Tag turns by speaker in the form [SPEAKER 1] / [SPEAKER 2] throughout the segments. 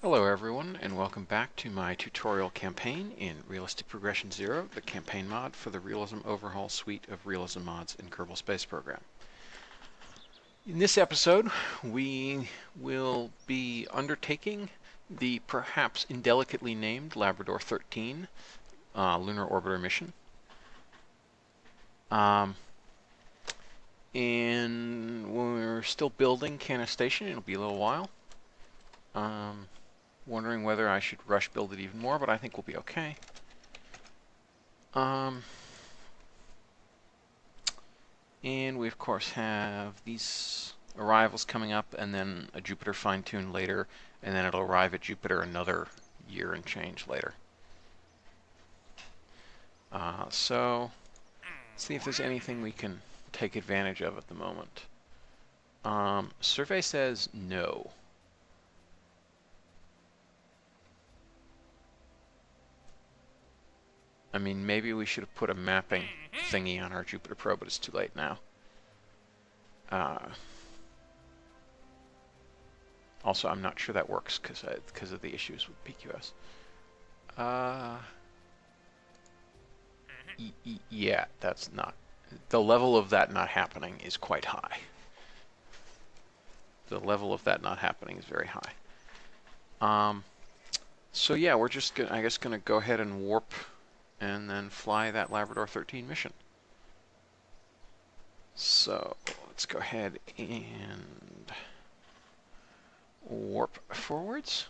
[SPEAKER 1] Hello everyone, and welcome back to my tutorial campaign in Realistic Progression 0, the campaign mod for the Realism Overhaul suite of realism mods in Kerbal Space Program. In this episode, we will be undertaking the perhaps indelicately named Labrador 13 lunar orbiter mission. And we're still building Canis Station. It'll be a little while. Wondering whether I should rush build it even more, but I think we'll be okay. And we of course have these arrivals coming up, and then a Jupiter fine-tune later, and then it'll arrive at Jupiter another year and change later. So let's see if there's anything we can take advantage of at the moment. Survey says no. I mean, maybe we should have put a mapping thingy on our Jupiter probe, but it's too late now. Also, I'm not sure that works because of the issues with PQS. Yeah, that's not... The level of that not happening is quite high. The level of that not happening is very high. So yeah, we're just, I guess, going to go ahead and warp and then fly that Labrador 13 mission. So let's go ahead and warp forwards.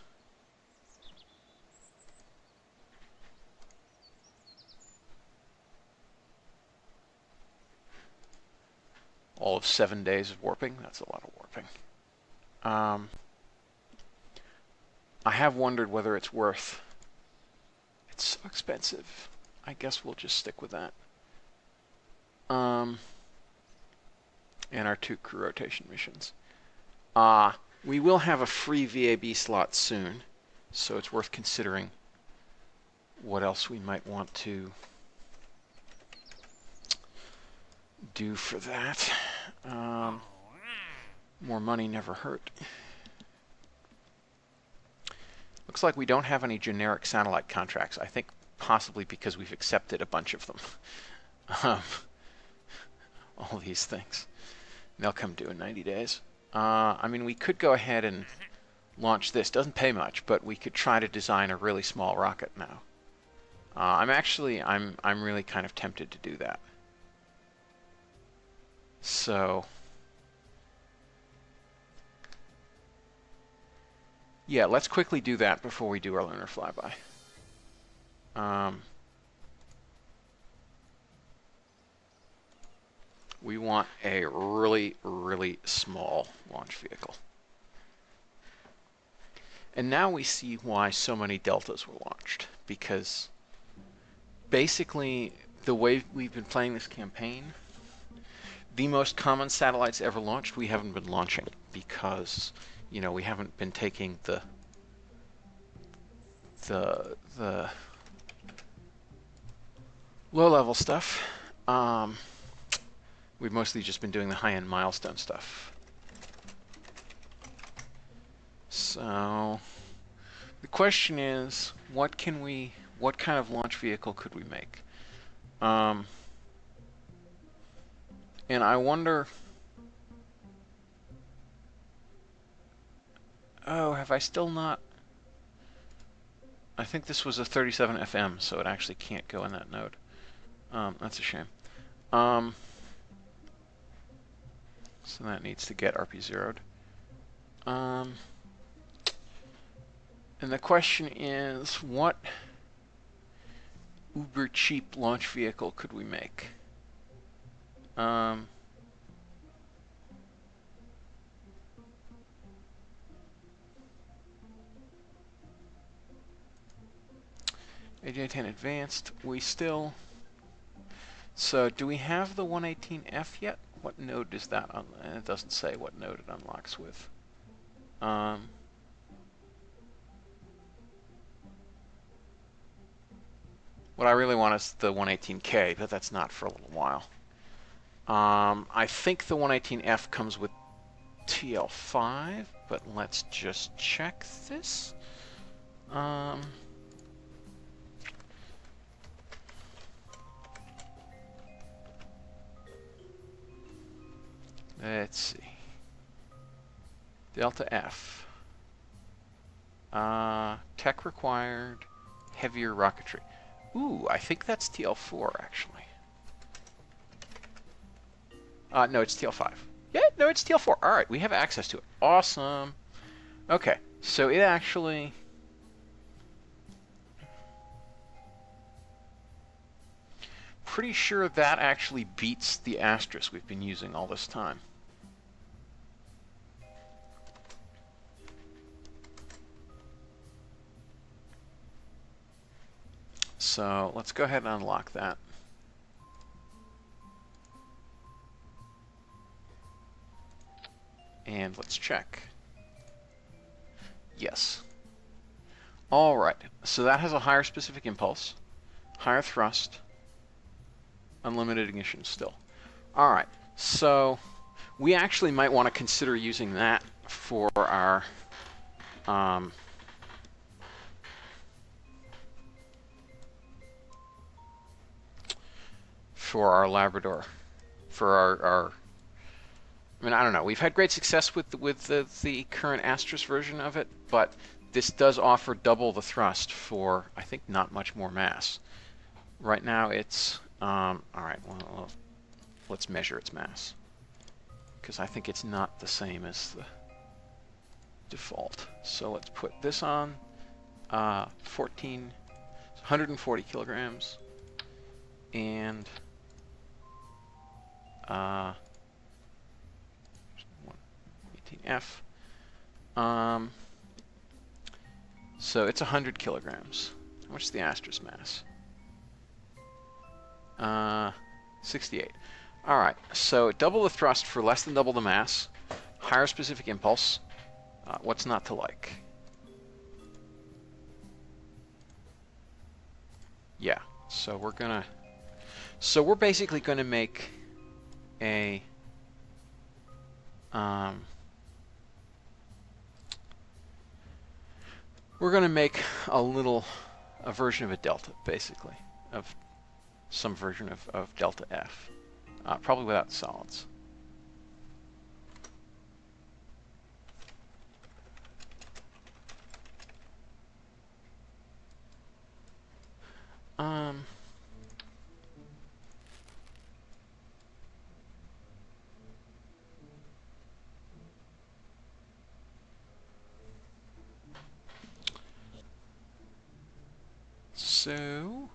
[SPEAKER 1] All of 7 days of warping. That's a lot of warping. I have wondered whether it's worth... It's so expensive. I guess we'll just stick with that. And our 2 crew rotation missions. We will have a free VAB slot soon, so it's worth considering what else we might want to do for that. More money never hurt. Looks like we don't have any generic satellite contracts. I think possibly because we've accepted a bunch of them. All these things. They'll come due in 90 days. I mean, we could go ahead and launch this. Doesn't pay much, but we could try to design a really small rocket now. I'm really kind of tempted to do that. So... yeah, let's quickly do that before we do our lunar flyby. We want a really, really small launch vehicle. And now we see why so many deltas were launched. Because basically, the way we've been playing this campaign, the most common satellites ever launched, we haven't been launching because... you know, we haven't been taking the low-level stuff. We've mostly just been doing the high-end milestone stuff. So the question is, what kind of launch vehicle could we make? And I wonder... oh, have I still not... I think this was a 37 FM, so it actually can't go in that node. That's a shame. So that needs to get RP-0'd. And the question is, what uber cheap launch vehicle could we make? AJ-10 Advanced, we still... So, do we have the 118F yet? What node does that unlock? It doesn't say what node it unlocks with. What I really want is the 118K, but that's not for a little while. I think the 118F comes with TL5, but let's just check this. Um, let's see. Delta F. Tech required, heavier rocketry. Ooh, I think that's TL4 actually. No, it's TL5. Yeah, no, it's TL4. All right, we have access to it. Awesome. Okay, so it actually... Pretty sure that actually beats the asterisk we've been using all this time. So let's go ahead and unlock that. And let's check. Yes. All right, so that has a higher specific impulse, higher thrust, unlimited ignition still. All right, so we actually might want to consider using that for our Labrador, for our I mean, I don't know. We've had great success with the current Asterisk version of it, but this does offer double the thrust for, I think, not much more mass. Right now it's all right. Well, let's measure its mass, because I think it's not the same as the default. So let's put this on 140 kilograms, and 18F. So it's 100 kilograms. How much is the Asterisk mass? 68. All right, so double the thrust for less than double the mass, higher specific impulse. What's not to like? Yeah, so we're basically gonna make a we're gonna make a version of a delta, basically, of some version of delta F, probably without solids. So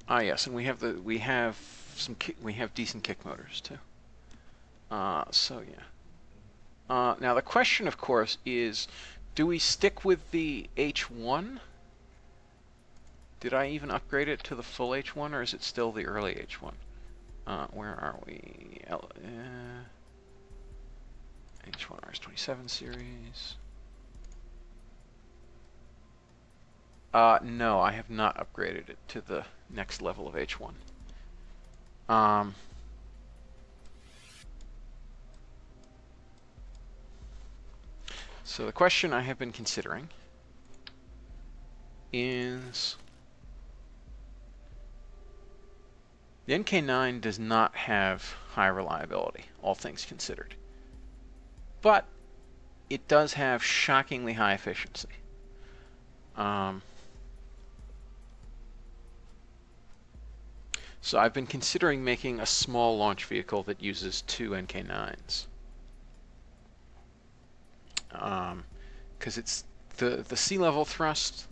[SPEAKER 1] yes, and we have decent kick motors too. So yeah. Now the question, of course, is, do we stick with the H1? Did I even upgrade it to the full H1, or is it still the early H1? Where are we? H1 RS-27 series. No, I have not upgraded it to the next level of H1. So the question I have been considering is, the NK9 does not have high reliability, all things considered, but it does have shockingly high efficiency. So I've been considering making a small launch vehicle that uses 2 NK9s. Because it's the sea level thrust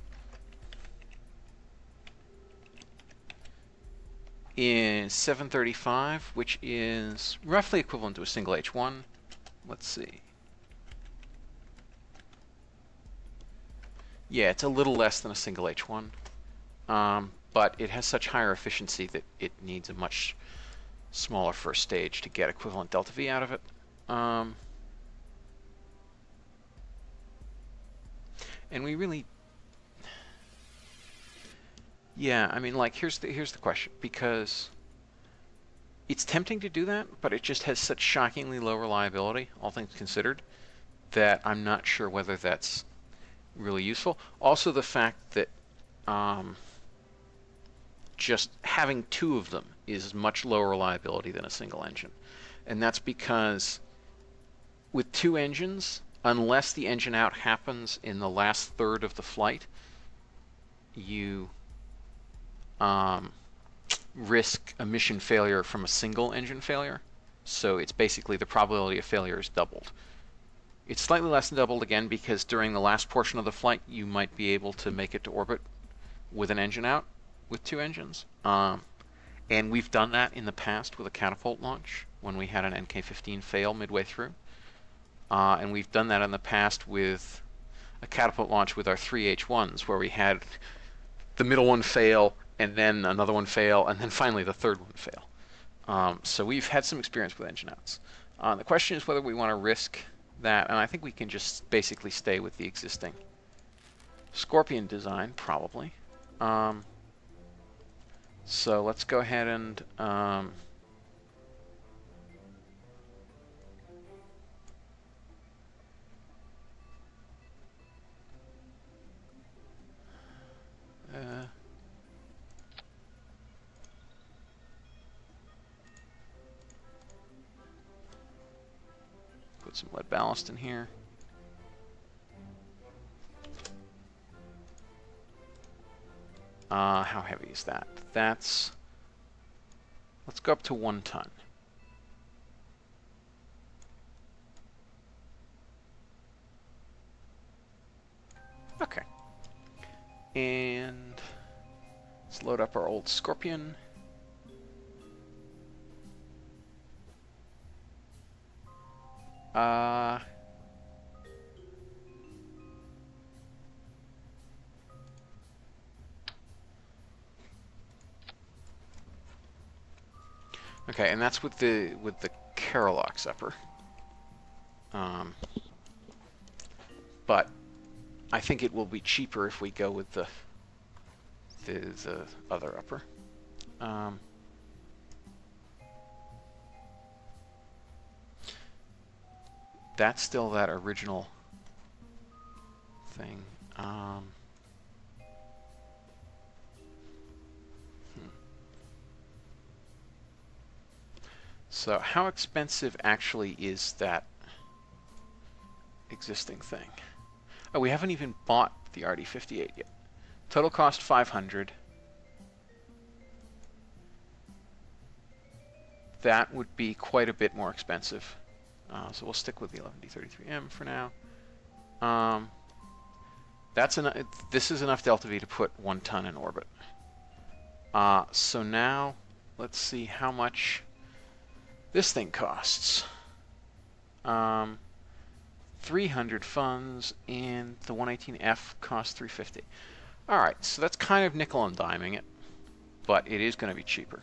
[SPEAKER 1] is 735, which is roughly equivalent to a single H1. Let's see. Yeah, it's a little less than a single H1, but it has such higher efficiency that it needs a much smaller first stage to get equivalent delta V out of it. And we really, yeah, I mean, like, here's the question, because It's tempting to do that, but it just has such shockingly low reliability, all things considered, that I'm not sure whether that's really useful. Also, the fact that just having two of them is much lower reliability than a single engine. And that's because with two engines, unless the engine out happens in the last third of the flight, you risk a mission failure from a single engine failure. So it's basically the probability of failure is doubled. It's slightly less than doubled again because during the last portion of the flight, you might be able to make it to orbit with an engine out with two engines. And we've done that in the past with a catapult launch when we had an NK-15 fail midway through. And we've done that in the past with a catapult launch with our 3 H1s where we had the middle one fail and then another one fail and then finally the third one fail. So we've had some experience with engine outs. The question is whether we want to risk that, and I think we can just basically stay with the existing Scorpion design, probably. So let's go ahead and put some lead ballast in here. How heavy is that? Let's go up to 1 ton. Okay. And let's load up our old Scorpion. Okay, and that's with the Carolox upper. But I think it will be cheaper if we go with the other upper. That's still that original thing. So how expensive actually is that existing thing? Oh, we haven't even bought the RD-58 yet. Total cost 500. That would be quite a bit more expensive. So we'll stick with the 11D33M for now. This is enough delta V to put 1 ton in orbit. So now let's see how much this thing costs. 300 funds, and the 118F costs 350. All right, so that's kind of nickel and diming it, but it is going to be cheaper.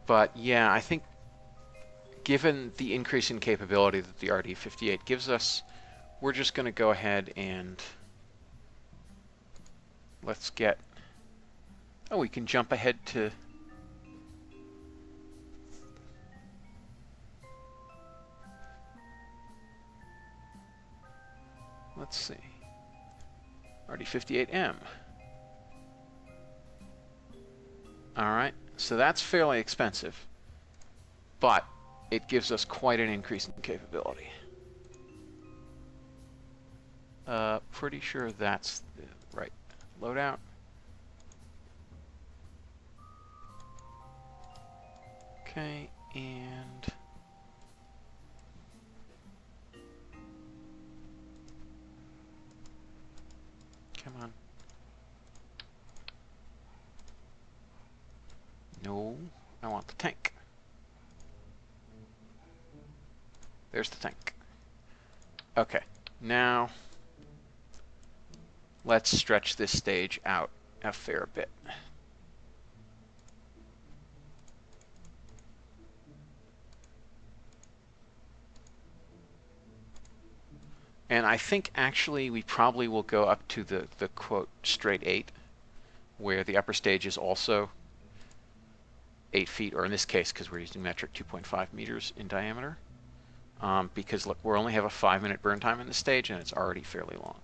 [SPEAKER 1] But yeah, I think given the increase in capability that the RD-58 gives us, we're just going to go ahead and let's get... Oh, we can jump ahead to... Let's see. RD-58M. Alright, so that's fairly expensive, but it gives us quite an increase in capability. Pretty sure that's the right loadout. Okay, and come on. No, I want the tank. There's the tank. Okay, now let's stretch this stage out a fair bit. And I think actually we probably will go up to the quote straight 8, where the upper stage is also 8 feet, or in this case, because we're using metric, 2.5 meters in diameter. Because look, we only have a 5-minute burn time in this stage, and it's already fairly long.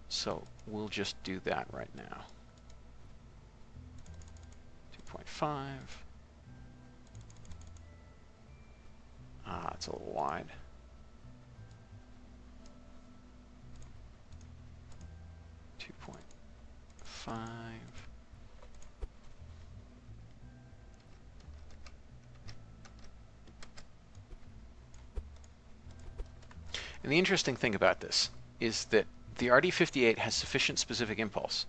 [SPEAKER 1] So we'll just do that right now. 2.5. It's a little wide. 2.5. And the interesting thing about this is that the RD-58 has sufficient specific impulse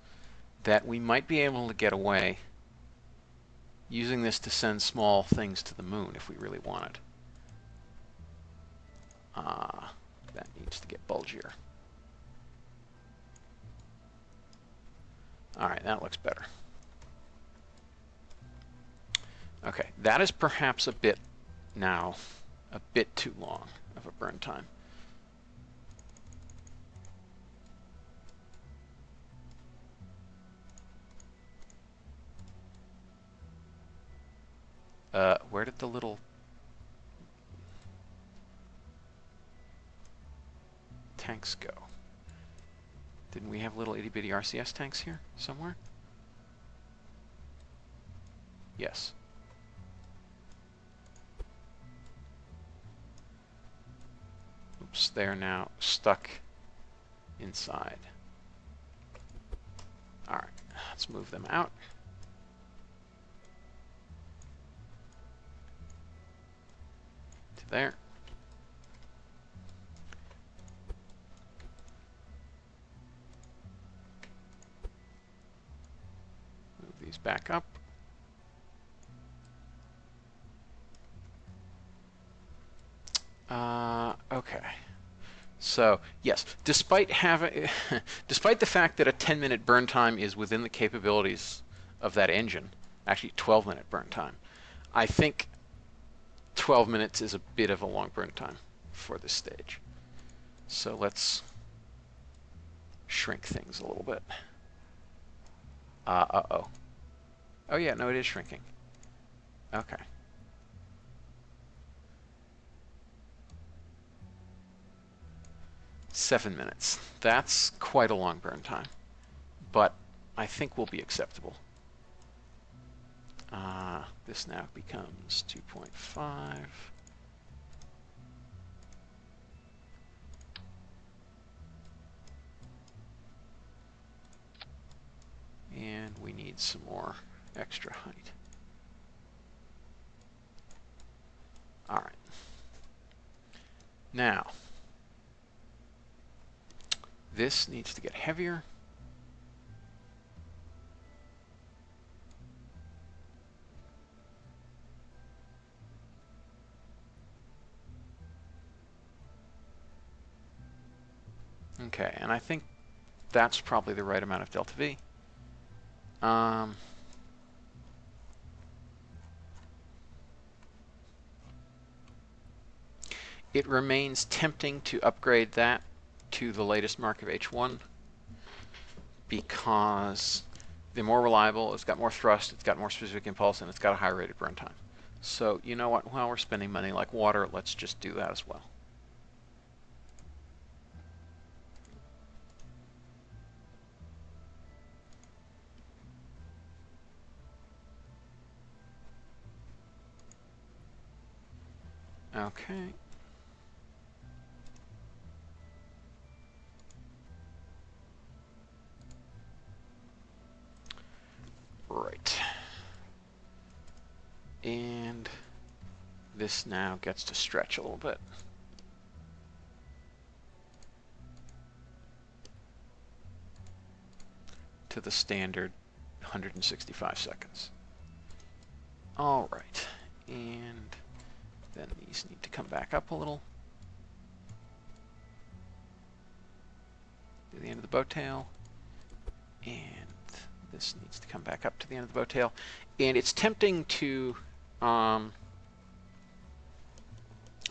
[SPEAKER 1] that we might be able to get away using this to send small things to the moon if we really wanted. That needs to get bulgier. All right, that looks better. Okay, that is perhaps a bit too long of a burn time. Where did the little tanks go? Didn't we have little itty-bitty RCS tanks here somewhere? Yes. Oops, they're now stuck inside. All right, let's move them out. To there. Move these back up. Okay. So yes, despite the fact that a 10-minute burn time is within the capabilities of that engine, actually 12-minute burn time, I think 12 minutes is a bit of a long burn time for this stage. So let's shrink things a little bit. Uh-oh. Oh yeah, no, it is shrinking. Okay. Seven minutes. That's quite a long burn time, but I think will be acceptable. This now becomes 2.5. And we need some more extra height. All right. Now, this needs to get heavier. Okay, and I think that's probably the right amount of delta V. It remains tempting to upgrade that to the latest mark of H1 because they're more reliable, it's got more thrust, it's got more specific impulse, and it's got a higher rated burn time. So you know what, while we're spending money like water, let's just do that as well. Okay. Right. And this now gets to stretch a little bit. To the standard 165 seconds. All right. And then these need to come back up a little. To the end of the boat tail. And this needs to come back up to the end of the boat tail. And it's tempting to, I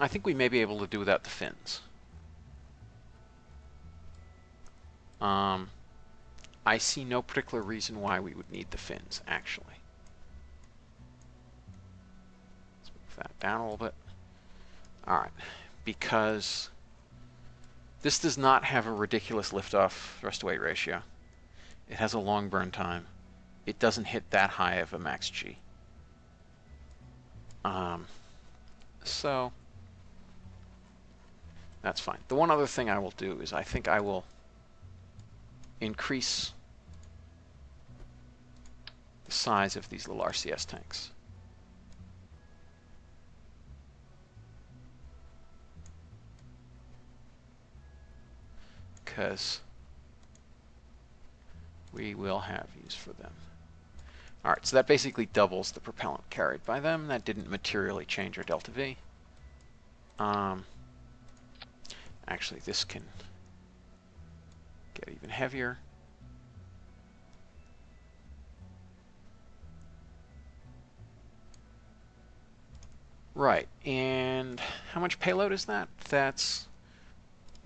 [SPEAKER 1] think we may be able to do without the fins. I see no particular reason why we would need the fins, actually. Let's move that down a little bit. All right, because this does not have a ridiculous liftoff thrust-to-weight ratio. It has a long burn time. It doesn't hit that high of a max G. So that's fine. The one other thing I will do is I think I will increase the size of these little RCS tanks. Because we will have use for them. All right, so that basically doubles the propellant carried by them. That didn't materially change our delta V. Actually, this can get even heavier. Right, and how much payload is that? That's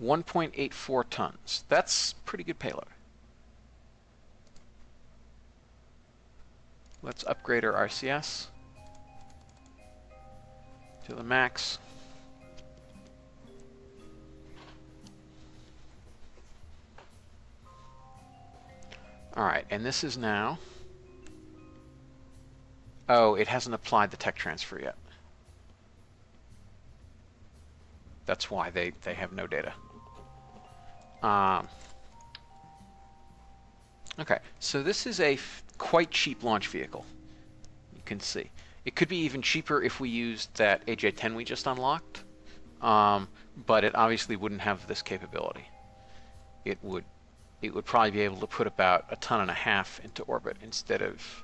[SPEAKER 1] 1.84 tons. That's pretty good payload. Let's upgrade our RCS to the max. All right, and this is now... Oh, it hasn't applied the tech transfer yet. That's why they have no data. Okay, so this is a quite cheap launch vehicle. You can see. It could be even cheaper if we used that AJ-10 we just unlocked, but it obviously wouldn't have this capability. It would probably be able to put about 1.5 tons into orbit instead of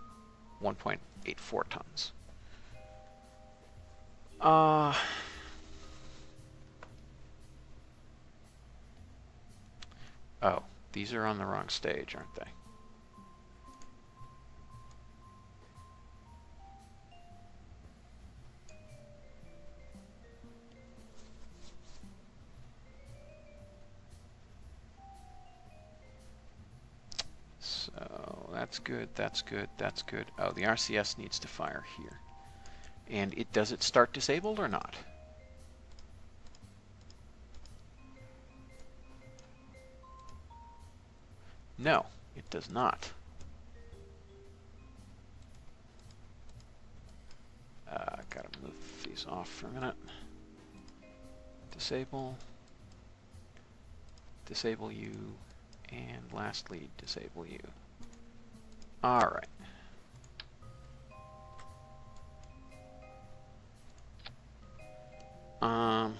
[SPEAKER 1] 1.84 tons. Oh, these are on the wrong stage, aren't they? So that's good, that's good, that's good. Oh, the RCS needs to fire here. And does it start disabled or not? No, it does not. Gotta move these off for a minute. Disable. Disable you. And lastly, disable you. All right. I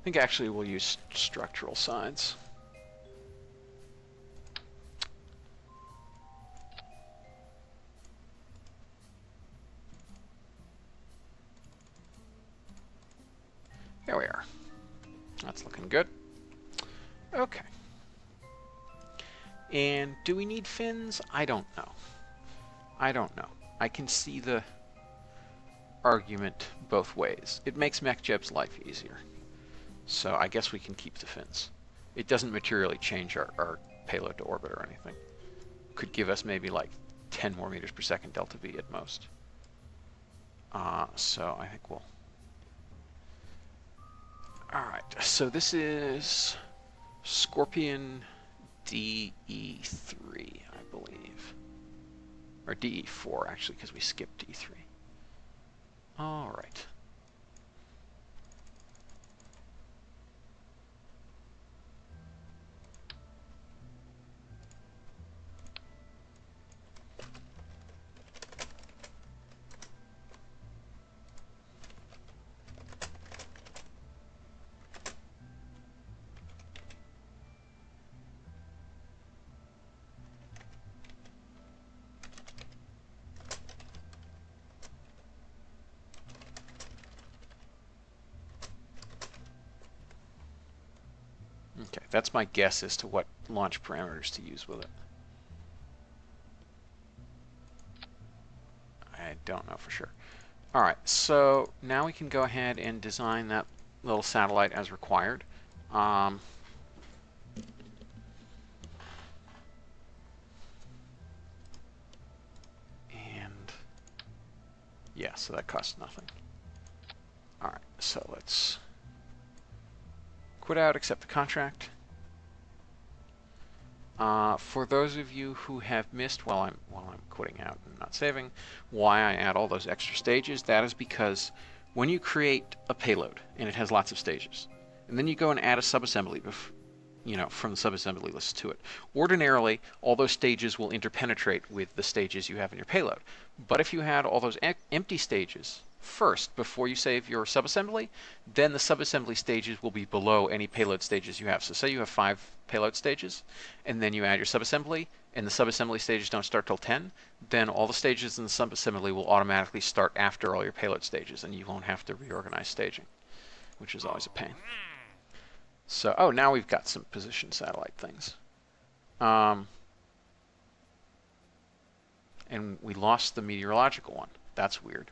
[SPEAKER 1] think actually we'll use structural sides. There we are. That's looking good. Okay. And do we need fins? I don't know. I don't know. I can see the argument both ways. It makes MechJeb's life easier. So I guess we can keep the fins. It doesn't materially change our payload to orbit or anything. Could give us maybe like 10 more meters per second delta V at most. So I think we'll... Alright, so this is Scorpion DE3, I believe. Or DE4, actually, because we skipped D3. Alright. Okay, that's my guess as to what launch parameters to use with it. I don't know for sure. All right, so now we can go ahead and design that little satellite as required. Yeah, so that costs nothing. All right, so let's quit out, accept the contract. For those of you who have missed while I'm quitting out and not saving, why I add all those extra stages, that is because when you create a payload and it has lots of stages, and then you go and add a subassembly, from the subassembly list to it, ordinarily all those stages will interpenetrate with the stages you have in your payload. But if you had all those empty stages first before you save your subassembly, then the subassembly stages will be below any payload stages you have. So say you have 5 payload stages, and then you add your subassembly, and the subassembly stages don't start till 10, then all the stages in the subassembly will automatically start after all your payload stages, and you won't have to reorganize staging, which is always a pain. So, oh, now we've got some position satellite things. And we lost the meteorological one. That's weird.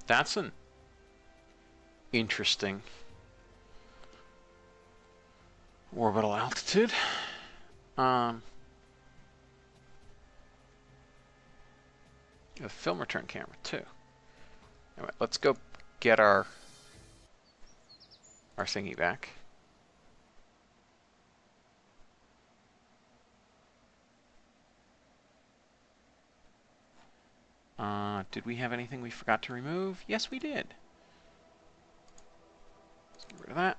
[SPEAKER 1] That's an interesting orbital altitude. A film return camera too. Anyway, let's go get our thingy back. Did we have anything we forgot to remove? Yes, we did. Let's get rid of that.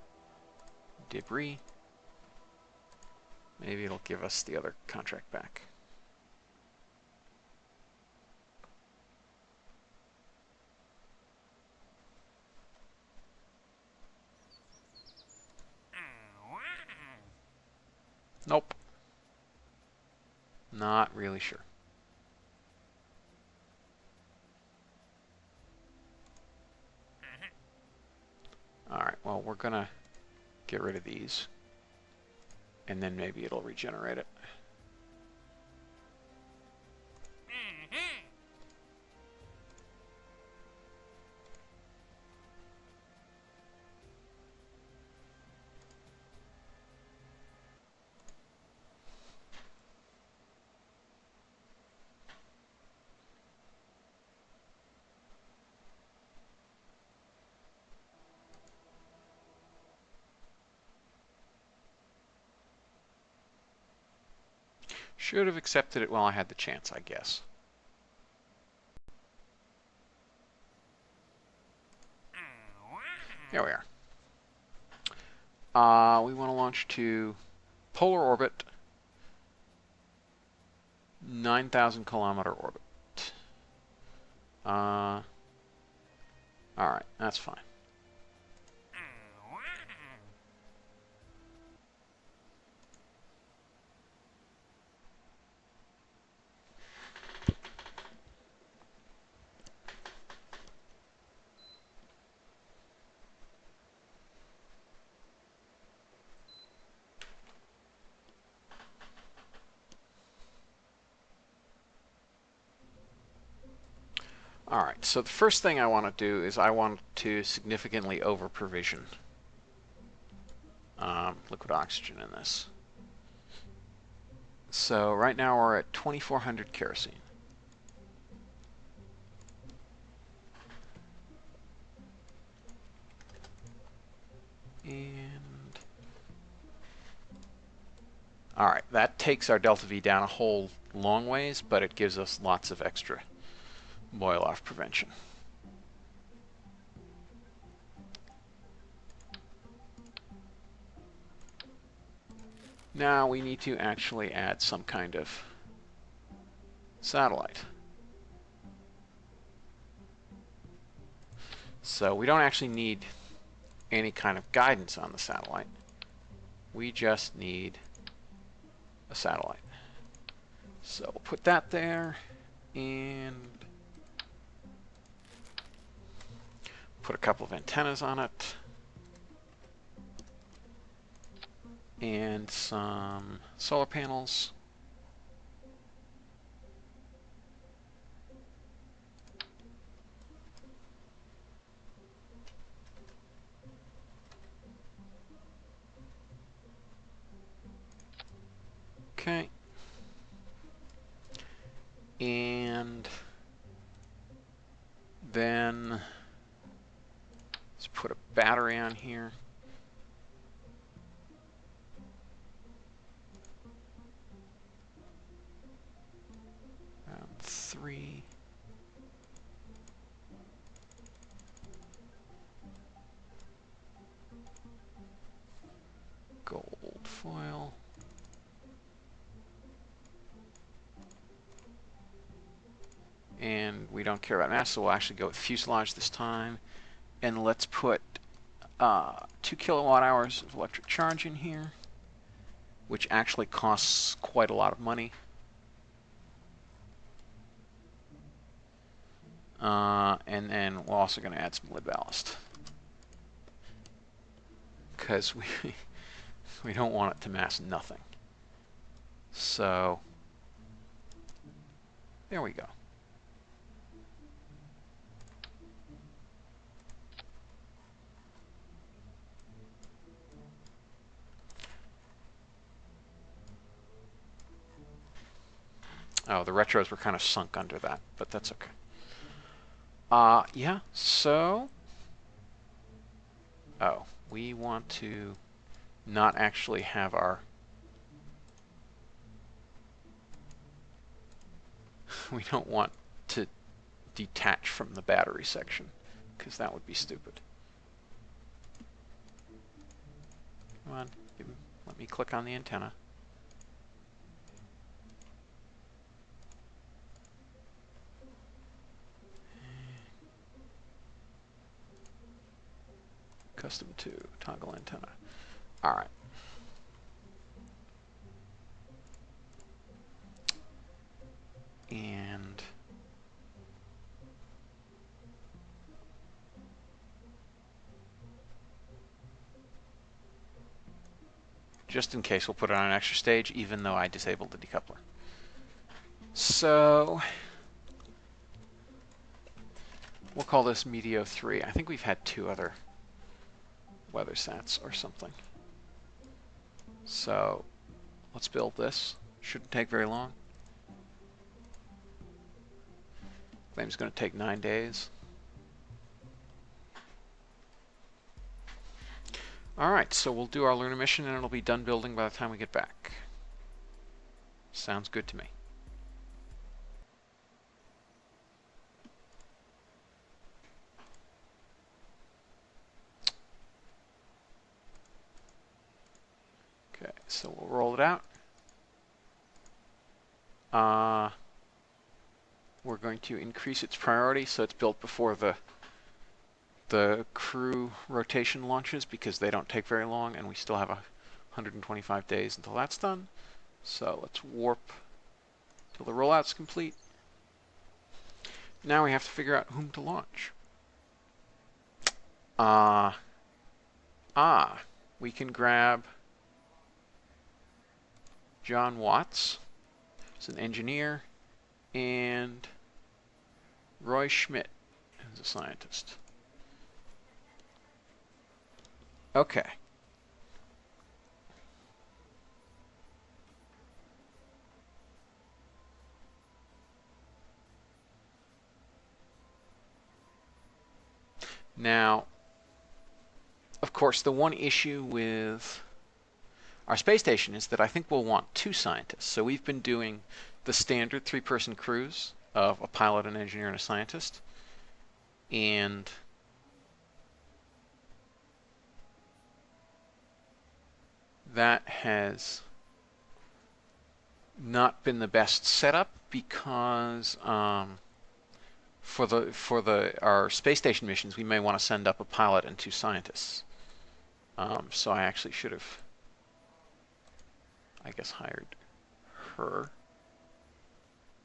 [SPEAKER 1] Debris. Maybe it'll give us the other contract back. Nope. Not really sure. Alright, well, we're gonna get rid of these, and then maybe it'll regenerate it. Should have accepted it while I had the chance, I guess. Here we are. We want to launch to polar orbit, 9,000 kilometer orbit. Alright, that's fine. Alright, so the first thing I want to do is I want to significantly over-provision liquid oxygen in this. So right now we're at 2,400 kerosene. And alright, that takes our delta V down a whole long ways, but it gives us lots of extra boil-off prevention. Now we need to actually add some kind of satellite. So we don't actually need any kind of guidance on the satellite. We just need a satellite. So we'll put that there and put a couple of antennas on it and some solar panels. Then let's put a battery on here. Round 3. Gold foil. And we don't care about mass, so we'll actually go with fuselage this time. And let's put 2 kilowatt hours of electric charge in here, which actually costs quite a lot of money. And then we're also going to add some lid ballast, because we don't want it to mass nothing. So there we go. Oh, the retros were kind of sunk under that, but that's okay. Yeah, so... Oh, we want to not actually have our... We don't want to detach from the battery section, because that would be stupid. Come on, let me click on the antenna. Custom to toggle antenna. All right. And just in case, we'll put it on an extra stage, even though I disabled the decoupler. So we'll call this Meteo 3. I think we've had 2 other WeatherSats or something. So let's build this. Shouldn't take very long. Claim's going to take 9 days. All right, so we'll do our lunar mission, and it'll be done building by the time we get back. Sounds good to me. Okay, so we'll roll it out. We're going to increase its priority so it's built before the crew rotation launches, because they don't take very long, and we still have 125 days until that's done. So let's warp till the rollout's complete. Now we have to figure out whom to launch. We can grab John Watts, who's an engineer, and Roy Schmidt, who's a scientist. Okay. Now, of course, the one issue with our space station is that I think we'll want 2 scientists. So we've been doing the standard 3-person crews of a pilot, an engineer, and a scientist. And that has not been the best setup, because for our space station missions, we may want to send up a pilot and 2 scientists. So I actually should have, I guess, hired her.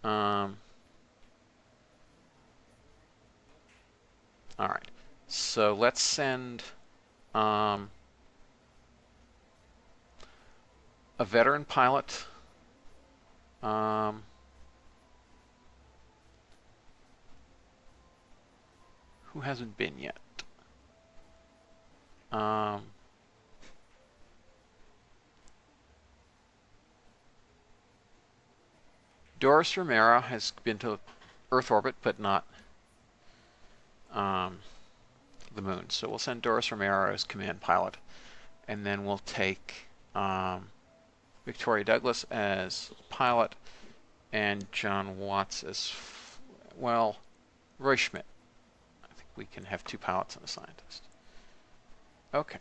[SPEAKER 1] All right, so let's send a veteran pilot. Who hasn't been yet? Doris Romero has been to Earth orbit, but not the moon. So we'll send Doris Romero as command pilot, and then we'll take Victoria Douglas as pilot and John Watts as, well, Roy Schmidt. I think we can have 2 pilots and a scientist. Okay.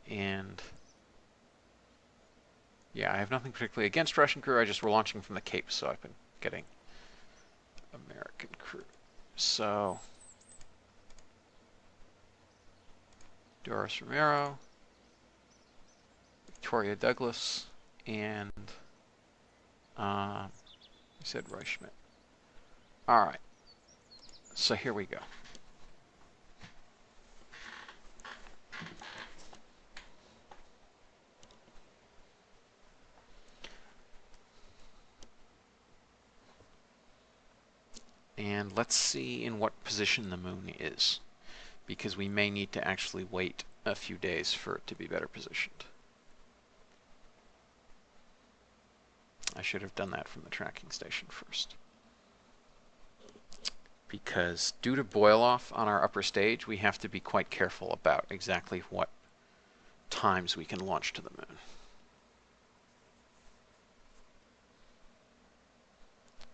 [SPEAKER 1] And yeah, I have nothing particularly against Russian crew. We're launching from the Cape, so I've been getting American crew. So Doris Romero, Victoria Douglas, and I said Roy Schmidt. All right. So here we go. And let's see in what position the moon is, because we may need to actually wait a few days for it to be better positioned. I should have done that from the tracking station first. Because due to boil off on our upper stage, we have to be quite careful about exactly what times we can launch to the moon.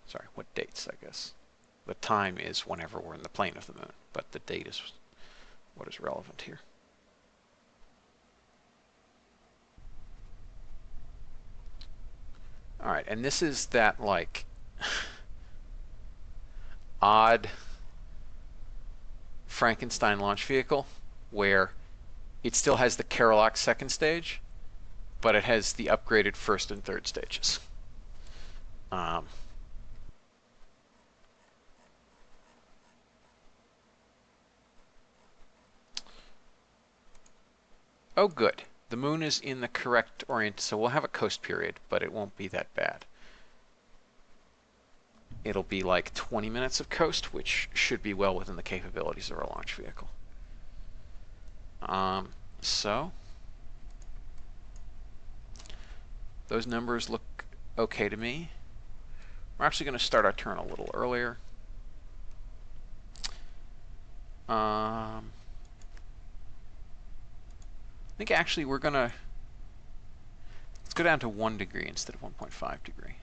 [SPEAKER 1] Sorry, what dates, I guess. The time is whenever we're in the plane of the moon, but the date is what is relevant here. All right, and this is that, like, odd Frankenstein launch vehicle where it still has the Kerlock second stage, but it has the upgraded first and third stages. Oh, good. The moon is in the correct orient, so we'll have a coast period, but it won't be that bad. It'll be like 20 minutes of coast, which should be well within the capabilities of our launch vehicle. So those numbers look okay to me. We're actually going to start our turn a little earlier. I think actually we're going to, let's go down to 1 degree instead of 1.5 degree.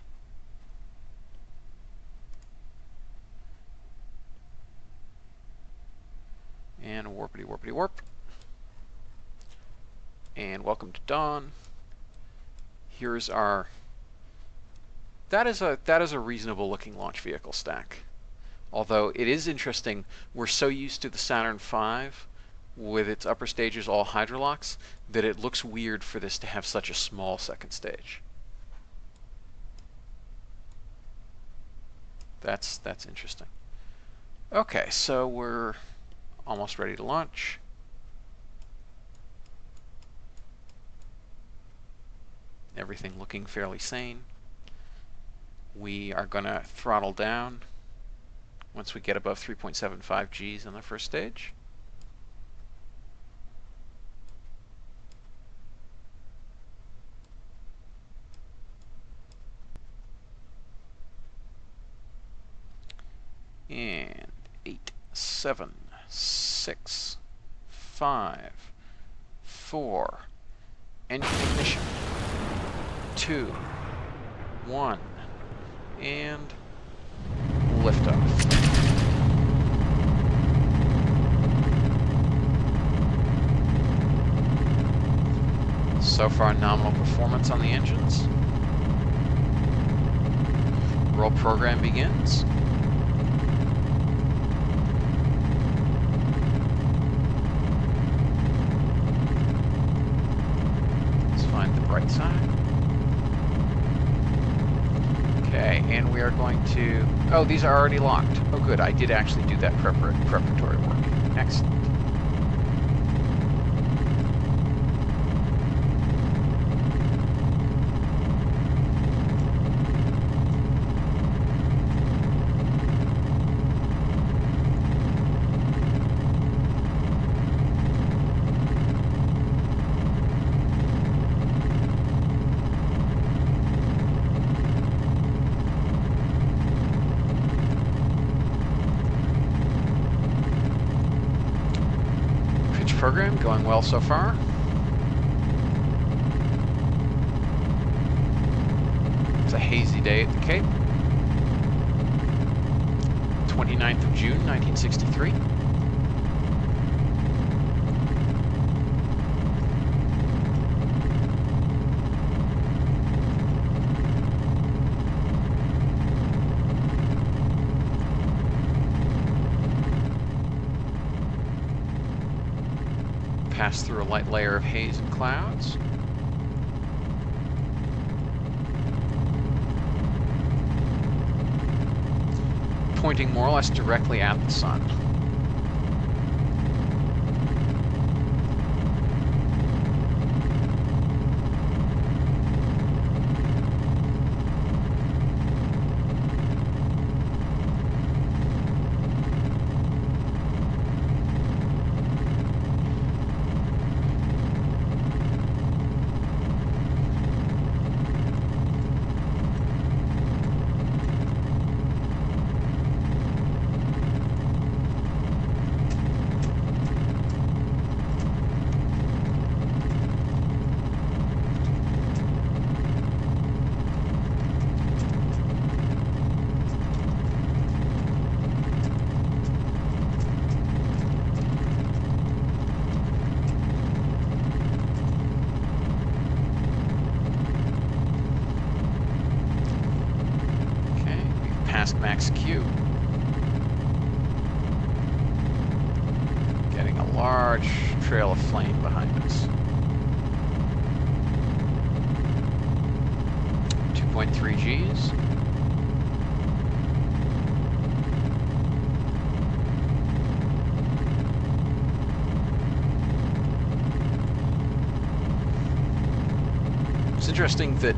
[SPEAKER 1] And warpity warpity warp. And welcome to dawn. Here's our, that is a reasonable looking launch vehicle stack. Although it is interesting, we're so used to the Saturn V with its upper stages all hydrolocks that it looks weird for this to have such a small second stage. That's interesting. Okay, so we're almost ready to launch. Everything looking fairly sane. We are going to throttle down once we get above 3.75 Gs on the first stage. And 8, 7, 6, 5, 4, engine ignition, 2, 1, and liftoff. So far, nominal performance on the engines. Roll program begins. Right side. Okay, and we are going to, oh, these are already locked. Oh good, I did actually do that preparatory work. Excellent. Going well so far. It's a hazy day at the Cape. 29th of June, 1963. Pass through a light layer of haze and clouds. Pointing more or less directly at the sun. Max Q. Getting a large trail of flame behind us. 2.3 Gs. It's interesting that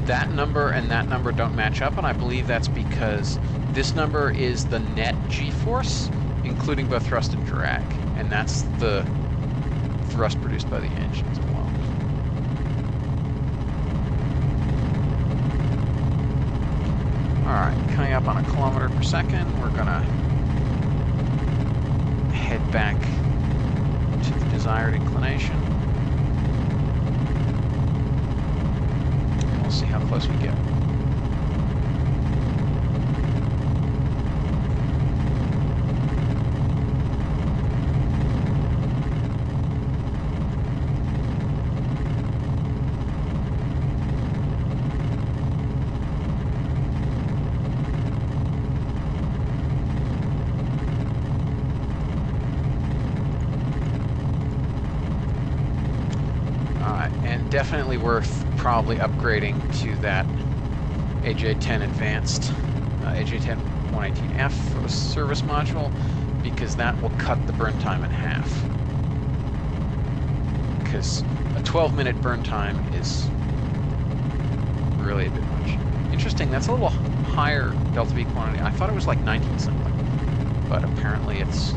[SPEAKER 1] that number and that number don't match up, and I believe that's because this number is the net G-force, including both thrust and drag, and that's the thrust produced by the engines alone. Alright, coming up on a kilometer per second, we're gonna head back to the desired inclination. See how close we get. All right, and definitely worth probably upgrading to that AJ-10 Advanced, AJ-10 118F for the service module, because that will cut the burn time in half. Because a 12-minute burn time is really a bit much. Interesting, that's a little higher delta V quantity. I thought it was like 19 something, but apparently it's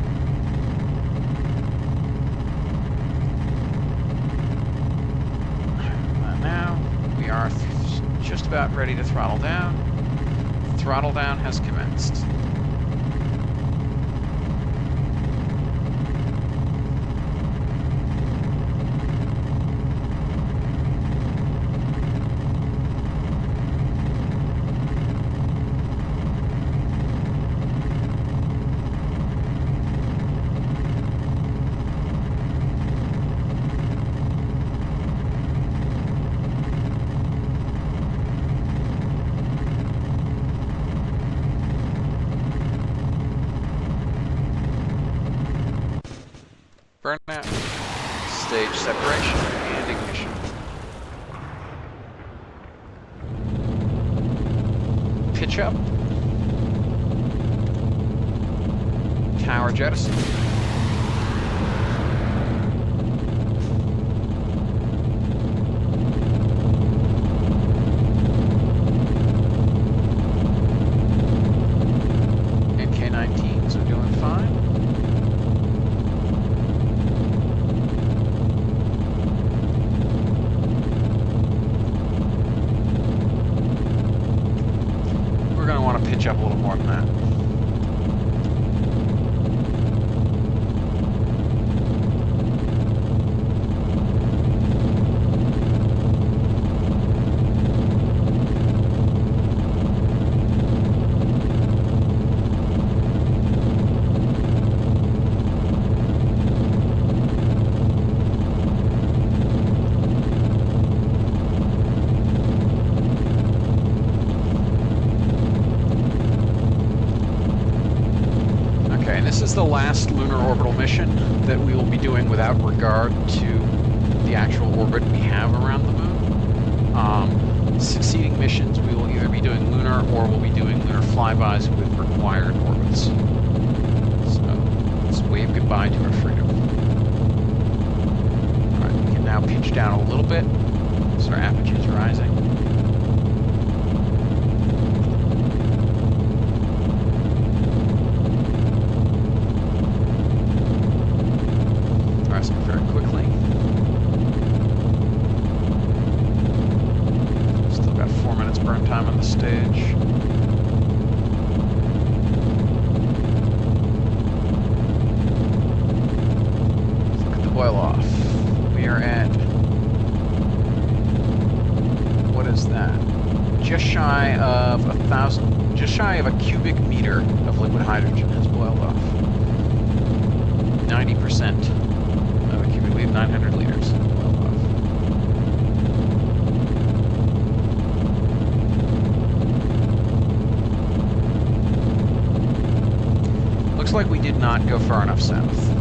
[SPEAKER 1] are just about ready to throttle down. Throttle down has commenced. Burnout, stage separation, and ignition. Pitch up. Tower jettison. NK-19s are doing fine. Pitch up a little more than that. is the last lunar orbital mission that we will be doing without regard to the actual orbit we have around the moon. Succeeding missions, we will either be doing lunar or we'll be doing lunar flybys with required orbits. So let's wave goodbye to our freedom. Alright, we can now pitch down a little bit so our apogee is rising. Rising very quickly. Still got 4 minutes burn time on the stage. Let's look at the boil off. We are at, what is that? Just shy of 1,000, just shy of a cubic meter of liquid hydrogen has boiled off. 90% of a cubic, we have 900 liters boiled off. Looks like we did not go far enough south.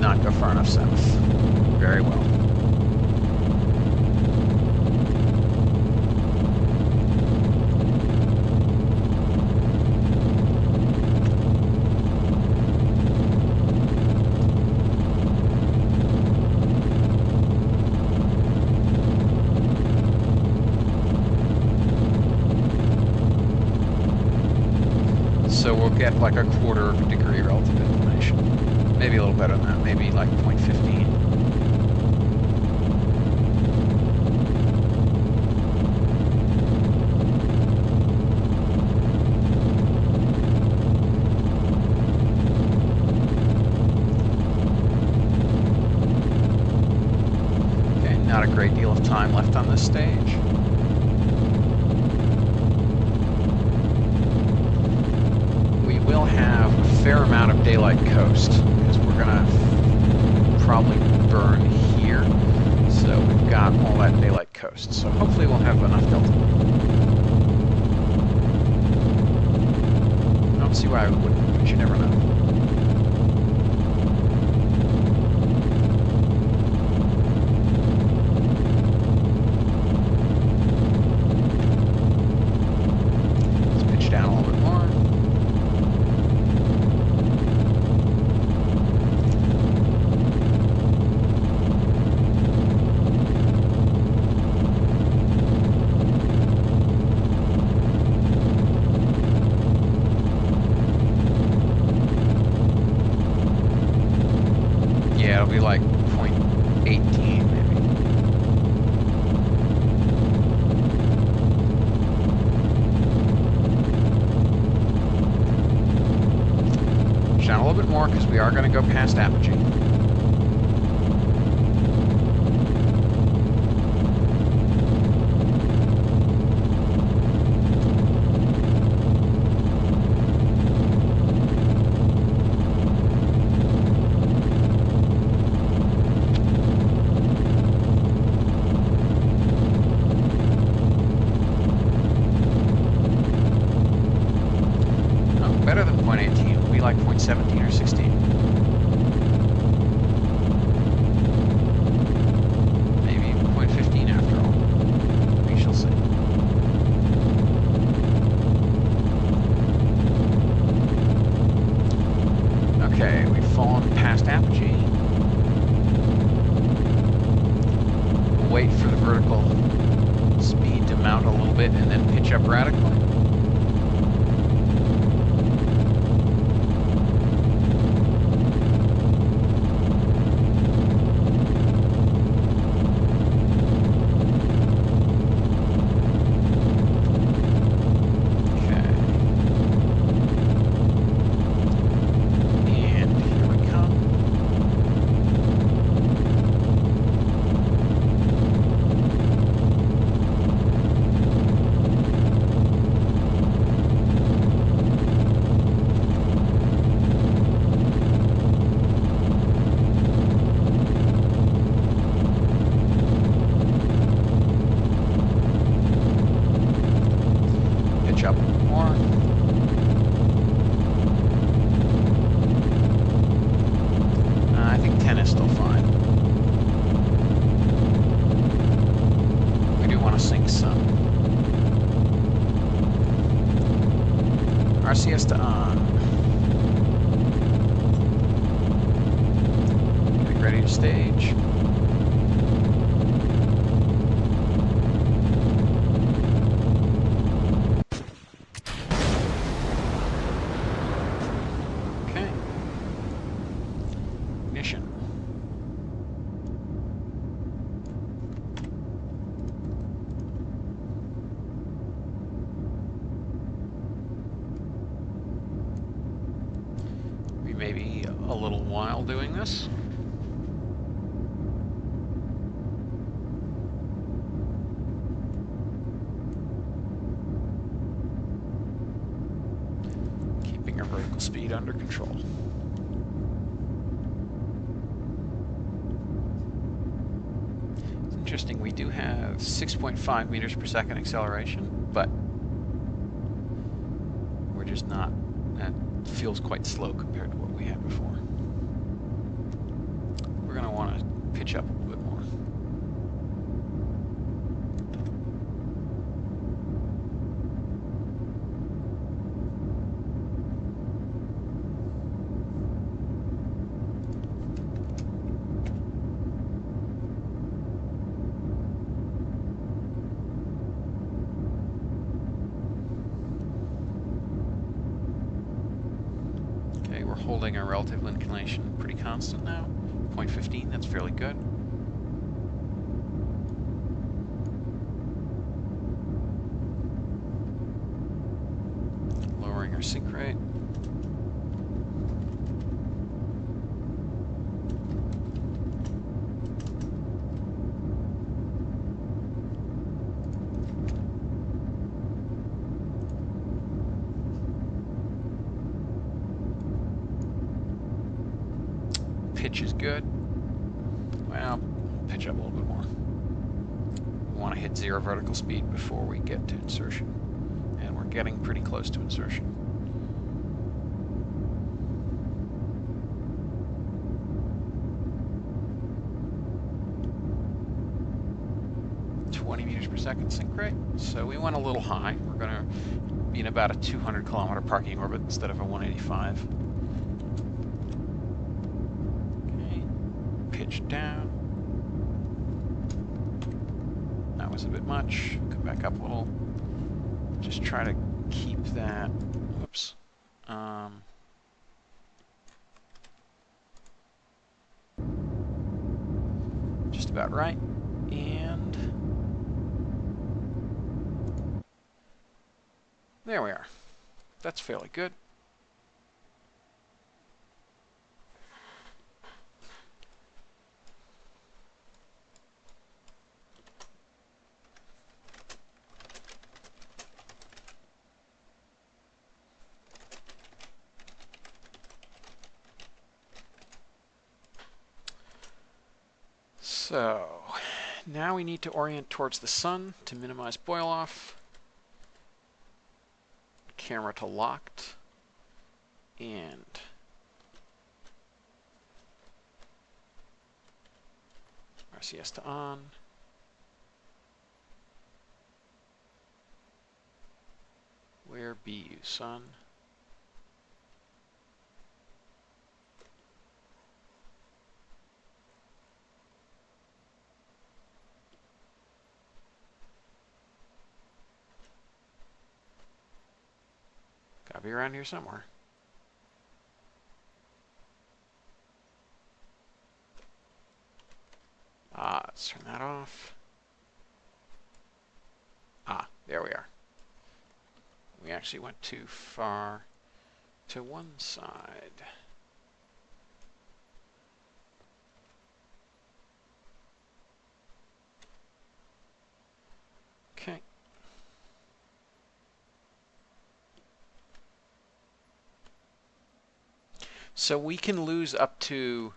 [SPEAKER 1] Not go far enough south. Very well. So we'll get like a quarter of a degree relative inclination. Maybe a little better than that, maybe like 0.15. Okay, not a great deal of time left on this stage. We will have a fair amount of daylight coast. We're gonna probably burn here, so we've got all that daylight coast. So hopefully we'll have enough delta. I don't see why we wouldn't, but you never know. Let's pitch down a little bit more. It'll be like 0.18 maybe. Down a little bit more because we are going to go past apogee. Better than 0.18, will be like 0.17 or 16. Maybe even 0.15 after all. We shall see. Okay, we've fallen past apogee. We'll wait for the vertical speed to mount a little bit and then pitch up radically. RCS to on. Getting ready to stage. Okay. Ignition. We may be a little while doing this. Keeping our vertical speed under control. It's interesting, we do have 6.5 meters per second acceleration, but we're just not, that feels quite slow compared to what we had before. We're going to want to pitch up a little bit more. Okay, we're holding our relative inclination pretty constant now. 0.15, that's fairly good. Lowering our sink rate. Pitch is good. Well, pitch up a little bit more. We want to hit 0 vertical speed before we get to insertion. And we're getting pretty close to insertion. .20 meters per second sink rate. So we went a little high. We're going to be in about a 200 kilometer parking orbit instead of a 185. Okay, pitch down. That was a bit much. Come back up a little. Just try to keep that. Whoops. Just about right. And there we are. That's fairly good. So now we need to orient towards the sun to minimize boil off. Camera to locked. And RCS to on. Where be you, son? Gotta be around here somewhere. Let's turn that off. There we are. We actually went too far to one side. Okay. So we can lose up to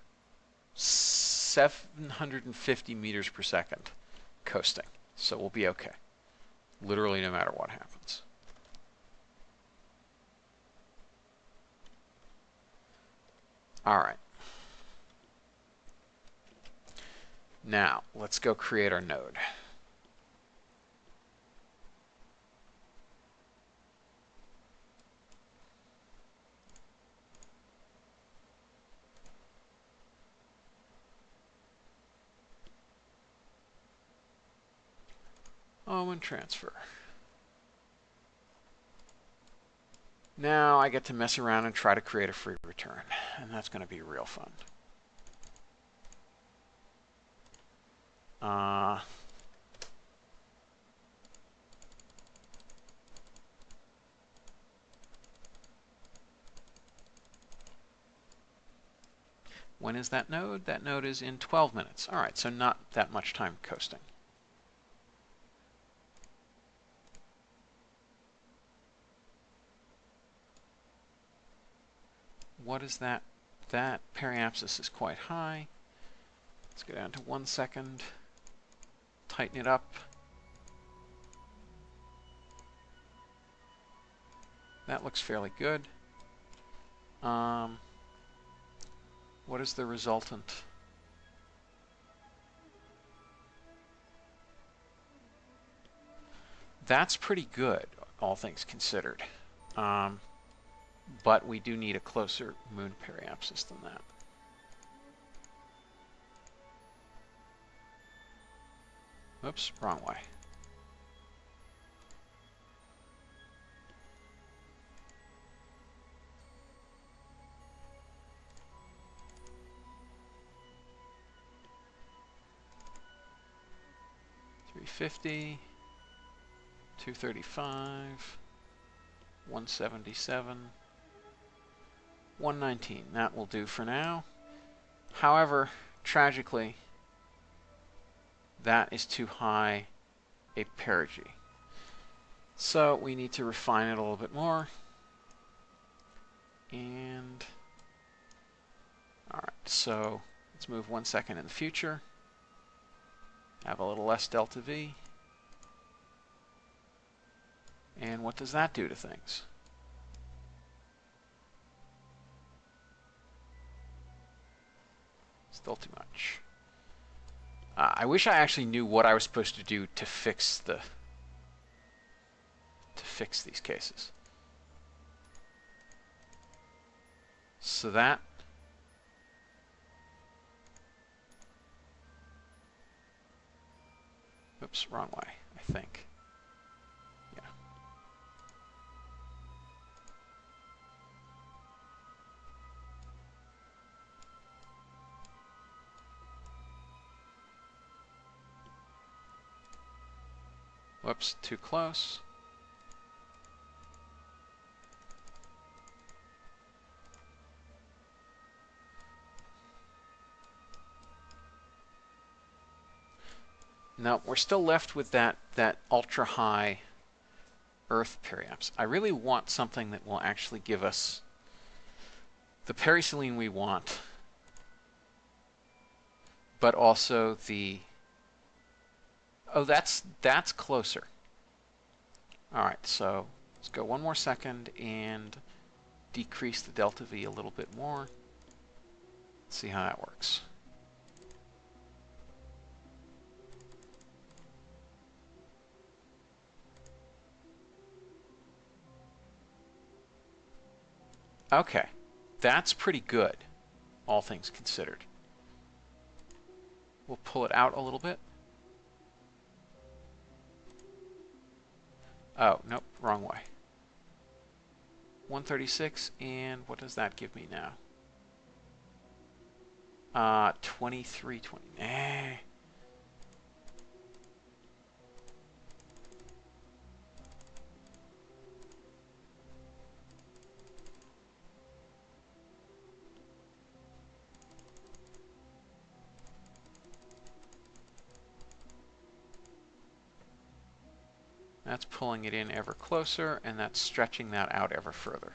[SPEAKER 1] 750 meters per second coasting. So we'll be okay. Literally no matter what happens. All right. Now, let's go create our node. And transfer. Now I get to mess around and try to create a free return, and that's going to be real fun. When is that node? That node is in 12 minutes. All right, so not that much time coasting. What is that? That periapsis is quite high. Let's go down to 1 second. Tighten it up. That looks fairly good. What is the resultant? That's pretty good, all things considered. But we do need a closer moon periapsis than that. Oops, wrong way. $350, 235, 177, 119. That will do for now. However, tragically, that is too high a perigee. So we need to refine it a little bit more. And all right, so let's move 1 second in the future. Have a little less delta V. And what does that do to things? Still too much. I wish I actually knew what I was supposed to do to fix these cases. So that oops, wrong way, I think. Yeah. Whoops, too close. Now, we're still left with that ultra-high Earth periapsis. I really want something that will actually give us the periselene we want, but also the... Oh, that's closer. All right, so let's go 1 more second and decrease the delta V a little bit more. Let's see how that works. Okay, that's pretty good, all things considered. We'll pull it out a little bit. Oh, nope, wrong way. 136, and what does that give me now? 2320. That's pulling it in ever closer, and that's stretching that out ever further.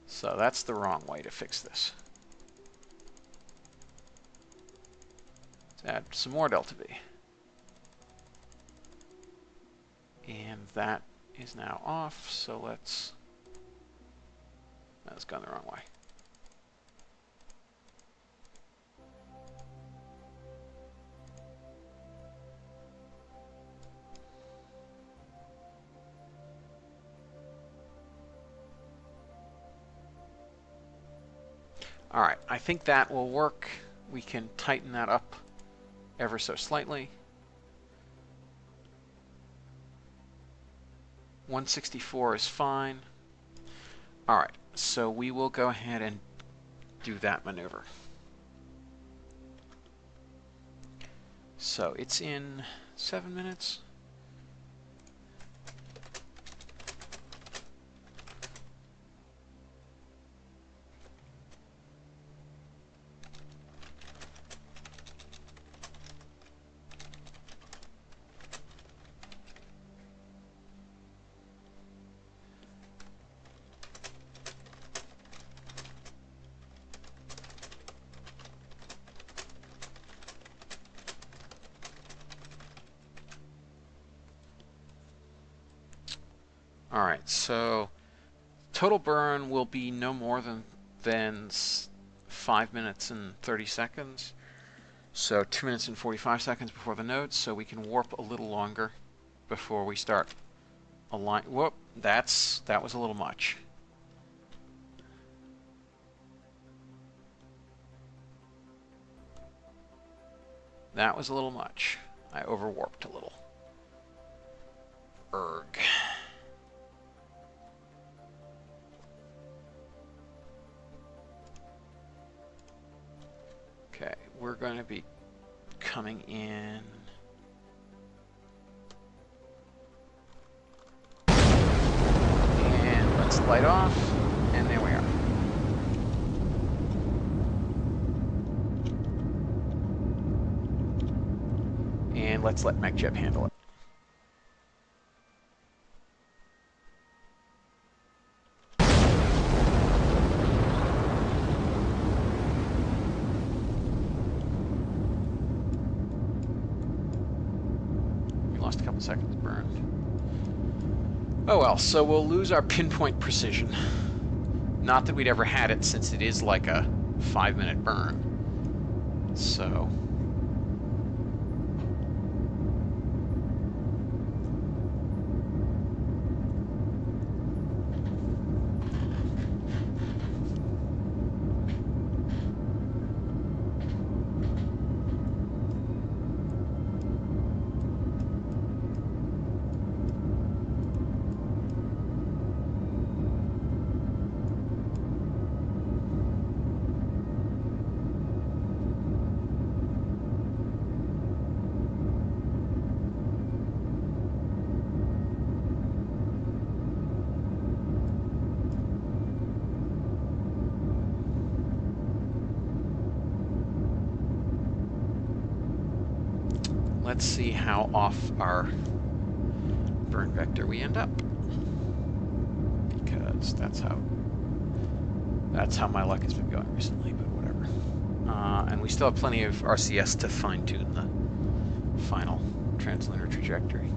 [SPEAKER 1] So that's the wrong way to fix this. Let's add some more delta V. And that is now off, so let's... That's gone the wrong way. All right, I think that will work. We can tighten that up ever so slightly. 164 is fine. All right, so we will go ahead and do that maneuver. So it's in 7 minutes. All right, so total burn will be no more than 5 minutes and 30 seconds. So 2 minutes and 45 seconds before the nodes, so we can warp a little longer before we start align. Whoop, that was a little much. That was a little much. I overwarped a little. Erg. Okay, we're going to be coming in. And let's light off. And there we are. And let's let MechJeb handle it. Lost a couple seconds burned. Oh well, so we'll lose our pinpoint precision. Not that we'd ever had it, since it is like a 5-minute burn. So... let's see how off our burn vector we end up. Because that's how my luck has been going recently, but whatever. And we still have plenty of RCS to fine-tune the final translunar trajectory.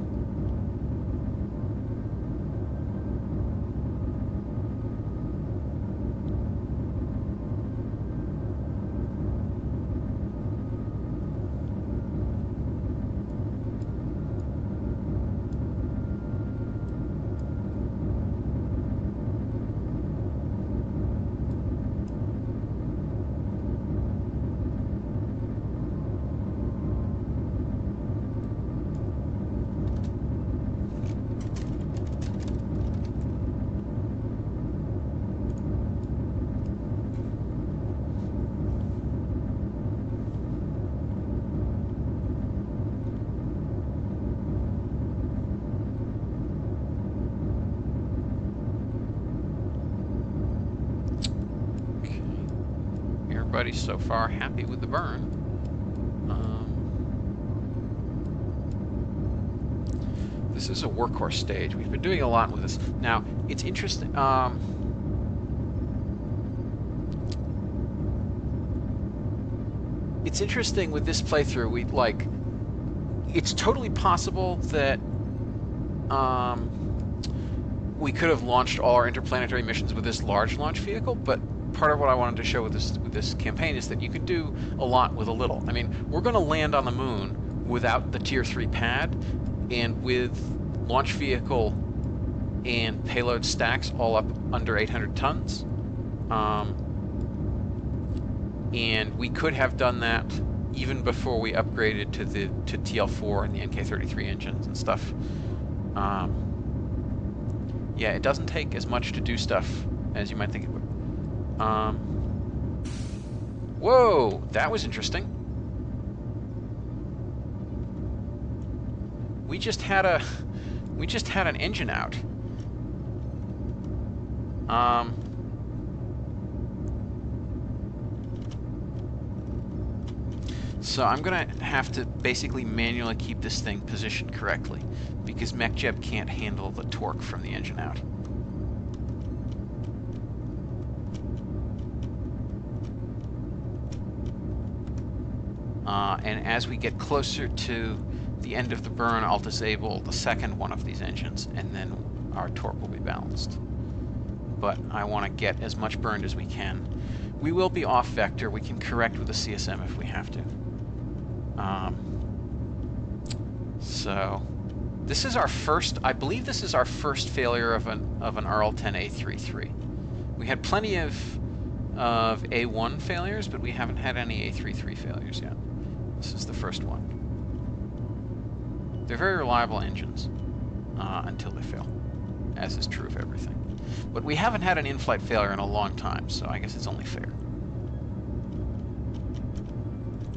[SPEAKER 1] Everybody's so far happy with the burn. This is a workhorse stage. We've been doing a lot with this. Now, it's interesting. It's interesting with this playthrough. It's totally possible that we could have launched all our interplanetary missions with this large launch vehicle, but part of what I wanted to show with this campaign is that you can do a lot with a little. I mean, we're going to land on the moon without the Tier 3 pad, and with launch vehicle and payload stacks all up under 800 tons. And we could have done that even before we upgraded to TL4 and the NK33 engines and stuff. Yeah, it doesn't take as much to do stuff as you might think it would. Whoa, that was interesting. We just had an engine out. So I'm gonna have to basically manually keep this thing positioned correctly because MechJeb can't handle the torque from the engine out. And as we get closer to the end of the burn, I'll disable the second one of these engines, and then our torque will be balanced. But I want to get as much burned as we can. We will be off vector. We can correct with the CSM if we have to. So this is our first, I believe this is our first failure of an RL10A33. We had plenty of A1 failures, but we haven't had any A33 failures yet. This is the first one. They're very reliable engines until they fail, as is true of everything. But we haven't had an in-flight failure in a long time, so I guess it's only fair.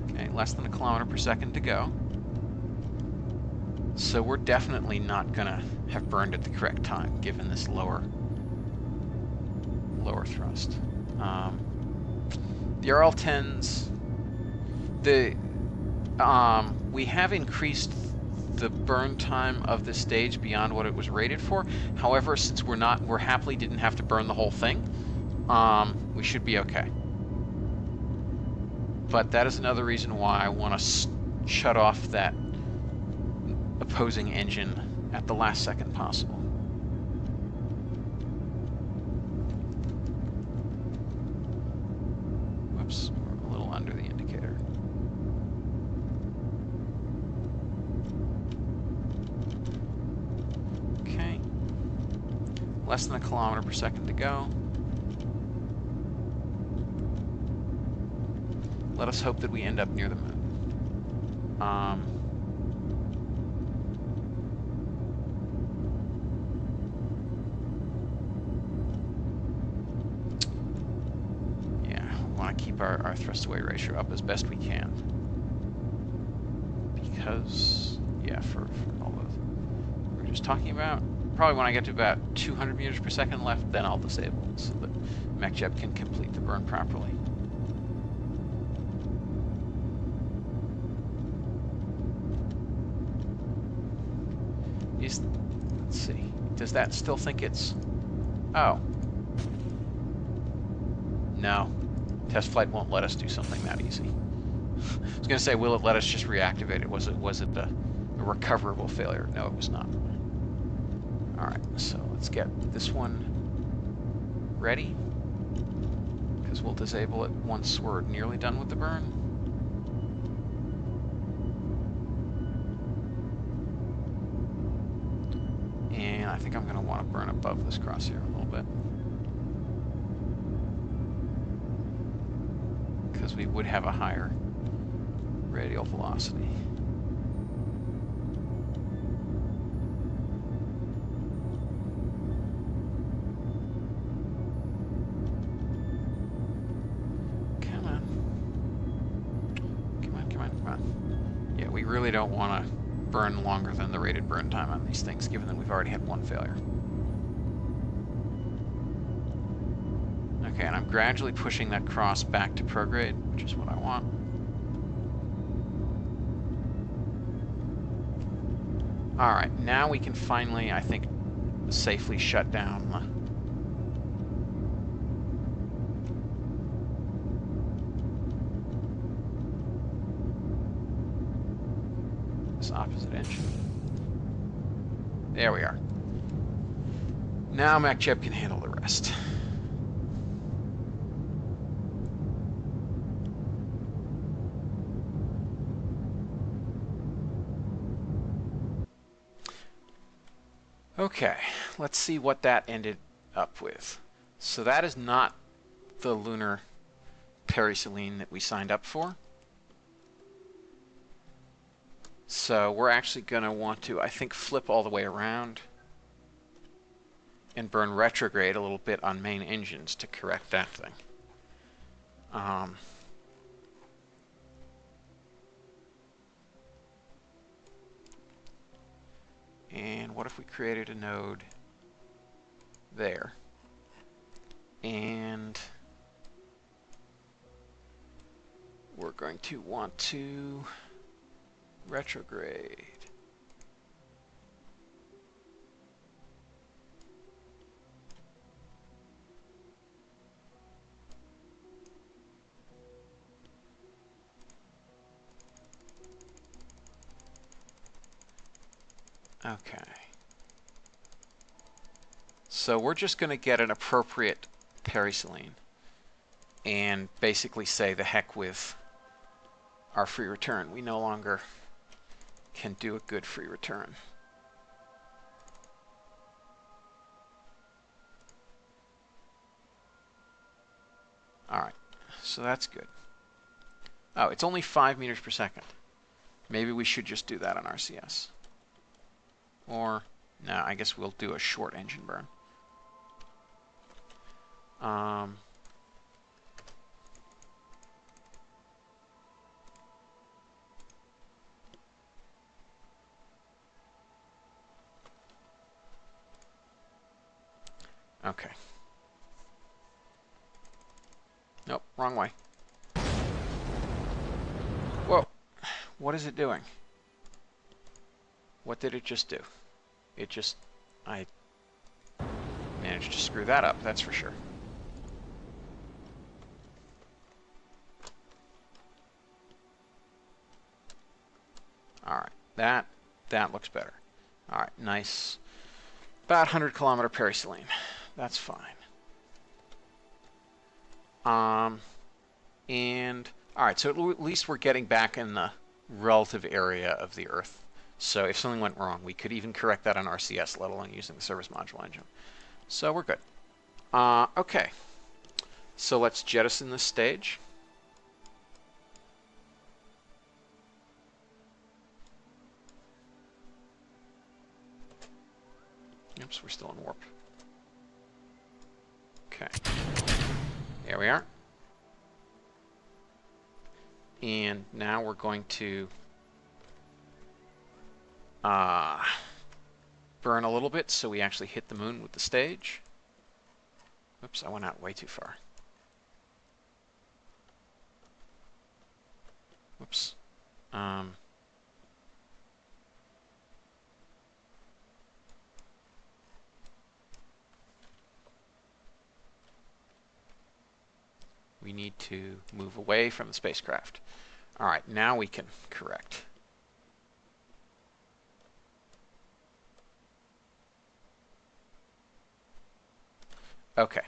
[SPEAKER 1] Okay, less than 1 kilometer per second to go. So we're definitely not going to have burned at the correct time, given this lower thrust. The RL10s, we have increased the burn time of this stage beyond what it was rated for. However, since we're happily didn't have to burn the whole thing, we should be okay. But that is another reason why I want to shut off that opposing engine at the last second possible. Whoops, we're a little under the indicator. Okay. Less than 1 kilometer per second to go. Let us hope that we end up near the moon. Yeah, we want to keep our thrust-to-weight ratio up as best we can. Because, yeah, for all of we were just talking about, probably when I get to about 200 meters per second left, then I'll disable so that MechJeb can complete the burn properly. Let's see. Does that still think it's... Oh. No. Test flight won't let us do something that easy. I was going to say, will it let us just reactivate it? Was it a recoverable failure? No, it was not. Alright, so let's get this one ready. Because we'll disable it once we're nearly done with the burn. And I think I'm going to want to burn above this crosshair a little bit. Because we would have a higher radial velocity. Come on. Come on, come on, come on. Yeah, we really don't want to burn longer than the rated burn time on these things, given that we've already had one failure. Okay, and I'm gradually pushing that cross back to prograde, which is what I want. Alright, now we can finally, I think, safely shut down this opposite engine. There we are. Now MechJeb can handle the rest. Okay, let's see what that ended up with. So that is not the lunar periselene that we signed up for. So we're actually going to want to, I think, flip all the way around. and burn retrograde a little bit on main engines to correct that thing. And what if we created a node there? And we're going to want to retrograde. Okay. So we're just going to get an appropriate periselene and basically say the heck with our free return. We no longer can do a good free return. Alright, so that's good. Oh, it's only 5 meters per second. Maybe we should just do that on RCS. Or, no, I guess we'll do a short engine burn. Okay. Nope, wrong way. Whoa, what is it doing? What did it just do? It just... I managed to screw that up, that's for sure. Alright, that looks better. Alright, nice. About 100 kilometer periselene. That's fine. And, alright, so at least we're getting back in the relative area of the Earth. So if something went wrong, we could even correct that on RCS, let alone using the service module engine. So we're good. Okay. So let's jettison this stage. Oops, we're still in warp. Okay. There we are. And now we're going to burn a little bit so we actually hit the moon with the stage. Oops, I went out way too far. Whoops. We need to move away from the spacecraft. All right, now we can correct. Okay.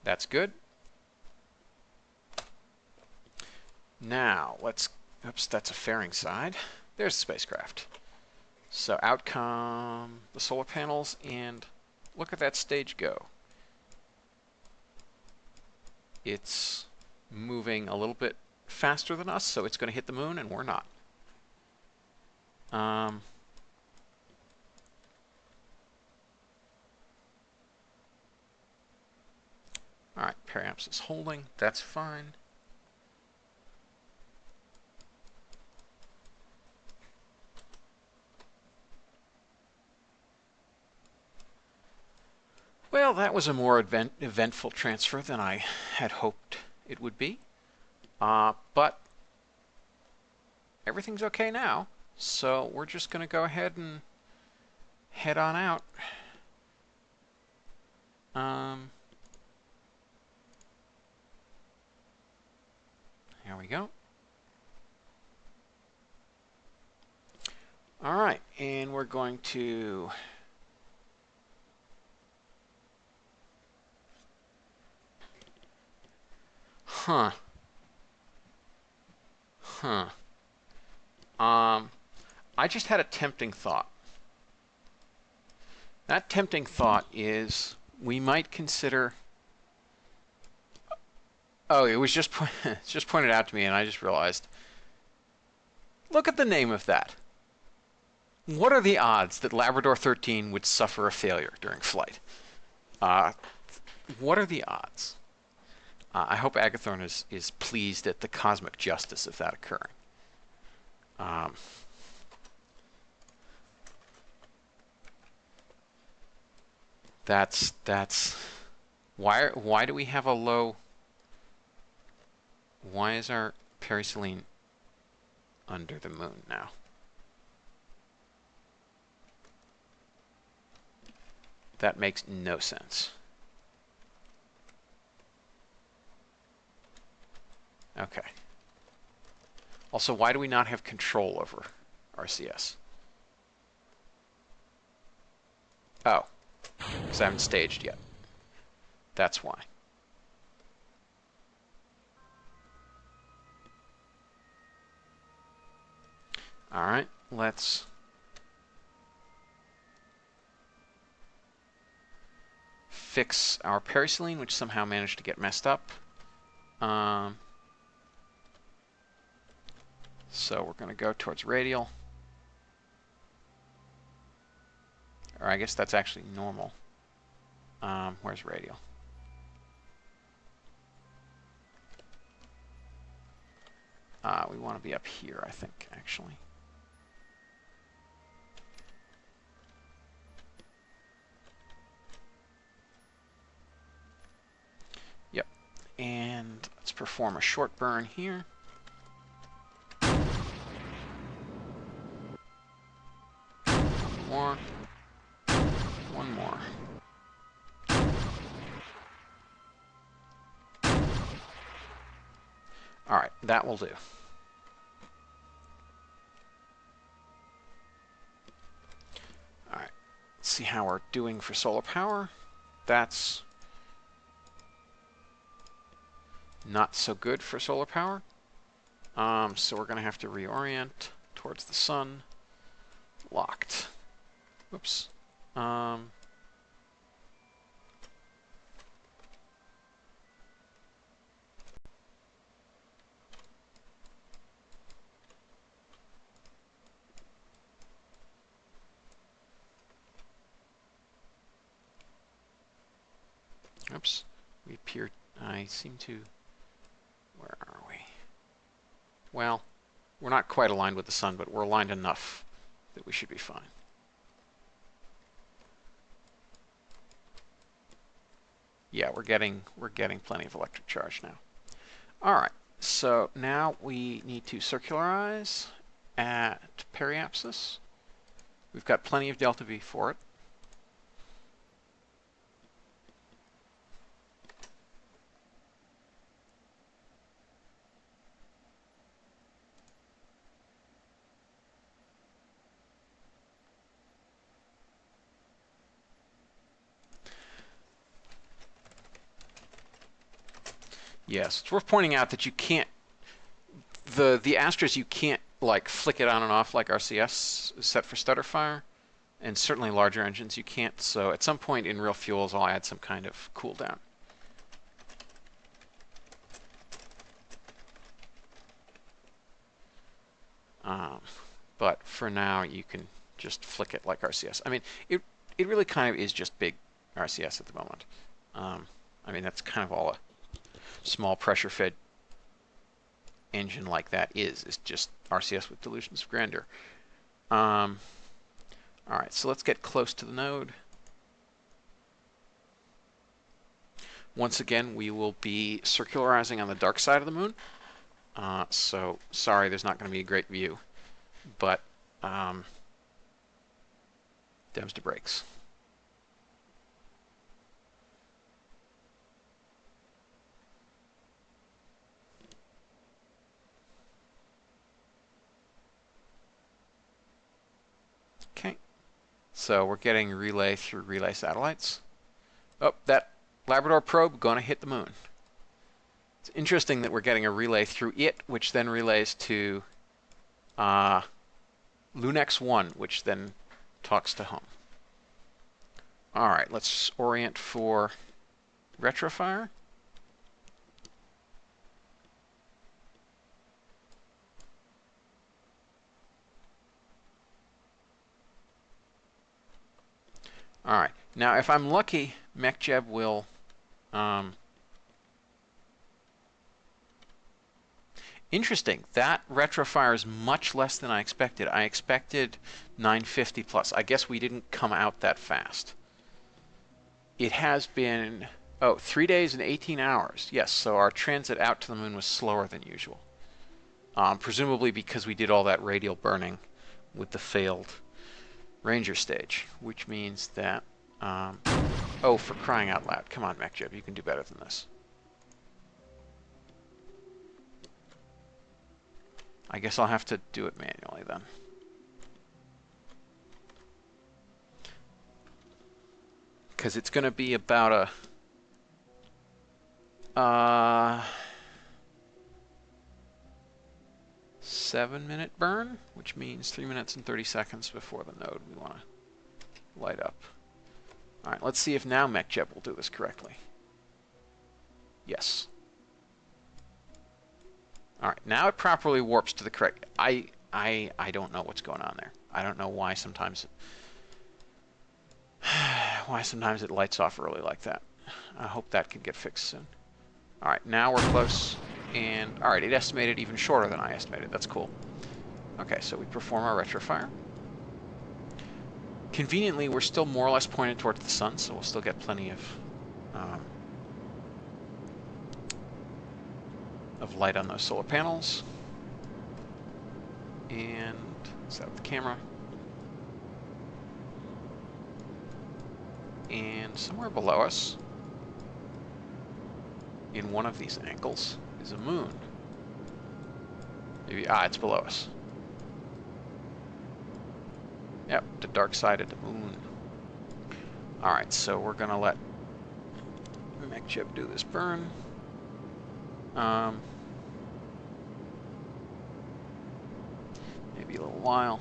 [SPEAKER 1] That's good. Now, let's... Oops, that's a fairing side. There's the spacecraft. So out come the solar panels, and look at that stage go. It's moving a little bit faster than us, so it's going to hit the moon, and we're not. All right, periamps is holding. That's fine. Well, that was a more eventful transfer than I had hoped it would be. But everything's okay now, so we're just going to go ahead and head on out. Here we go. All right, and we're going to... I just had a tempting thought. That tempting thought is we might consider... Oh, it was just just pointed out to me, and I just realized. Look at the name of that. What are the odds that Labrador 13 would suffer a failure during flight? Uh, what are the odds? I hope Agathorn is pleased at the cosmic justice of that occurring. Um, that's why do we have a low? Why is our periselene under the moon now? That makes no sense. Okay. Also, why do we not have control over RCS? Oh, because I haven't staged yet. That's why. All right, let's fix our periselene, which somehow managed to get messed up. So we're going to go towards radial. Or I guess that's actually normal. Where's radial? We want to be up here, I think, actually. Yep. And let's perform a short burn here. One more. One more. All right, that will do. All right, let's see how we're doing for solar power. That's not so good for solar power. So we're going to have to reorient towards the sun. Locked. Whoops. Oops. We appear. I seem to. Where are we? Well, we're not quite aligned with the sun, but we're aligned enough that we should be fine. Yeah, we're getting plenty of electric charge now. All right. So now we need to circularize at periapsis. We've got plenty of delta V for it. Yes, it's worth pointing out that you can't the Astras, you can't like flick it on and off like RCS is set for stutter fire, and certainly larger engines you can't. So at some point in real fuels, I'll add some kind of cooldown. But for now, you can just flick it like RCS. I mean, it really kind of is just big RCS at the moment. I mean, that's kind of all a small pressure-fed engine like that is just RCS with delusions of grandeur. All right, so let's get close to the node. Once again, we will be circularizing on the dark side of the moon. So sorry, there's not going to be a great view, but Dems to brakes. Okay, so we're getting relay through relay satellites. Oh, that Labrador probe going to hit the moon. It's interesting that we're getting a relay through it, which then relays to Lunex 1, which then talks to home. All right, let's orient for retrofire. All right. Now, if I'm lucky, MechJeb will... Interesting. That retrofire is much less than I expected. I expected 950 plus. I guess we didn't come out that fast. It has been, 3 days and 18 hours. Yes, so our transit out to the moon was slower than usual. Presumably because we did all that radial burning with the failed Ranger stage, which means that... oh, for crying out loud. Come on, MechJeb, you can do better than this. I guess I'll have to do it manually then. Because it's going to be about a 7-minute burn, which means 3 minutes and 30 seconds before the node we want to light up. All right, let's see if now MechJeb will do this correctly. Yes. All right, now it properly warps to the correct... I don't know what's going on there. I don't know why sometimes it lights off early like that. I hope that can get fixed soon. All right, now we're close. And, all right, it estimated even shorter than I estimated. That's cool. Okay, so we perform our retrofire. Conveniently, we're still more or less pointed towards the sun, so we'll still get plenty of light on those solar panels. And set up the camera. And somewhere below us, in one of these angles, is a moon. Maybe, it's below us. Yep, the dark side of the moon. Alright, so we're gonna let MechJeb do this burn. Maybe a little while.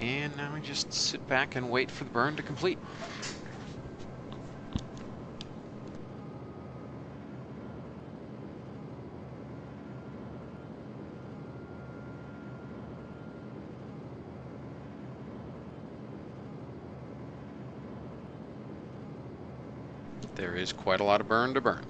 [SPEAKER 1] And now we just sit back and wait for the burn to complete. There is quite a lot of burn to burn.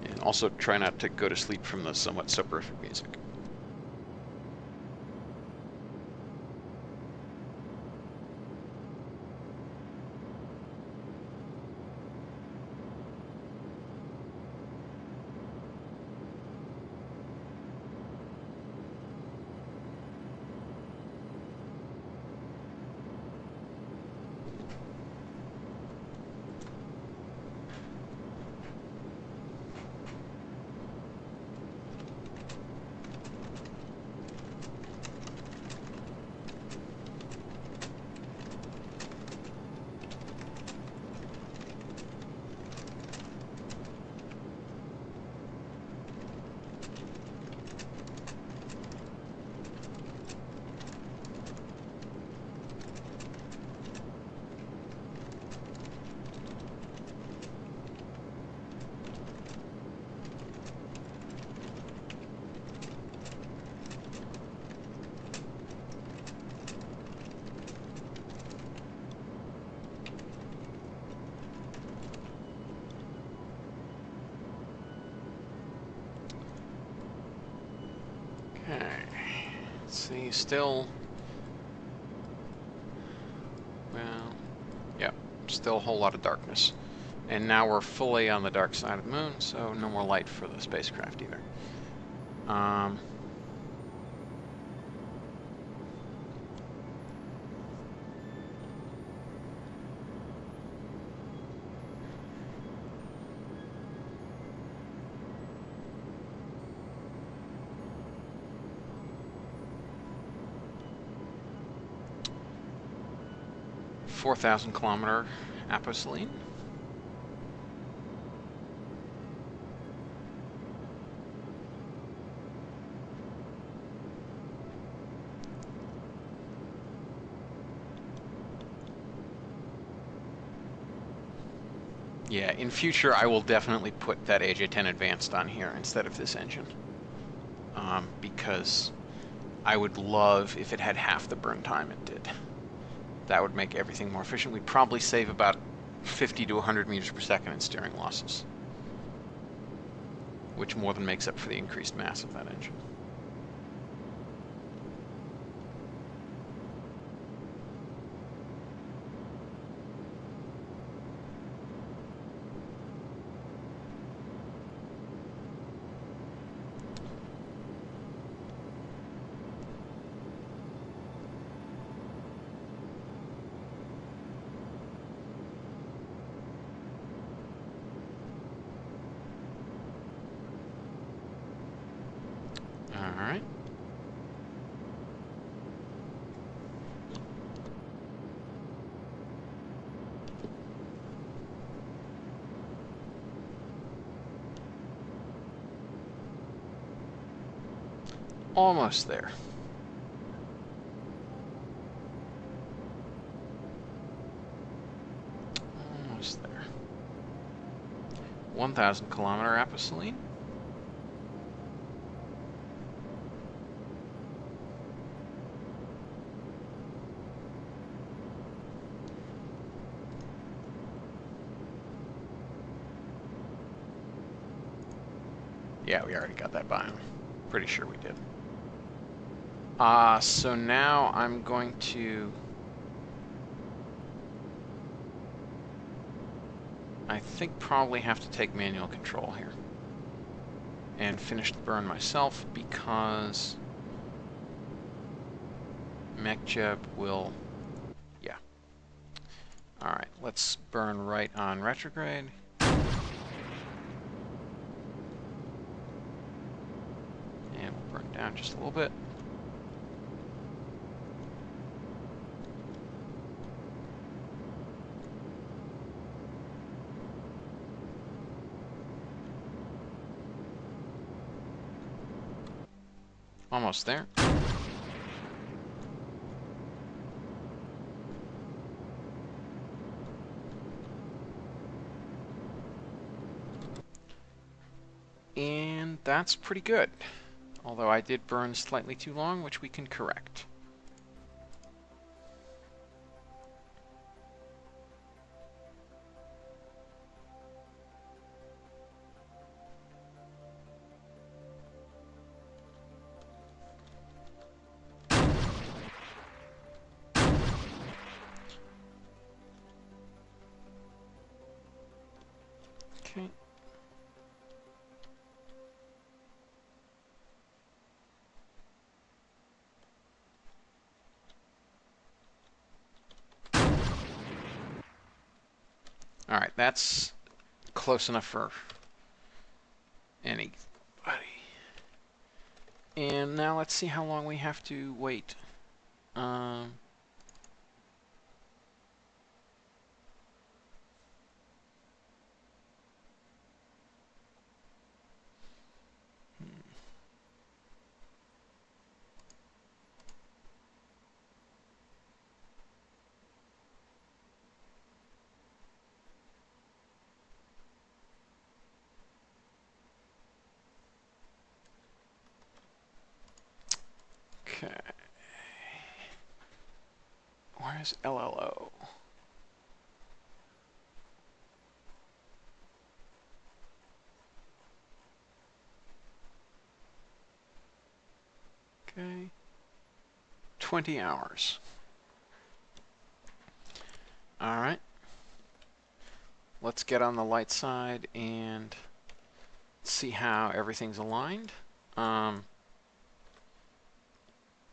[SPEAKER 1] And also try not to go to sleep from the somewhat soporific music. See, still, well, yeah, still a whole lot of darkness. And now we're fully on the dark side of the moon, so no more light for the spacecraft either. 4,000 kilometer aposaline. Yeah, in future I will definitely put that AJ-10 Advanced on here instead of this engine. Because I would love if it had half the burn time it did. That would make everything more efficient. We'd probably save about 50 to 100 meters per second in steering losses, which more than makes up for the increased mass of that engine. All right. Almost there. Almost there. 1,000 kilometer aposaline. Yeah, we already got that biome. Pretty sure we did. So now I'm going to... I think probably have to take manual control here. And finish the burn myself because... MechJeb will... Yeah. Alright, let's burn right on retrograde. And we'll burn down just a little bit. Almost there. And that's pretty good. Although I did burn slightly too long, which we can correct. Okay. Alright, that's close enough for anybody. And now let's see how long we have to wait. Okay. Where's LLO? Okay. 20 hours. Alright. Let's get on the light side and see how everything's aligned.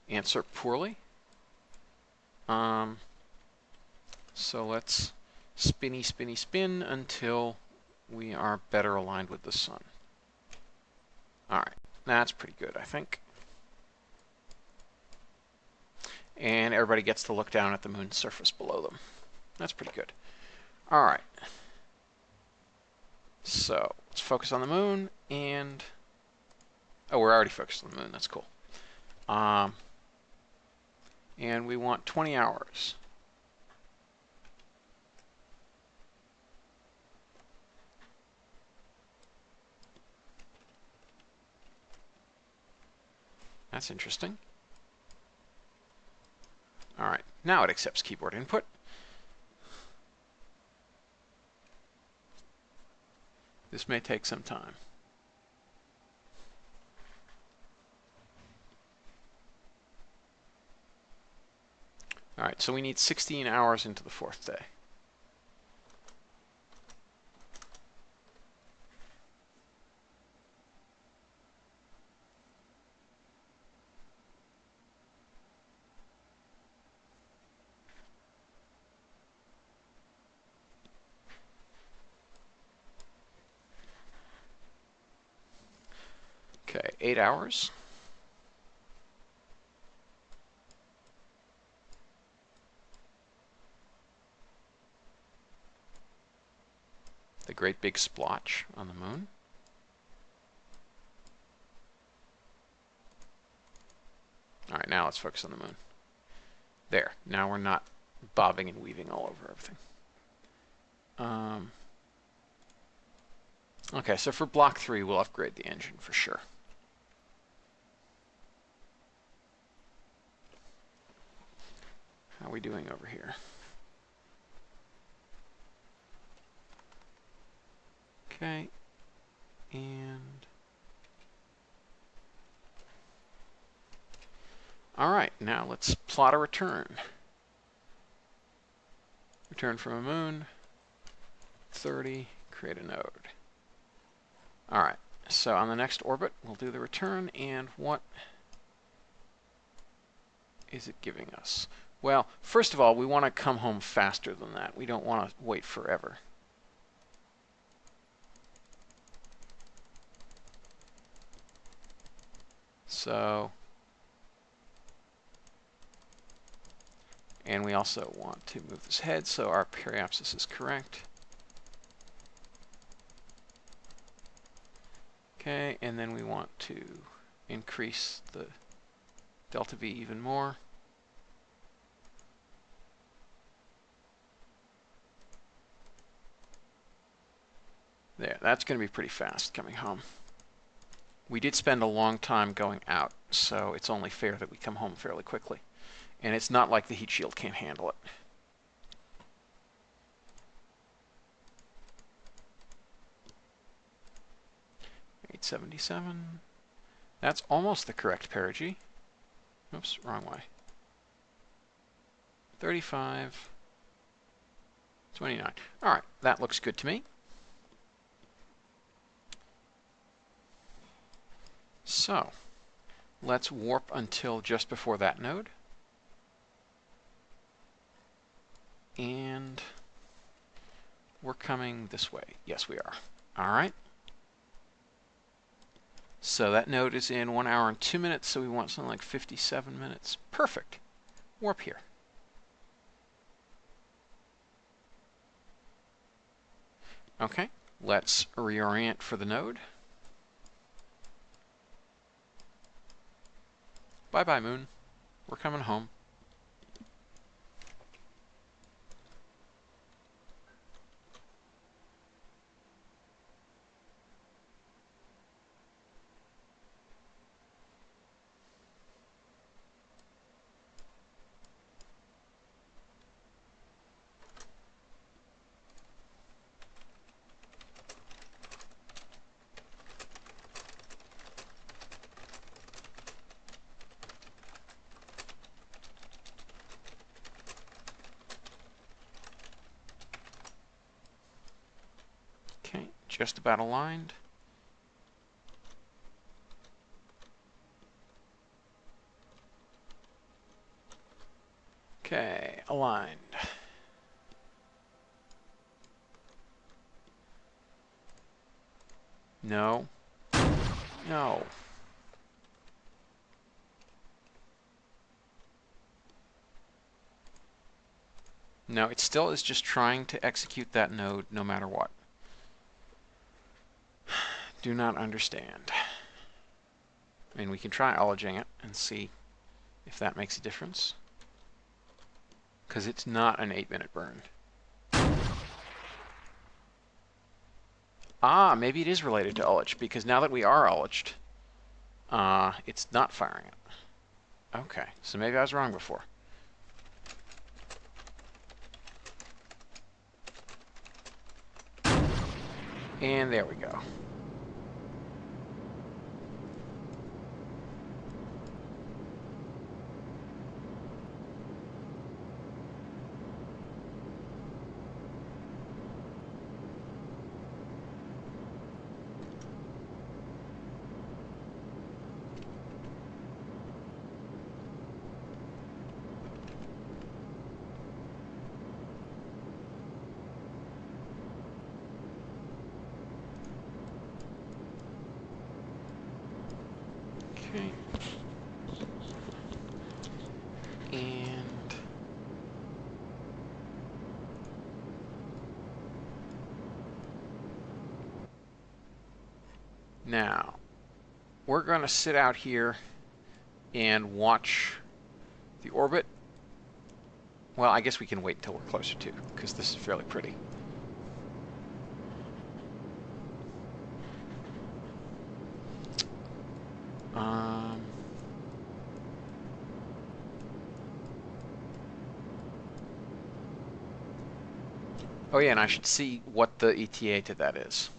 [SPEAKER 1] Answer poorly. So let's spinny, spinny, spin until we are better aligned with the sun. Alright, that's pretty good, I think. And everybody gets to look down at the moon's surface below them. That's pretty good. All right. So let's focus on the moon, and oh, we're already focused on the moon. That's cool. And we want 20 hours. That's interesting. All right, now it accepts keyboard input. This may take some time. All right, so we need 16 hours into the 4th day. Okay, 8 hours. The great big splotch on the moon. All right, now let's focus on the moon. There, now we're not bobbing and weaving all over everything. Okay, so for block 3, we'll upgrade the engine for sure. How are we doing over here? Okay, and all right, now let's plot a return. Return from a moon, 30, create a node. All right, so on the next orbit, we'll do the return, and what is it giving us? Well, first of all, we want to come home faster than that. We don't want to wait forever. So, and we also want to move this head so our periapsis is correct. Okay, and then we want to increase the delta V even more. There, that's going to be pretty fast coming home. We did spend a long time going out, so it's only fair that we come home fairly quickly. And it's not like the heat shield can't handle it. $877. That's almost the correct perigee. Oops, wrong way. 35. 29. All right, that looks good to me. So, let's warp until just before that node. And we're coming this way. Yes, we are. All right. So that node is in 1 hour and 2 minutes, so we want something like 57 minutes. Perfect. Warp here. Okay, let's reorient for the node. Bye-bye, moon. We're coming home. Okay, just about aligned. Okay, aligned. No. No. No, it still is just trying to execute that node no matter what. Do not understand. I mean, we can try ologing it and see if that makes a difference. Because it's not an 8-minute burn. Ah, maybe it is related to ullage, because now that we are ullaged, it's not firing it. Okay, so maybe I was wrong before. And there we go. Okay. And now we're going to sit out here and watch the orbit. Well, I guess we can wait until we're closer to, because this is fairly pretty. Oh yeah, and I should see what the ETA to that is.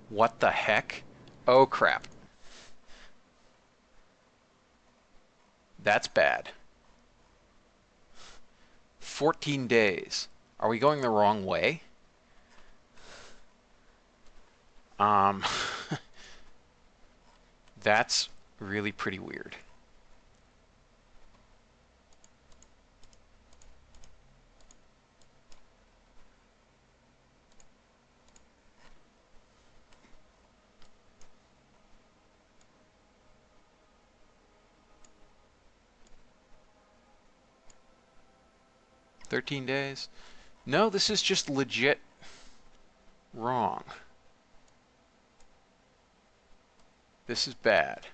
[SPEAKER 1] What the heck? Oh crap. That's bad. 14 days. Are we going the wrong way? That's really pretty weird. $13 days? No, this is just legit wrong. This is bad.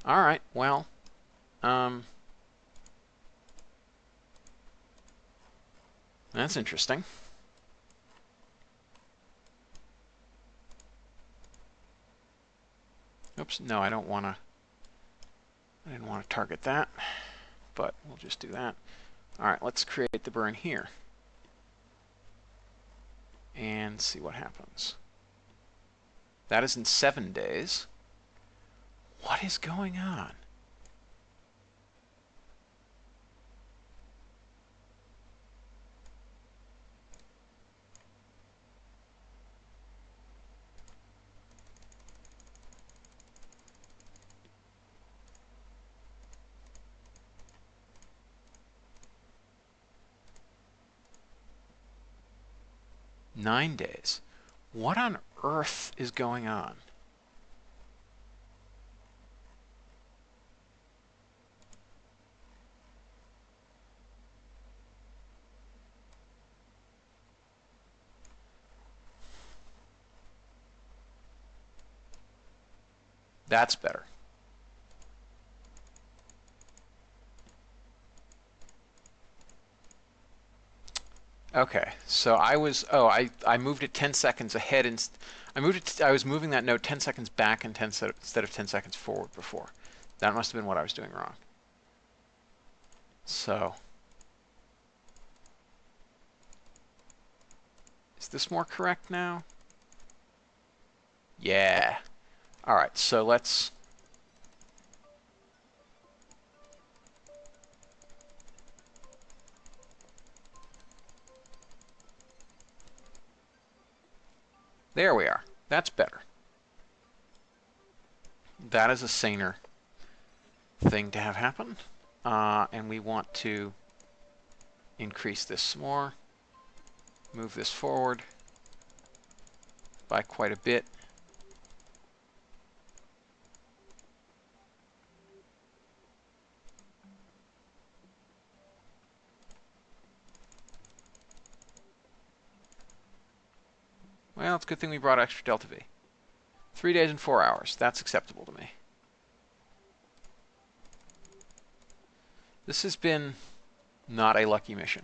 [SPEAKER 1] All right, well, that's interesting. Oops, no, I didn't want to target that, but we'll just do that. All right, let's create the burn here and see what happens. That is in 7 days. What is going on? Nine days. What on earth is going on? That's better. Okay, so I moved it 10 seconds ahead and I was moving that node 10 seconds back and instead of 10 seconds forward before. That must have been what I was doing wrong. So, is this more correct now? Yeah. All right, so let's there we are. That's better. That is a saner thing to have happen. And we want to increase this some more, move this forward by quite a bit. Well, it's a good thing we brought extra delta V. 3 days and 4 hours. That's acceptable to me. This has been not a lucky mission.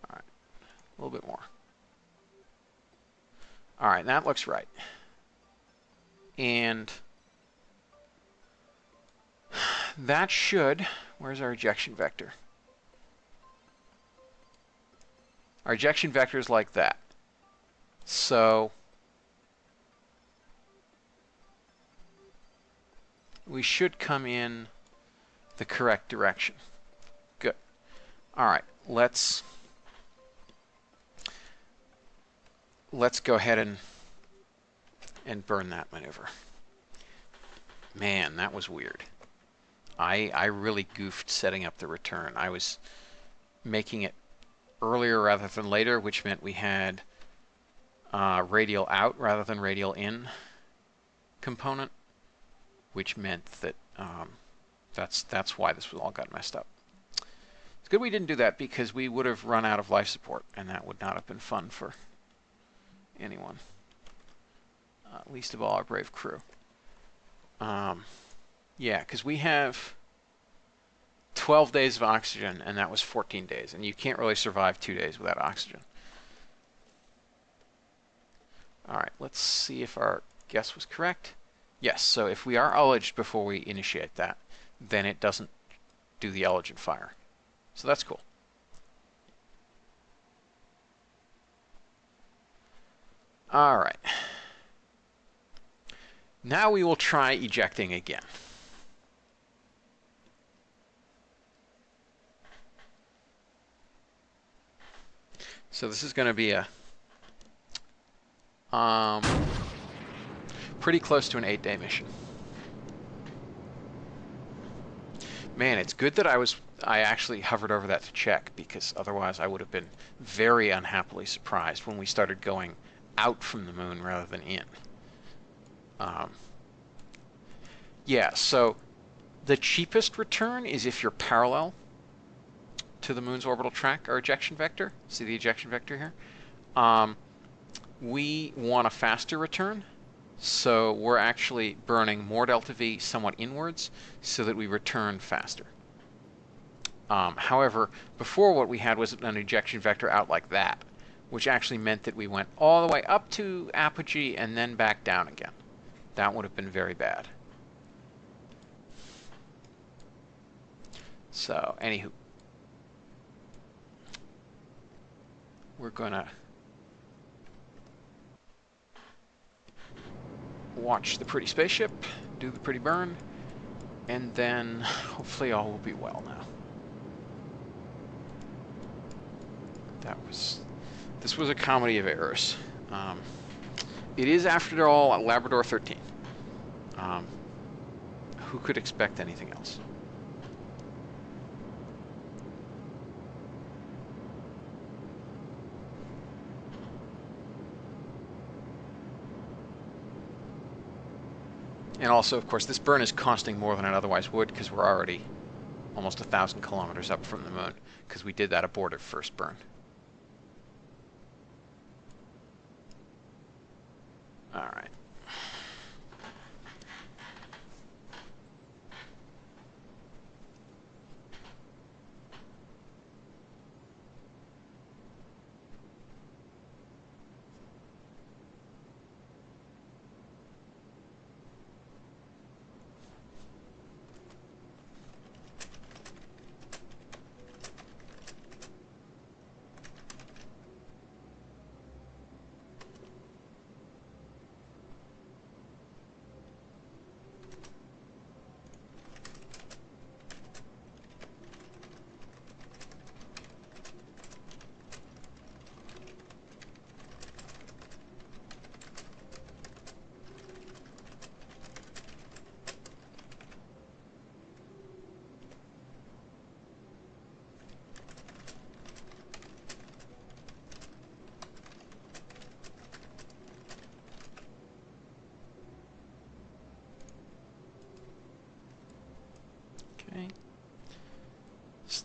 [SPEAKER 1] All right, a little bit more. All right, that looks right. And that should, where's our ejection vector? Our ejection vector is like that. So we should come in the correct direction. Good. All right, let's go ahead and burn that maneuver. Man, that was weird. I really goofed setting up the return. I was making it earlier rather than later, which meant we had radial out rather than radial in component, which meant that that's why this all got messed up. It's good we didn't do that, because we would have run out of life support, and that would not have been fun for anyone, least of all our brave crew. Yeah, because we have 12 days of oxygen, and that was 14 days, and you can't really survive 2 days without oxygen. All right, let's see if our guess was correct. Yes, so if we are ullaged before we initiate that, then it doesn't do the ullage fire. So that's cool. All right. Now we will try ejecting again. So this is going to be a pretty close to an 8-day mission. Man, it's good that I actually hovered over that to check, because otherwise I would have been very unhappily surprised when we started going out from the moon rather than in. Yeah, so the cheapest return is if you're parallel to the moon's orbital track or ejection vector. See the ejection vector here? We want a faster return, so we're actually burning more delta V somewhat inwards so that we return faster. However, before, what we had was an ejection vector out like that, which actually meant that we went all the way up to apogee and then back down again. That would have been very bad. So, anywho, we're gonna watch the pretty spaceship, do the pretty burn, and then hopefully all will be well now. This was a comedy of errors. It is, after all, Labrador 13. Who could expect anything else? And also, of course, this burn is costing more than it otherwise would, because we're already almost 1,000 kilometers up from the moon, because we did that abortive first burn. All right.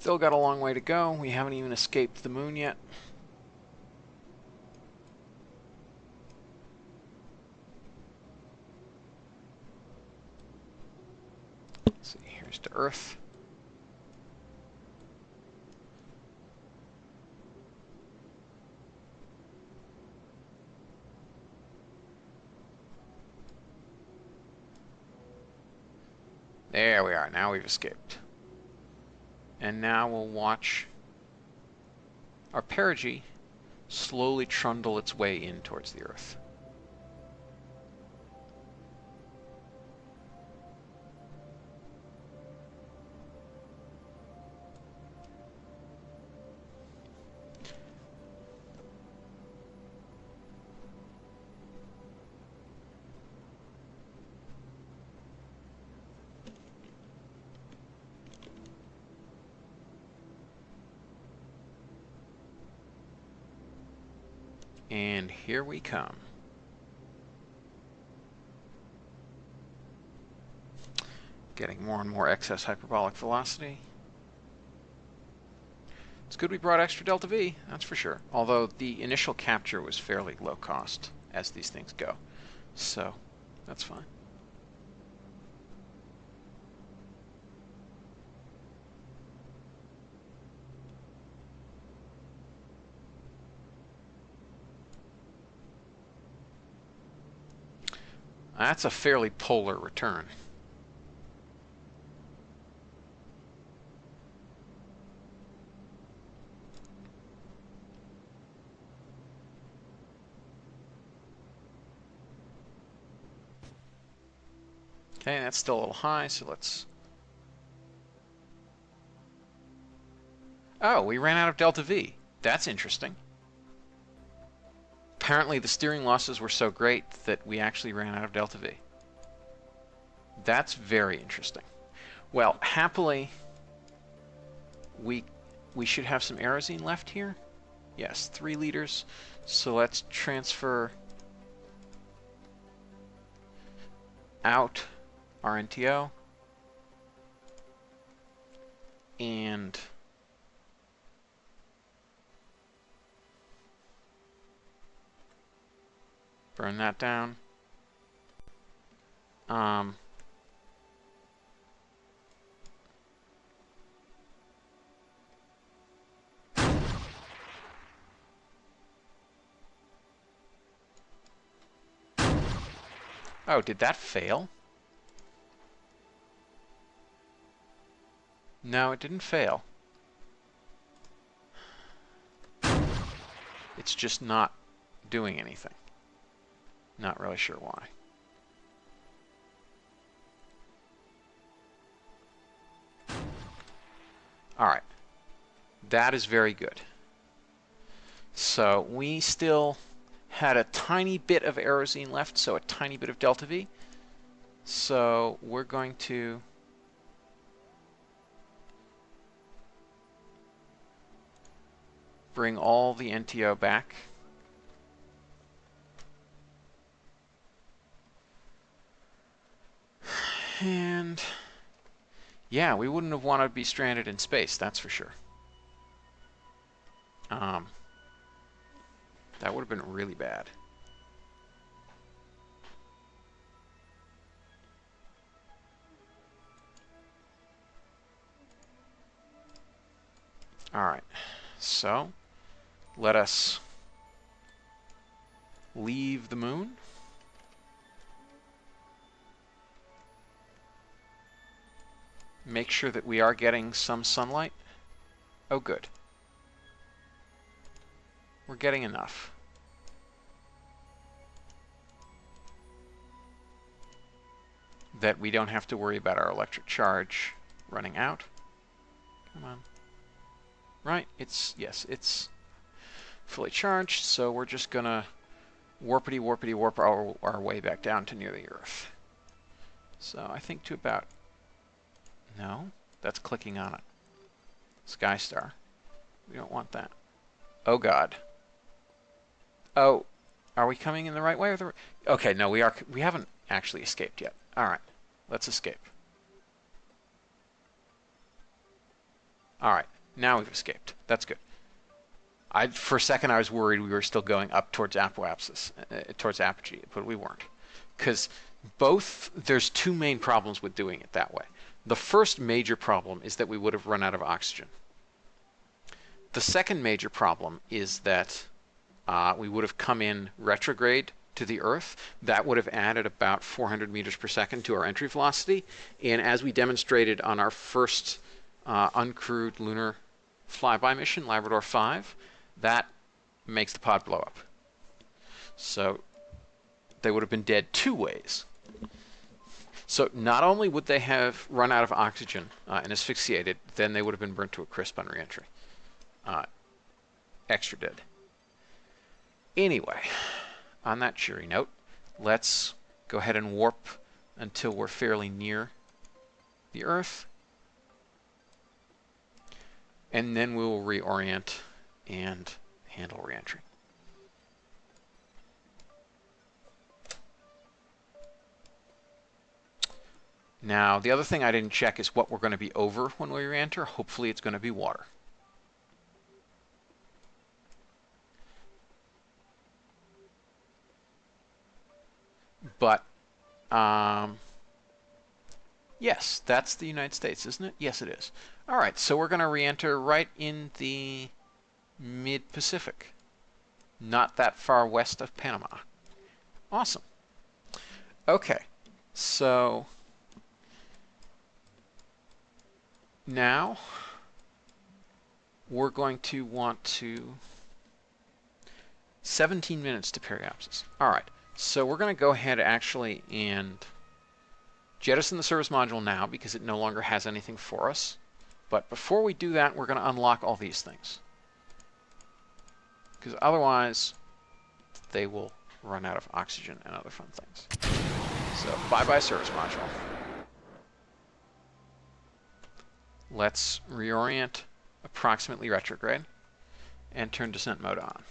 [SPEAKER 1] Still got a long way to go. We haven't even escaped the moon yet. Let's see, here's to Earth. There we are. Now we've escaped. And now we'll watch our perigee slowly trundle its way in towards the Earth. And here we come. Getting more and more excess hyperbolic velocity. It's good we brought extra delta V, that's for sure. Although the initial capture was fairly low cost, as these things go. So, that's fine. That's a fairly polar return. Okay, that's still a little high, so let's... Oh, we ran out of delta V. That's interesting. Apparently the steering losses were so great that we actually ran out of delta V. That's very interesting. Well, happily, we should have some aerosine left here. Yes, 3 liters. So let's transfer out our NTO and burn that down. Oh, did that fail? No, it didn't fail. It's just not doing anything. Not really sure why. Alright. That is very good. So we still had a tiny bit of aerosine left, so a tiny bit of delta V. So we're going to bring all the NTO back. And yeah, we wouldn't have wanted to be stranded in space, that's for sure. That would have been really bad. Alright, so let us leave the moon. Make sure that we are getting some sunlight. Oh, good. We're getting enough. That we don't have to worry about our electric charge running out. Come on. Right, yes, it's fully charged, so we're just gonna warpity warp our way back down to near the Earth. So I think to about... No, that's clicking on it. Skystar. We don't want that. Oh God. Oh, are we coming in the right way or the... Okay, no, we haven't actually escaped yet. All right, let's escape. All right, now we've escaped. That's good. For a second, I was worried we were still going up towards Apoapsis, towards apogee, but we weren't. Because there's two main problems with doing it that way. The first major problem is that we would have run out of oxygen. The second major problem is that we would have come in retrograde to the Earth. That would have added about 400 meters per second to our entry velocity. And as we demonstrated on our first uncrewed lunar flyby mission, Labrador 5, that makes the pod blow up. So they would have been dead two ways. So not only would they have run out of oxygen and asphyxiated, then they would have been burnt to a crisp on reentry. Extra dead. Anyway, on that cheery note, let's go ahead and warp until we're fairly near the Earth. And then we will reorient and handle reentry. Now, the other thing I didn't check is what we're going to be over when we reenter. Hopefully it's going to be water. But, yes, that's the United States, isn't it? Yes, it is. All right, so we're going to reenter right in the mid-Pacific, not that far west of Panama. Awesome. Okay, so now we're going to want to 17 minutes to periapsis. All right, so we're going to go ahead actually and jettison the service module now because it no longer has anything for us. But before we do that, we're going to unlock all these things, because otherwise they will run out of oxygen and other fun things. So bye-bye service module. Let's reorient approximately retrograde and turn descent mode on.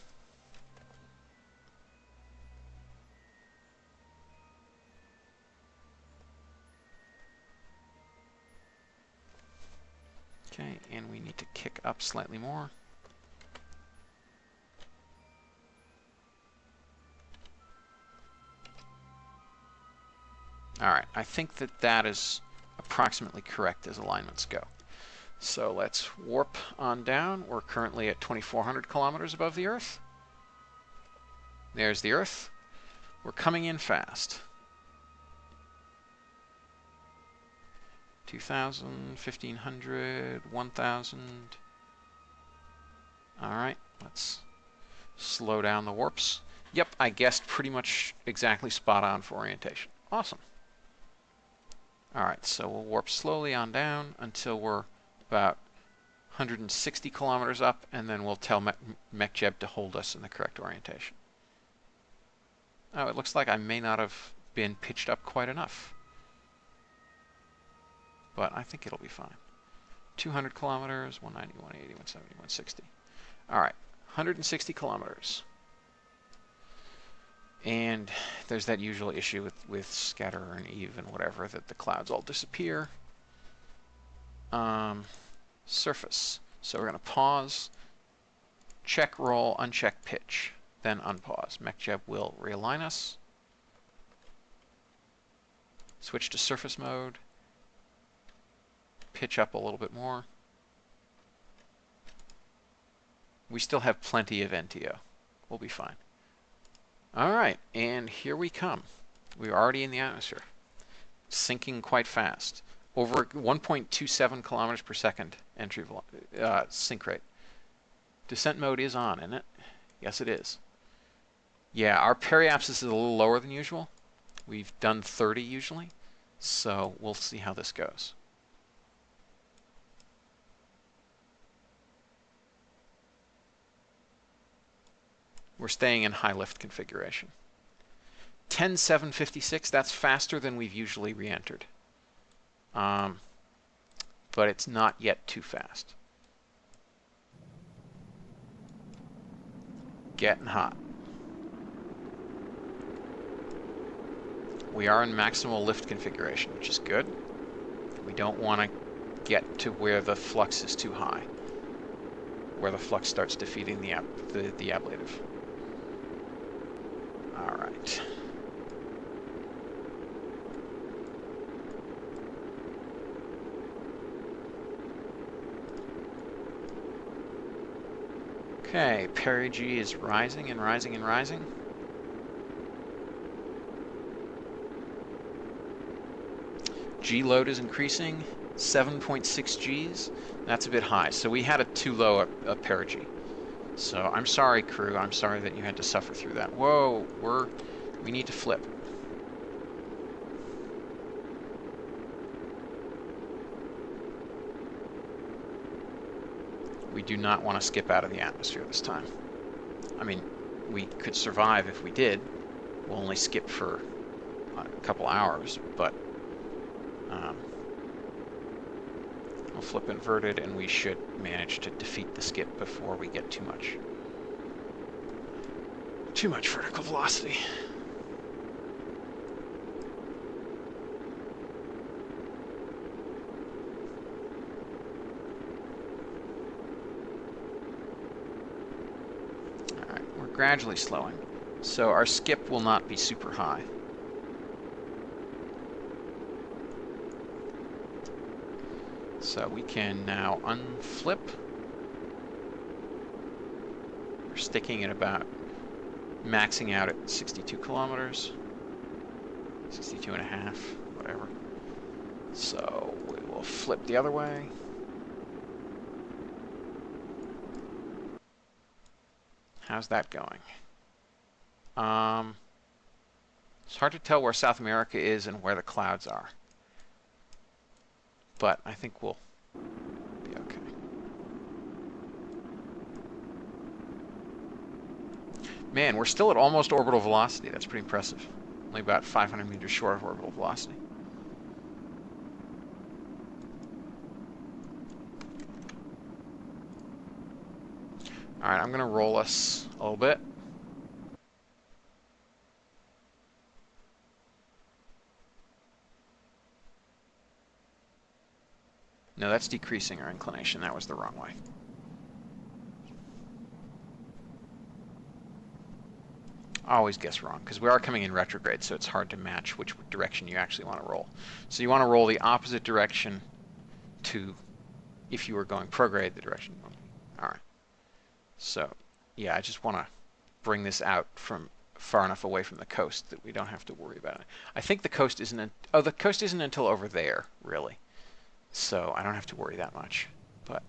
[SPEAKER 1] Okay, and we need to kick up slightly more. All right, I think that is approximately correct as alignments go. So let's warp on down. We're currently at 2,400 kilometers above the Earth. There's the Earth. We're coming in fast. 2,000, 1,500, 1,000. All right, let's slow down the warps. Yep, I guessed pretty much exactly spot on for orientation. Awesome. All right, so we'll warp slowly on down until we're about 160 kilometers up, and then we'll tell MechJeb to hold us in the correct orientation. Oh, it looks like I may not have been pitched up quite enough, but I think it'll be fine. 200 kilometers, 190, 180, 170, 160. All right, 160 kilometers. And there's that usual issue with scatter and eve and whatever, that the clouds all disappear. Surface. So we're going to pause, check roll, uncheck pitch, then unpause. MechJeb will realign us. Switch to surface mode. Pitch up a little bit more. We still have plenty of NTO. We'll be fine. All right, and here we come. We're already in the atmosphere, sinking quite fast. Over 1.27 kilometers per second entry sink rate. Descent mode is on, isn't it? Yes, it is. Yeah, our periapsis is a little lower than usual. We've done 30 usually, so we'll see how this goes. We're staying in high lift configuration. 10.756, that's faster than we've usually re-entered. But it's not yet too fast. Getting hot. We are in maximal lift configuration, which is good. We don't want to get to where the flux is too high, where the flux starts defeating the ablative. All right. Okay, perigee is rising and rising and rising. G load is increasing, 7.6 Gs. That's a bit high. So we had a too low a perigee. So I'm sorry, crew. I'm sorry that you had to suffer through that. Whoa, we need to flip. We do not want to skip out of the atmosphere this time. I mean, we could survive if we did. We'll only skip for a couple hours, but we'll flip inverted, and we should manage to defeat the skip before we get too much vertical velocity. All right, we're gradually slowing, so our skip will not be super high. So we can now unflip. We're sticking at about maxing out at 62 kilometers, 62 and a half, whatever. So we will flip the other way. How's that going? It's hard to tell where South America is and where the clouds are, but I think we'll be okay. Man, we're still at almost orbital velocity. That's pretty impressive. Only about 500 meters short of orbital velocity. All right, I'm going to roll us a little bit. No, that's decreasing our inclination. That was the wrong way. I always guess wrong, because we are coming in retrograde, so it's hard to match which direction you actually want to roll. So you want to roll the opposite direction to, if you were going prograde, the direction you want. All right. So, yeah, I just want to bring this out from far enough away from the coast that we don't have to worry about it. I think the coast isn't, the coast isn't until over there, really. So I don't have to worry that much. But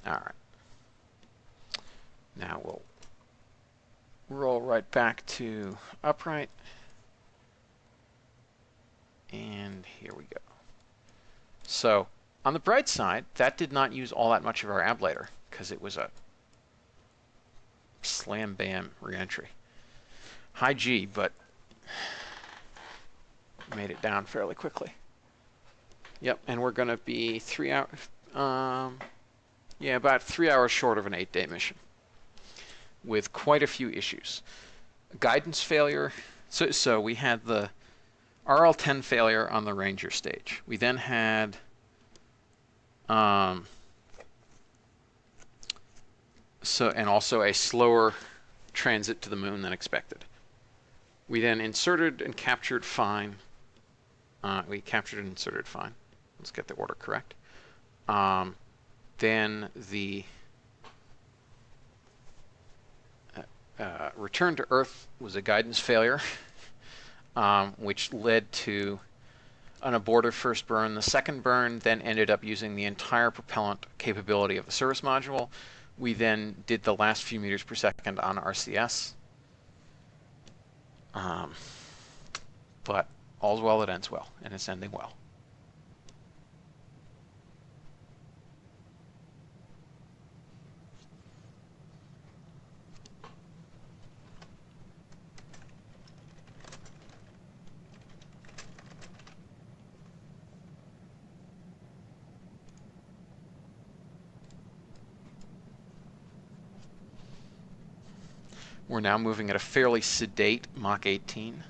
[SPEAKER 1] all right. Now we'll roll right back to upright. And here we go. So on the bright side, that did not use all that much of our ablator, because it was a slam bam reentry. High G, but made it down fairly quickly. Yep, and we're going to be 3 hours, yeah, about 3 hours short of an 8-day mission, with quite a few issues. Guidance failure. So we had the RL-10 failure on the Ranger stage. We then had and also a slower transit to the moon than expected. We then inserted and captured fine. We captured and inserted fine. Let's get the order correct. Then the return to Earth was a guidance failure, which led to an abortive first burn. The second burn then ended up using the entire propellant capability of the service module. We then did the last few meters per second on RCS. Um, but all's well that ends well, and it's ending well. We're now moving at a fairly sedate Mach 18.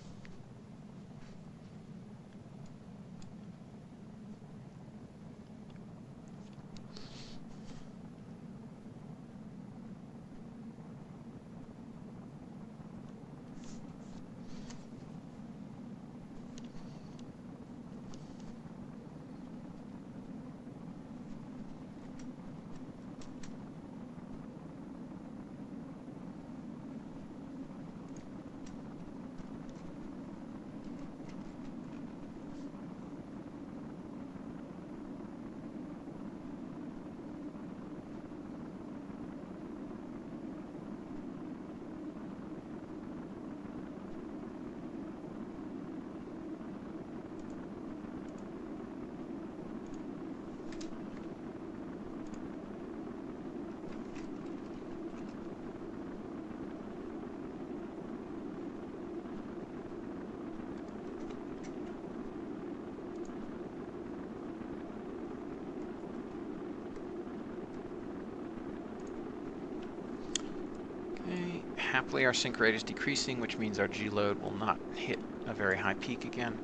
[SPEAKER 1] Happily, our sync rate is decreasing, which means our G load will not hit a very high peak again.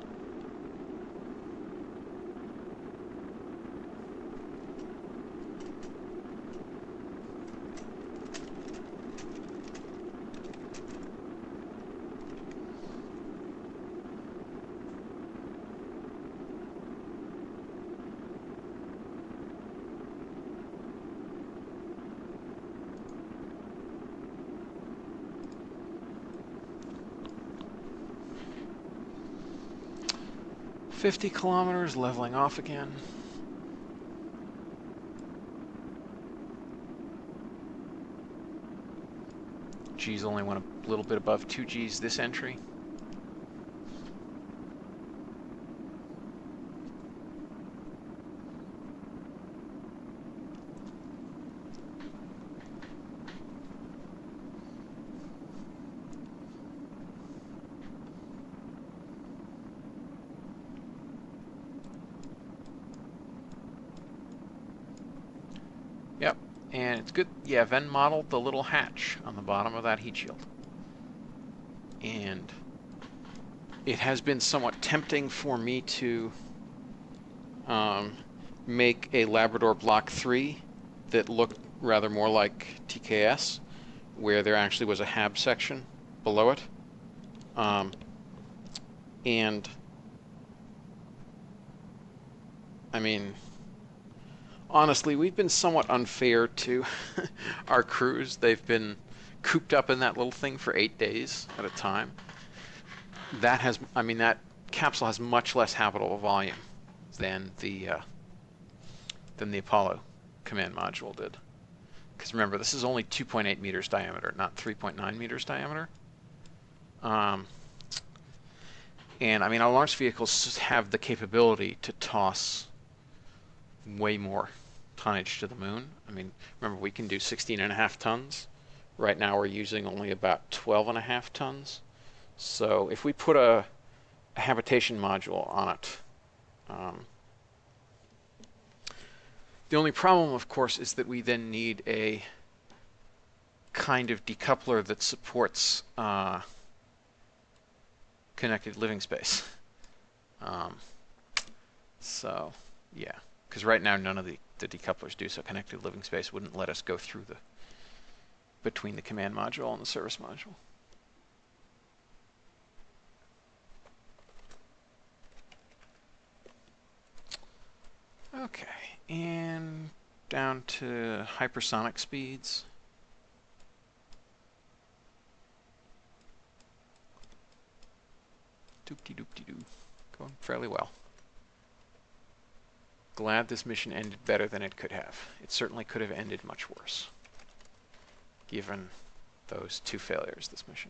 [SPEAKER 1] .50 kilometers, leveling off again. G's only went a little bit above 2 G's this entry. Yep, and it's good. Yeah, Ven modeled the little hatch on the bottom of that heat shield. And it has been somewhat tempting for me to make a Labrador Block 3 that looked rather more like TKS, where there actually was a HAB section below it. And I mean, honestly, we've been somewhat unfair to our crews. They've been cooped up in that little thing for 8 days at a time. That has, I mean, that capsule has much less habitable volume than the Apollo command module did. Because remember, this is only 2.8 meters diameter, not 3.9 meters diameter. And I mean, our launch vehicles have the capability to toss way more tonnage to the moon. I mean, remember, we can do 16.5 tons. Right now, we're using only about 12.5 tons. So if we put a habitation module on it, the only problem, of course, is that we then need a kind of decoupler that supports connected living space. So, yeah, because right now none of the decouplers do, so connected living space wouldn't let us go through between the command module and the service module. Okay, and down to hypersonic speeds. Doop-de-doop-de-doo. Going fairly well. Glad this mission ended better than it could have. It certainly could have ended much worse, given those 2 failures this mission.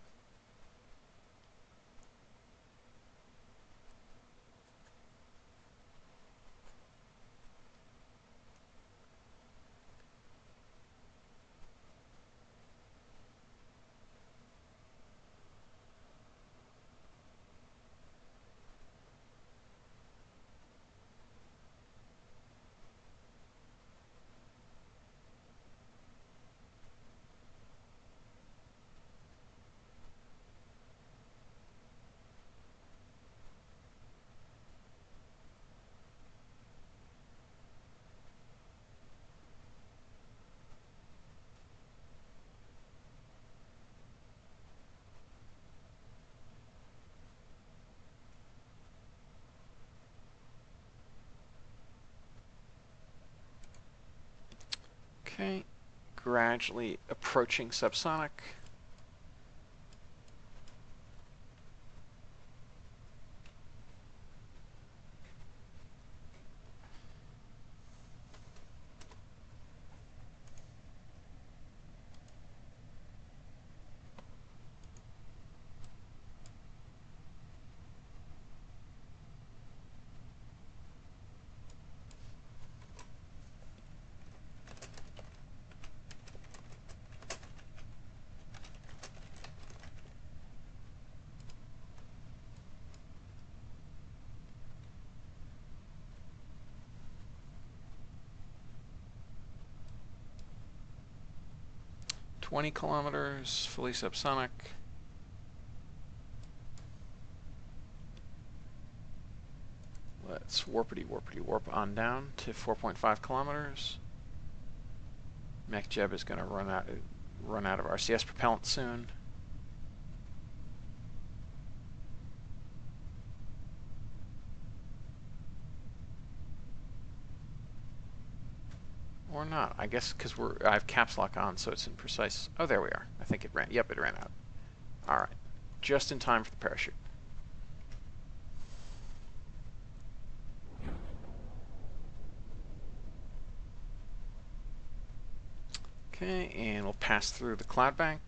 [SPEAKER 1] Okay, gradually approaching subsonic. $20, fully subsonic. Let's warpity warp on down to 4.5 kilometers. MechJeb is going to run out of RCS propellant soon. Or not, I guess, because I have caps lock on, so it's in precise. Oh, there we are. I think it ran. Yep, it ran out. All right, just in time for the parachute. Okay, and we'll pass through the cloud bank.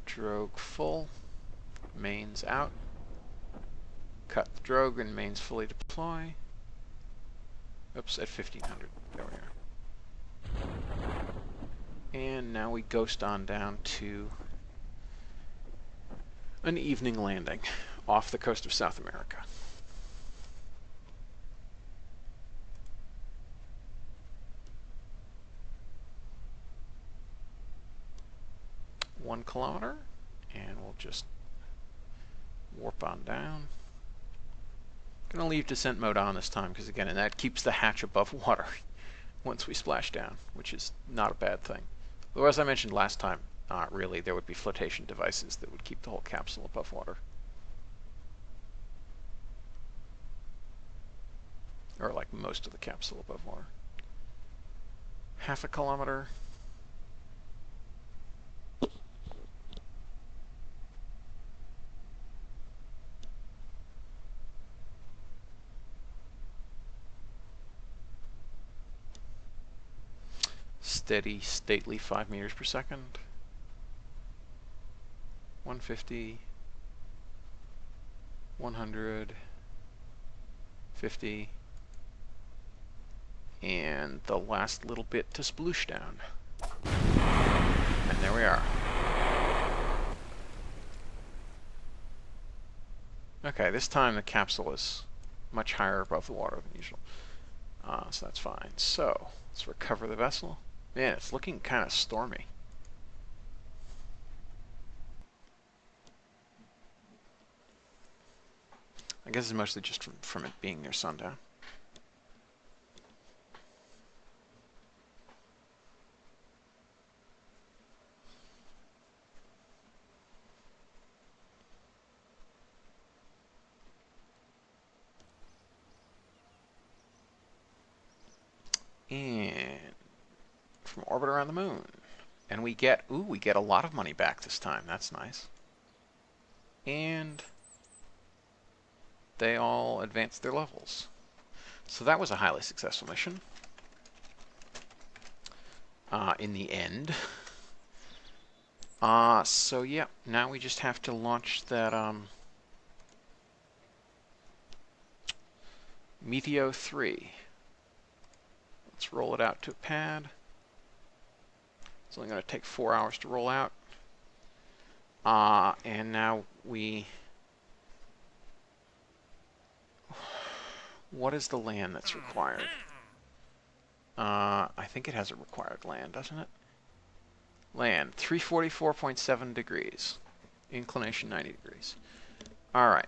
[SPEAKER 1] Drogue full, mains out. Cut the drogue and mains fully deploy. Oops, at 1500. There we are. And now we ghost on down to an evening landing off the coast of South America. One kilometer, and we'll just warp on down. Gonna leave descent mode on this time because again, and that keeps the hatch above water once we splash down, which is not a bad thing. Though as I mentioned last time, really there would be flotation devices that would keep the whole capsule above water. Or like most of the capsule above water. Half a kilometer. Steady, stately 5 meters per second. 150. 100. 50. And the last little bit to sploosh down. And there we are. Okay, this time the capsule is much higher above the water than usual. So that's fine. So, let's recover the vessel. Man, it's looking kind of stormy. I guess it's mostly just from it being near sundown. And from orbit around the moon. And we get a lot of money back this time. That's nice. And they all advanced their levels. So that was a highly successful mission. In the end. So yeah, now we just have to launch that Meteo 3. Let's roll it out to a pad. It's only going to take 4 hours to roll out. And now we... What is the land that's required? I think it has a required land, doesn't it? Land, 344.7 degrees. Inclination 90 degrees. Alright.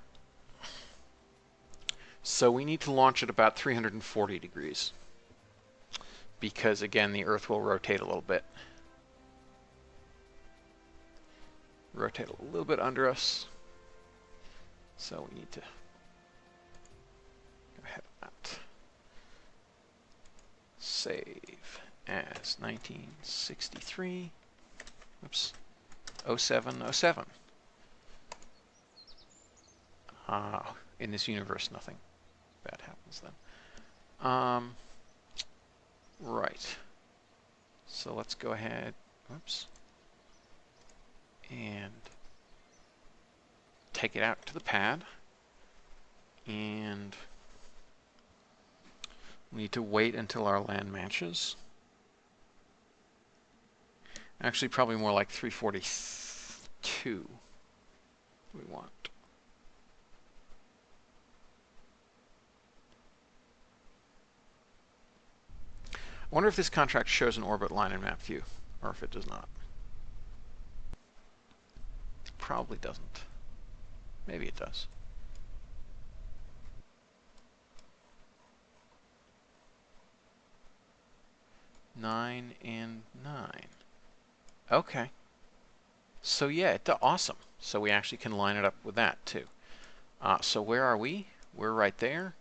[SPEAKER 1] So we need to launch at about 340 degrees. Because, again, the Earth will rotate a little bit. Rotate a little bit under us. So we need to go ahead and save as 1963. Oops. 0707. In this universe, nothing bad happens then. Right. So let's go ahead, oops, and take it out to the pad. And we need to wait until our land matches. Actually, probably more like 342 we want. I wonder if this contract shows an orbit line in map view, or if it does not. It probably doesn't. Maybe it does. Nine and 9. Okay. So yeah, awesome. So we actually can line it up with that too. So where are we? We're right there.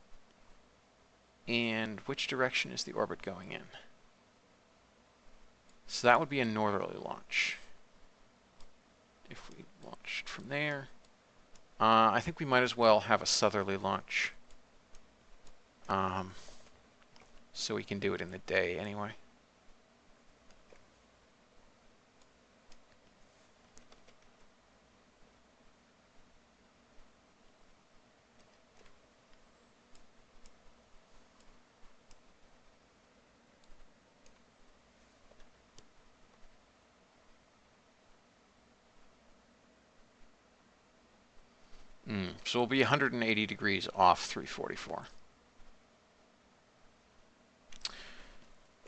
[SPEAKER 1] And which direction is the orbit going in? So that would be a northerly launch. If we launched from there. I think we might as well have a southerly launch. So we can do it in the day anyway. So we'll be 180 degrees off 344.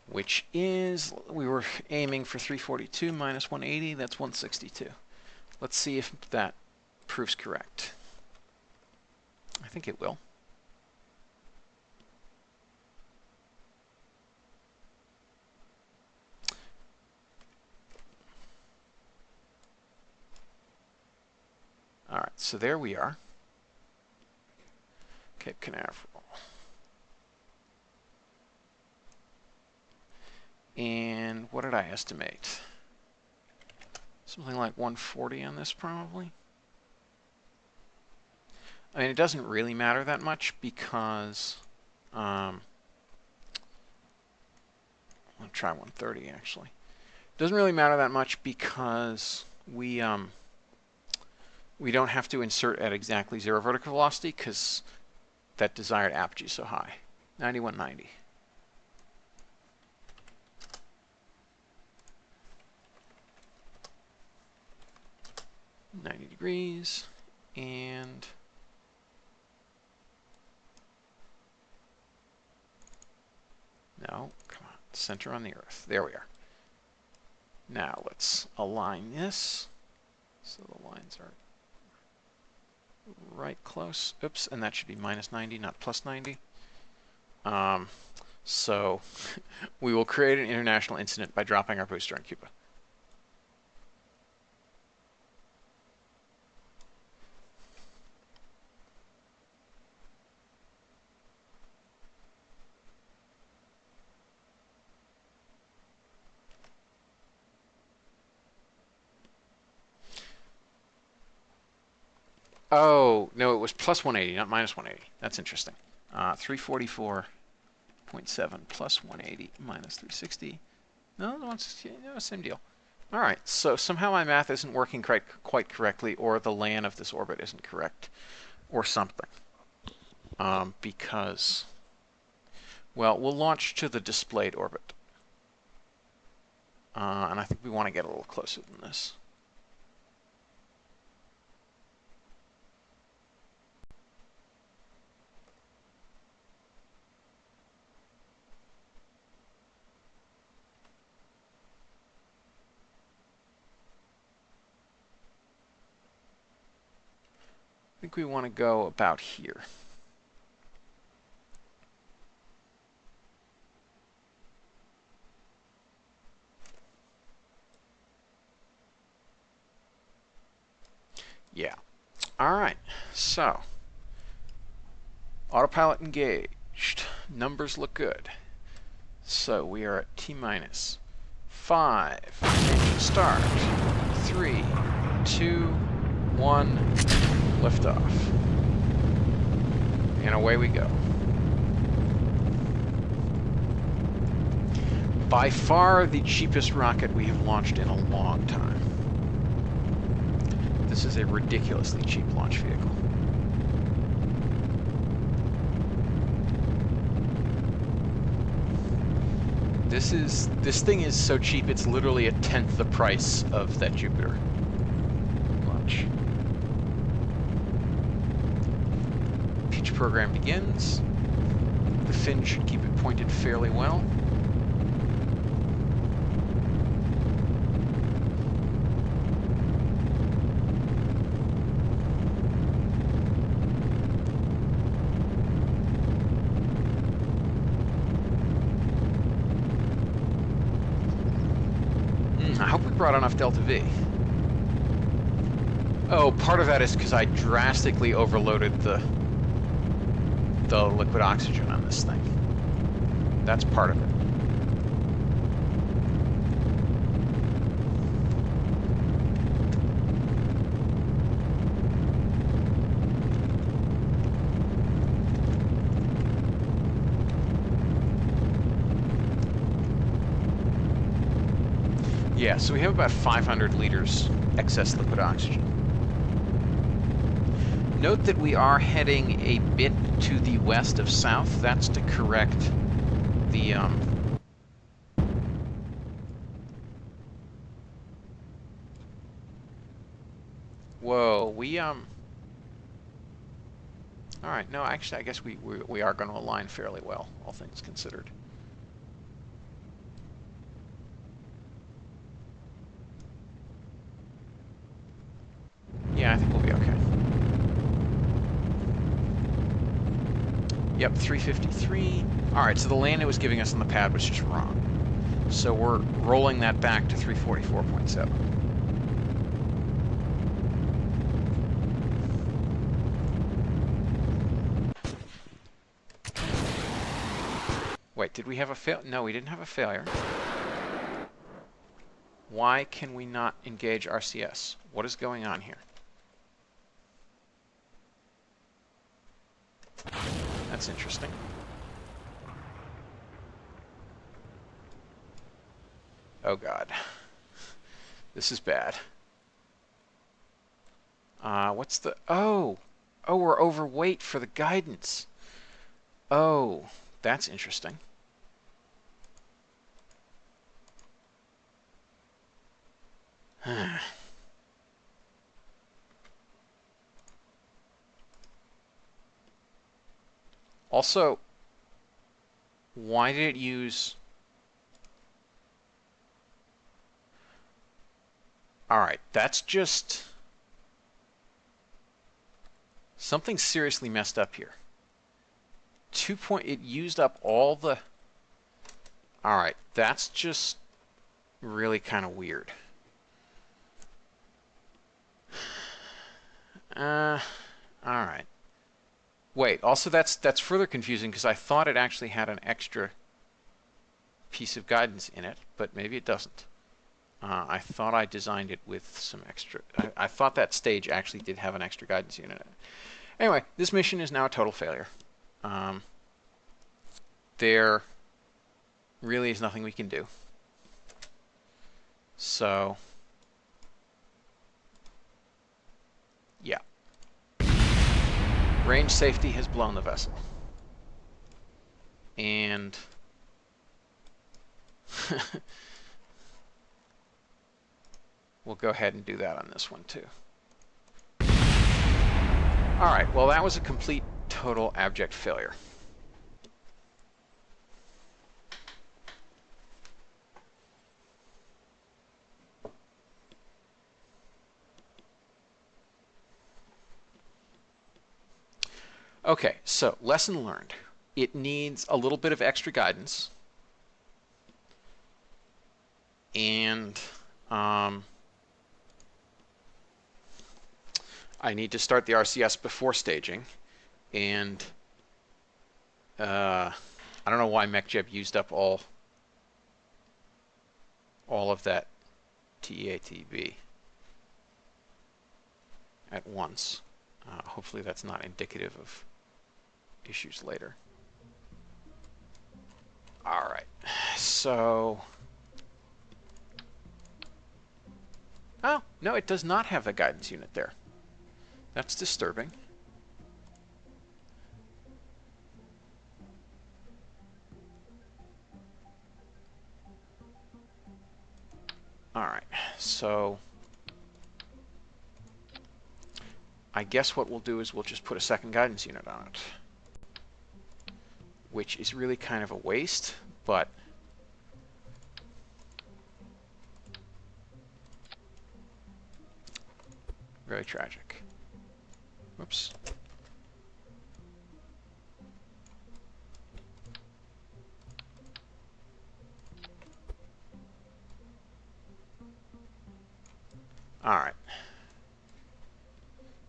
[SPEAKER 1] Which is, we were aiming for 342 minus 180, that's 162. Let's see if that proves correct. I think it will. All right, so there we are. Cape Canaveral. And what did I estimate? Something like 140 on this, probably. I mean, it doesn't really matter that much because I'll try 130 actually. It doesn't really matter that much because we don't have to insert at exactly 0 vertical velocity because that desired apogee is so high. 9190. .90 degrees, and no, come on, center on the Earth. There we are. Now let's align this so the lines are right close. Oops, and that should be minus 90, not plus 90. So we will create an international incident by dropping our booster on Cuba. Oh, no, it was plus 180, not minus 180. That's interesting. 344.7 plus 180 minus 360. No, 160, no, same deal. All right, so somehow my math isn't working quite correctly, or the LAN of this orbit isn't correct, or something. Because, well, we'll launch to the displayed orbit. And I think we want to get a little closer than this. I think we want to go about here. Yeah. All right. So, autopilot engaged. Numbers look good. So we are at T-minus 5. Engine start. 3, 2, 1. Liftoff. And away we go. By far the cheapest rocket we have launched in a long time. This is a ridiculously cheap launch vehicle. This thing is so cheap it's literally a tenth the price of that Jupiter launch. Pitch program begins. The fin should keep it pointed fairly well. I hope we brought enough delta V. Oh, part of that is because I drastically overloaded the liquid oxygen on this thing. That's part of it. Yeah, so we have about 500 liters excess liquid oxygen. Note that we are heading a bit to the west of south. That's to correct the whoa, we all right, no, actually I guess we are going to align fairly well, all things considered. Yeah, I think we'll be okay. Yep, 353. Alright, so the land it was giving us on the pad was just wrong. So we're rolling that back to 344.7. Wait, did we have a fail? No, we didn't have a failure. Why can we not engage RCS? What is going on here? That's interesting. Oh god. This is bad. What's the... Oh! Oh, we're overweight for the guidance. Oh, that's interesting. Also, why did it use... Alright, that's just... Something seriously messed up here. It used up all the... Alright, that's just really kind of weird. Alright. Wait, also that's further confusing because I thought it actually had an extra piece of guidance in it, but maybe it doesn't. I thought I designed it with some extra... I thought that stage actually did have an extra guidance unit in it. Anyway, this mission is now a total failure. There really is nothing we can do. So, yeah. Range safety has blown the vessel. And... we'll go ahead and do that on this one too. Alright, well that was a complete, total, abject failure. Okay, so lesson learned. It needs a little bit of extra guidance. And I need to start the RCS before staging, and I don't know why MechJeb used up all of that TATB at once. Hopefully that's not indicative of issues later. All right, so... Oh, no, it does not have the guidance unit there. That's disturbing. All right, so I guess what we'll do is we'll just put a second guidance unit on it, which is really kind of a waste, but very tragic. Whoops. All right.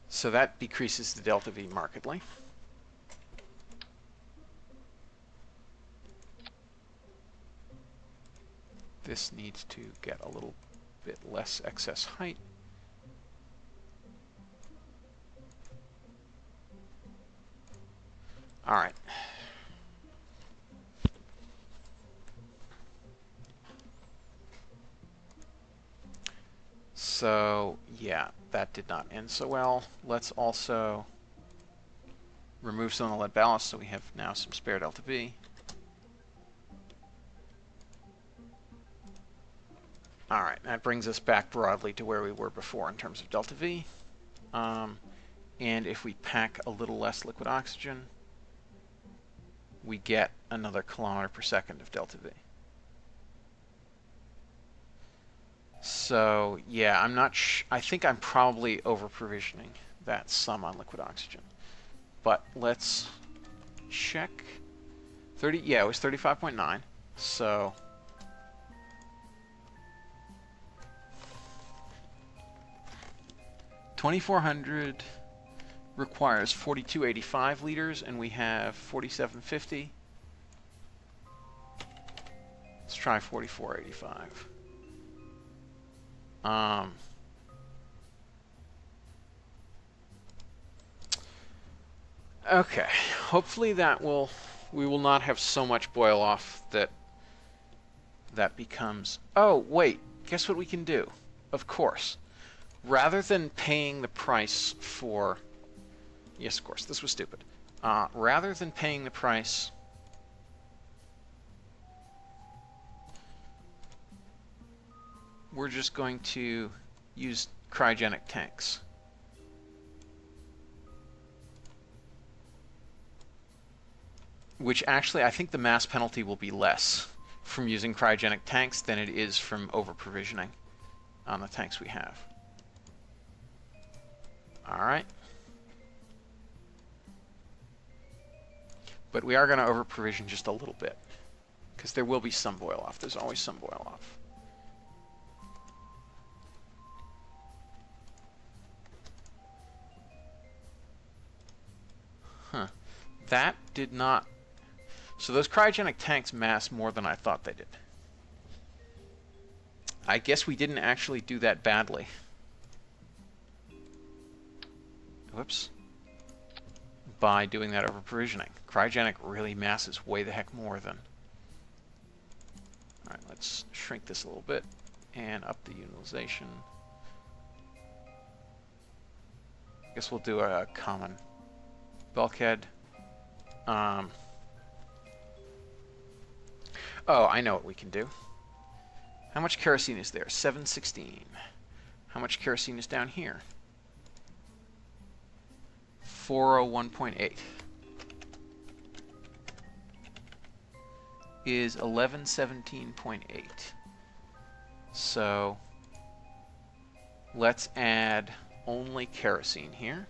[SPEAKER 1] So that decreases the delta V markedly. This needs to get a little bit less excess height. All right. So, yeah, that did not end so well. Let's also remove some of the lead ballast so we have now some spare delta V. All right, that brings us back broadly to where we were before in terms of delta V. And if we pack a little less liquid oxygen, we get another kilometer per second of delta V. So, yeah, I'm not I think I'm probably over-provisioning that sum on liquid oxygen. But let's check. 30, yeah, it was 35.9. So, $2,400 requires 4,285 liters, and we have 4,750. Let's try 4,485. Okay, hopefully we will not have so much boil off that becomes, oh wait, guess what we can do? Of course, rather than paying the price for, yes of course, this was stupid. Rather than paying the price we're just going to use cryogenic tanks. Which actually, I think the mass penalty will be less from using cryogenic tanks than it is from over-provisioning on the tanks we have. Alright. But we are going to over-provision just a little bit, because there will be some boil-off. There's always some boil-off. Huh. That did not... So those cryogenic tanks mass more than I thought they did. I guess we didn't actually do that badly. Whoops. By doing that over provisioning. Cryogenic really masses way the heck more than... Alright, let's shrink this a little bit and up the utilization. I guess we'll do a common bulkhead. Oh, I know what we can do. How much kerosene is there? 716. How much kerosene is down here? 401.8. Is 1117.8. So let's add only kerosene here.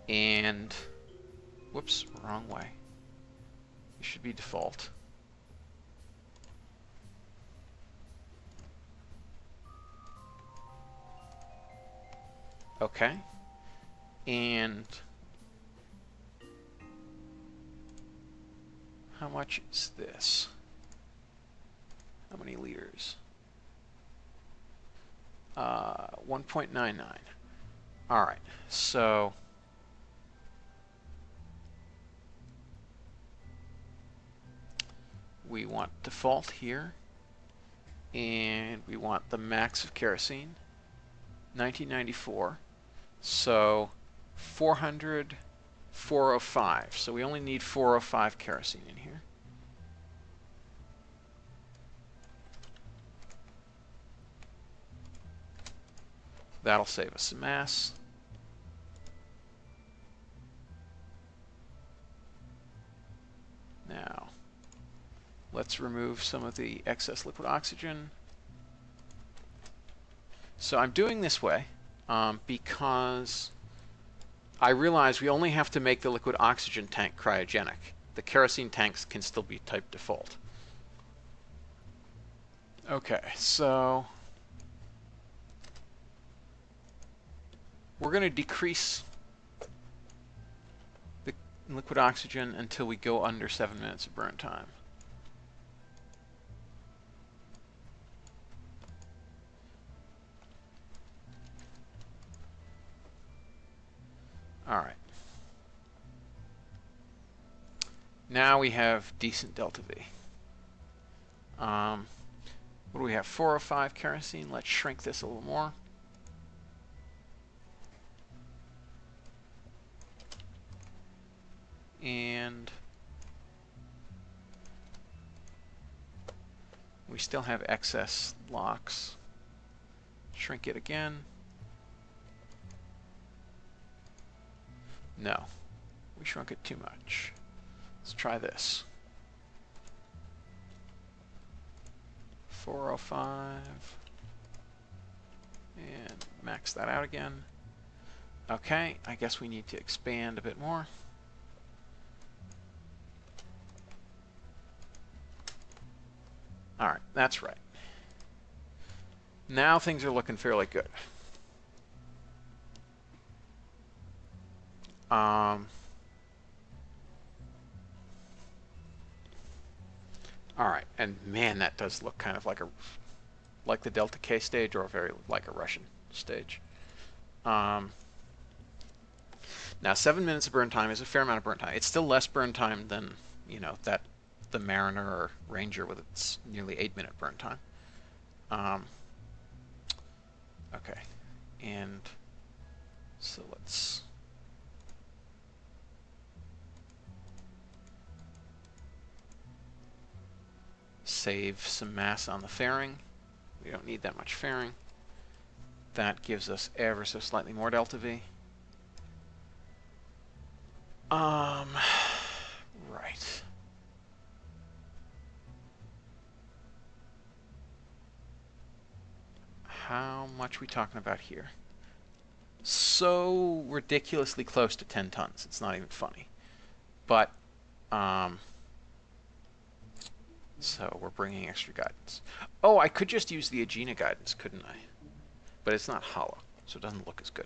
[SPEAKER 1] And, whoops, wrong way. It should be default. Okay. And how much is this? How many liters? 1.99. All right, so we want default here, and we want the max of kerosene, 1994. So 400, 405. So we only need 405 kerosene in here. That'll save us some mass. Now, let's remove some of the excess liquid oxygen. So I'm doing this way because I realize we only have to make the liquid oxygen tank cryogenic. The kerosene tanks can still be type default. Okay, so we're going to decrease the liquid oxygen until we go under 7 minutes of burn time. All right. Now we have decent delta V. What do we have? 405 kerosene. Let's shrink this a little more. And we still have excess LOX. Shrink it again. No, we shrunk it too much. Let's try this. 405. And max that out again. Okay, I guess we need to expand a bit more. All right, that's right. Now things are looking fairly good. All right, and man, that does look kind of like the Delta K stage, or very like a Russian stage. Now 7 minutes of burn time is a fair amount of burn time. It's still less burn time than, you know, that the Mariner or Ranger with its nearly 8-minute burn time. Okay, and so let's save some mass on the fairing. We don't need that much fairing. That gives us ever so slightly more delta V. Right. How much are we talking about here? So ridiculously close to 10 tons. It's not even funny. But, so we're bringing extra guidance. Oh, I could just use the Aegina guidance, couldn't I? But it's not hollow, so it doesn't look as good.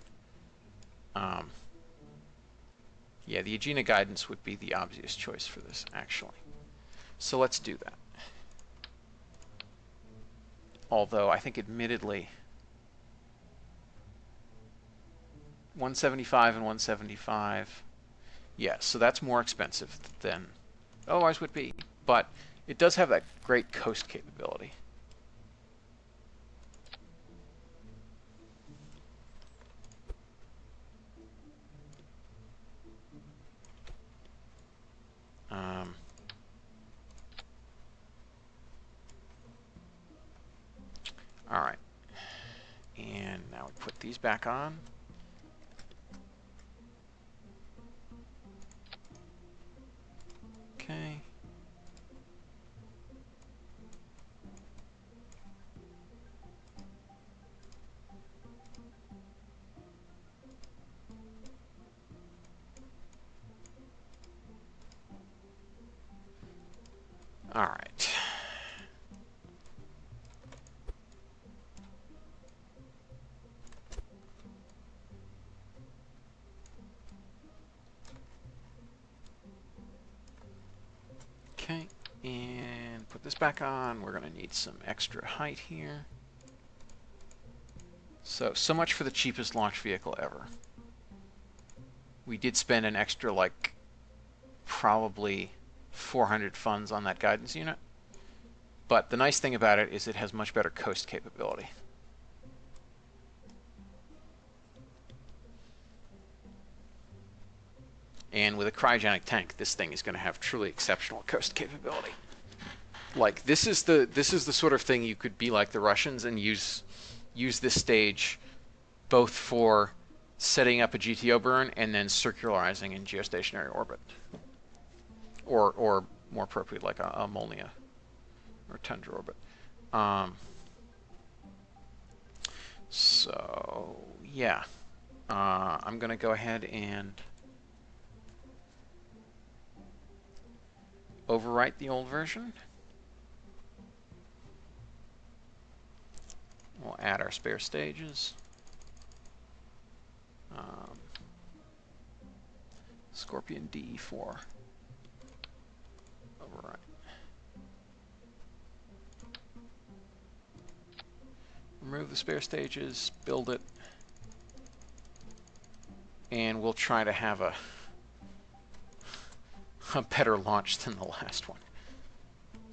[SPEAKER 1] Yeah, the Aegina guidance would be the obvious choice for this, actually. So let's do that. Although I think admittedly 175 and 175, yeah, so that's more expensive than otherwise would be, but it does have that great coast capability. All right, and now we put these back on. Okay. All right. this back on. We're going to need some extra height here. So much for the cheapest launch vehicle ever. We did spend an extra, like, probably 400 funds on that guidance unit. But the nice thing about it is it has much better coast capability. And with a cryogenic tank, this thing is going to have truly exceptional coast capability. Like, this is the sort of thing you could be like the Russians and use this stage both for setting up a GTO burn and then circularizing in geostationary orbit, or more appropriate, like a Molniya or Tundra orbit. So yeah, I'm going to go ahead and overwrite the old version. We'll add our spare stages. Scorpion DE4. Overwrite. Remove the spare stages, build it, and we'll try to have a better launch than the last one.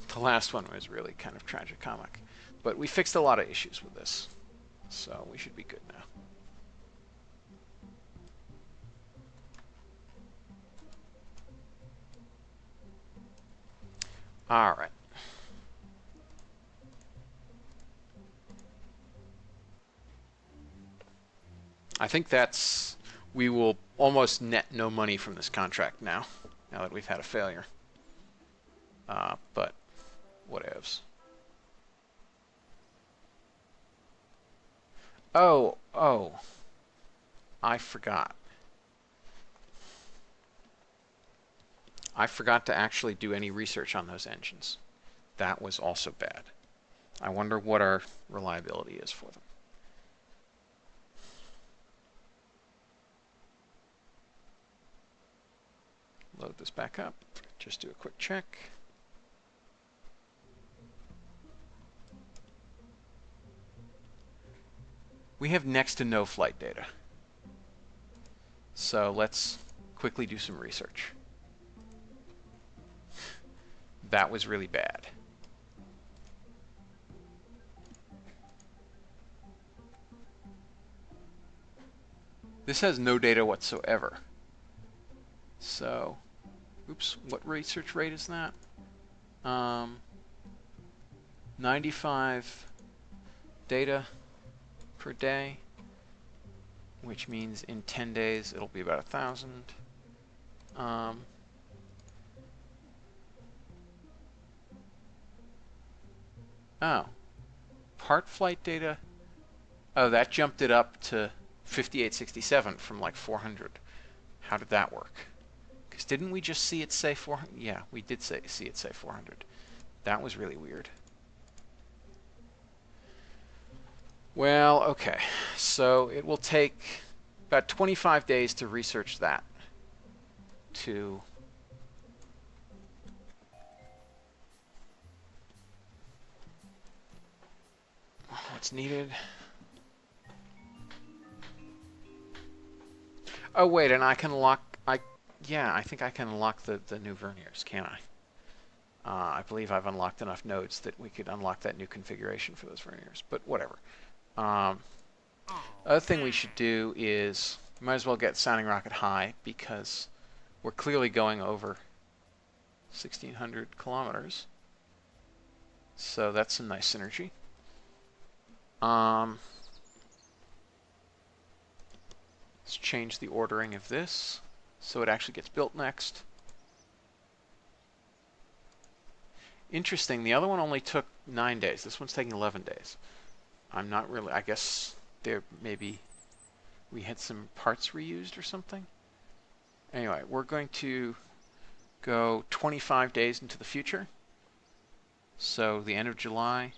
[SPEAKER 1] The last one was really kind of tragicomic, but we fixed a lot of issues with this, so we should be good now. All right. I think we will almost net no money from this contract now that we've had a failure. But whatevs. Oh, I forgot. I forgot to actually do any research on those engines. That was also bad. I wonder what our reliability is for them. Load this back up. Just do a quick check. We have next to no flight data. So let's quickly do some research. That was really bad. This has no data whatsoever. So, oops, what research rate is that? 95 data per day, which means in 10 days it'll be about 1,000. Oh, part flight data. Oh, that jumped it up to 5867 from like 400. How did that work? Because didn't we just see it say 400? Yeah, we did see it say 400. That was really weird. Well, okay. So it will take about 25 days to research that. To what's needed. Oh wait, and I can lock. Yeah, I think I can unlock the new verniers, can't I? I believe I've unlocked enough nodes that we could unlock that new configuration for those verniers. But whatever. Other thing we should do is we might as well get sounding rocket high because we're clearly going over 1,600 kilometers. So that's some nice synergy. Let's change the ordering of this so it actually gets built next. Interesting, the other one only took 9 days. This one's taking 11 days. I'm not really, I guess there maybe we had some parts reused or something. Anyway, we're going to go 25 days into the future. So the end of July.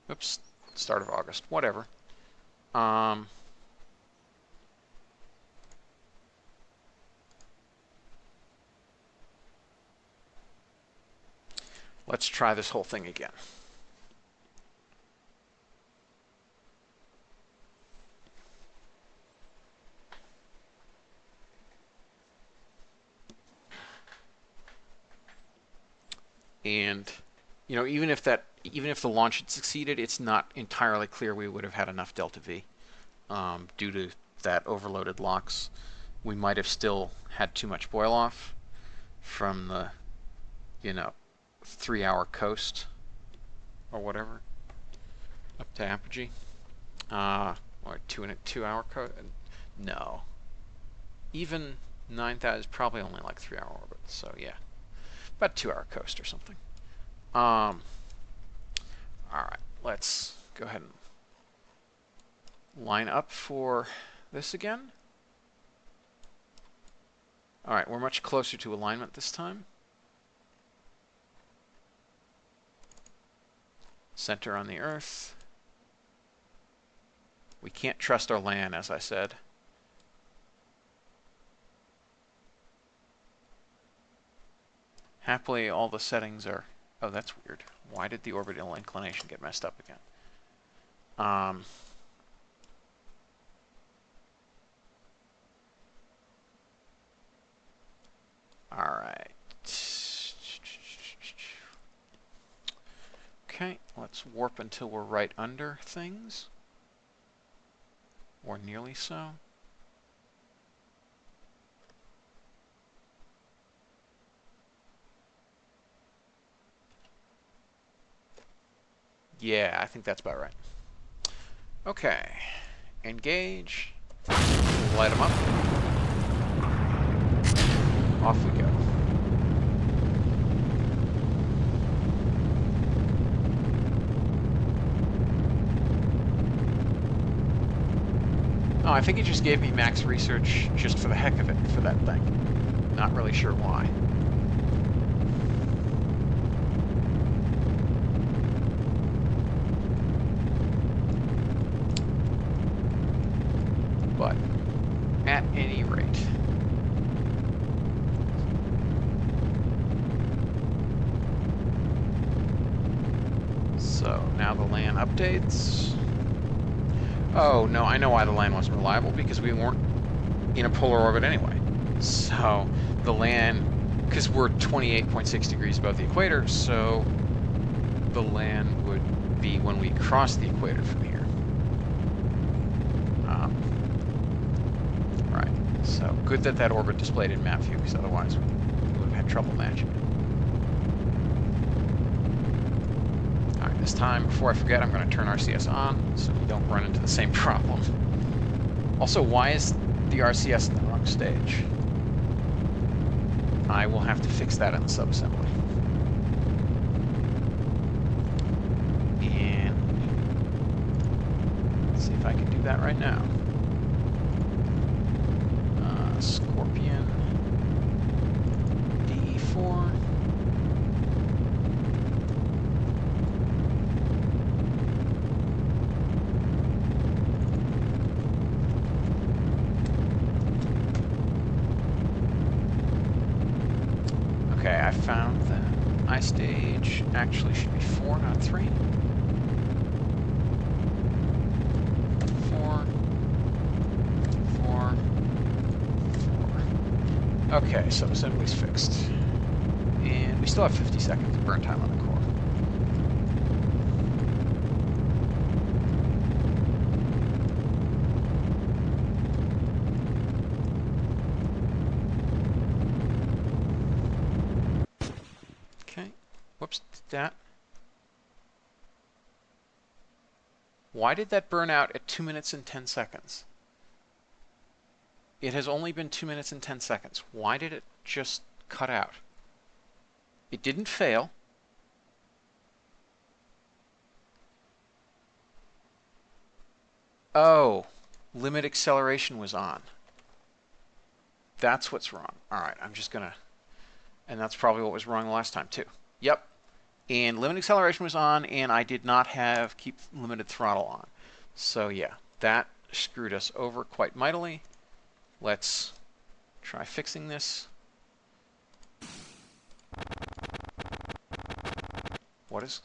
[SPEAKER 1] Oops, start of August, whatever. Let's try this whole thing again. And even if the launch had succeeded, it's not entirely clear we would have had enough delta V due to that overloaded LOX. We might have still had too much boil off from the 3-hour coast or whatever up to apogee. Or 2-hour coast. No, even 9,000 is probably only like 3-hour orbit. So yeah, about 2-hour coast or something. All right, let's go ahead and line up for this again. All right, we're much closer to alignment this time. Center on the Earth. We can't trust our LAN, as I said. Happily, all the settings are... Oh, that's weird. Why did the orbital inclination get messed up again? All right. Okay, let's warp until we're right under things. Or nearly so. Yeah, I think that's about right. Okay. Engage. Light them up. Off we go. Oh, I think he just gave me max research just for the heck of it for that thing. Not really sure why. But at any rate, so now the LAN updates. Oh, no, I know why the LAN wasn't reliable, because we weren't in a polar orbit anyway. So the LAN, because we're 28.6 degrees above the equator, so the LAN would be when we cross the equator from here. Right, so good that that orbit displayed in map view, because otherwise we would have had trouble matching it. This time, before I forget, I'm going to turn RCS on so we don't run into the same problem. Also, why is the RCS in the wrong stage? I will have to fix that in the subassembly. And let's see if I can do that right now. Scorpion DE4. Okay, I found that I stage actually should be 4, not 3. 4, 4, 4. Okay, subassembly's fixed. And we still have 50 seconds of burn time on the core. Whoops, that. Why did that burn out at 2 minutes and 10 seconds? It has only been 2 minutes and 10 seconds. Why did it just cut out? It didn't fail. Oh, limit acceleration was on. That's what's wrong. All right, I'm just going to... And that's probably what was wrong the last time, too. Yep. And limit acceleration was on, and I did not have keep limited throttle on. So yeah, that screwed us over quite mightily. Let's try fixing this. What is...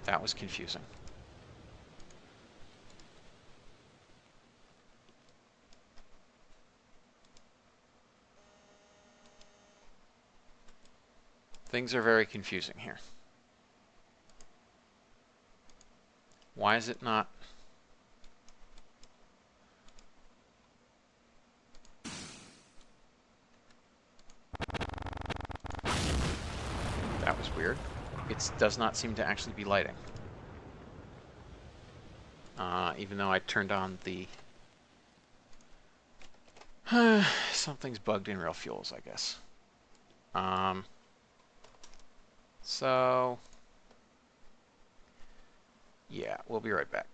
[SPEAKER 1] That was confusing. Things are very confusing here. Why is it not... That was weird. It does not seem to actually be lighting. Even though I turned on the... Something's bugged in Real Fuels, I guess. So... Yeah, we'll be right back.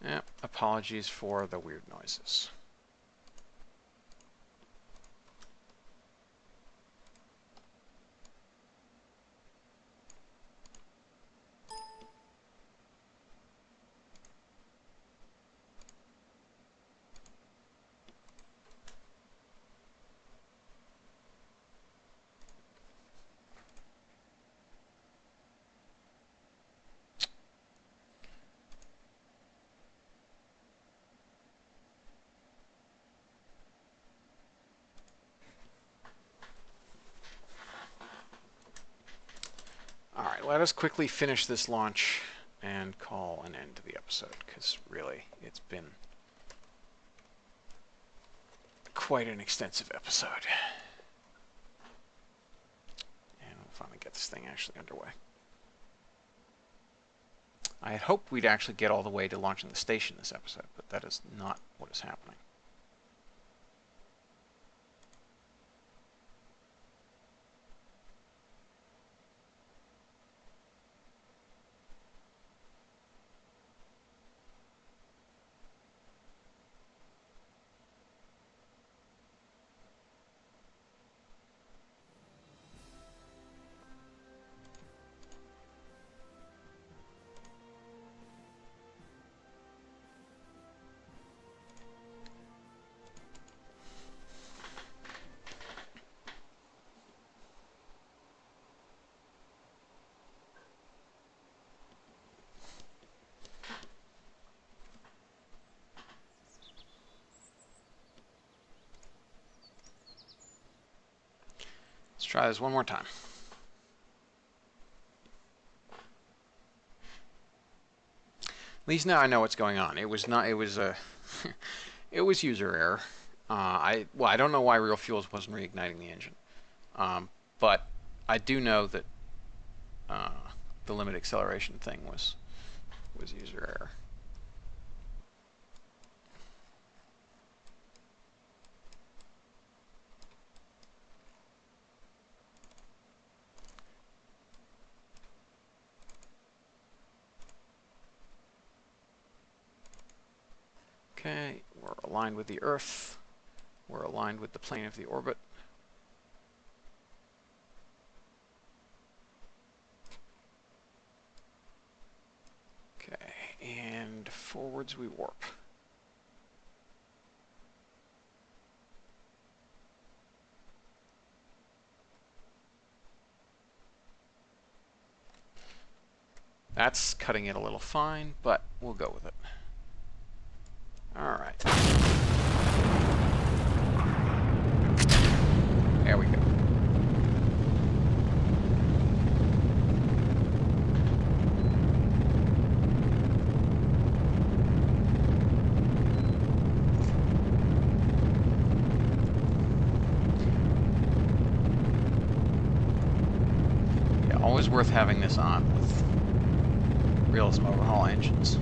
[SPEAKER 1] Yeah, apologies for the weird noises. Alright, let us quickly finish this launch and call an end to the episode, because really, it's been quite an extensive episode. And we'll finally get this thing actually underway. I had hoped we'd actually get all the way to launching the station this episode, but that is not what is happening. Let's try this one more time. At least now I know what's going on. It was not. It was a. It was user error. I don't know why Real Fuels wasn't reigniting the engine, but I do know that the limit acceleration thing was user error. Okay, we're aligned with the Earth. We're aligned with the plane of the orbit. Okay, and forwards we warp. That's cutting it a little fine, but we'll go with it. All right. There we go. Yeah, always worth having this on with realism overhaul engines.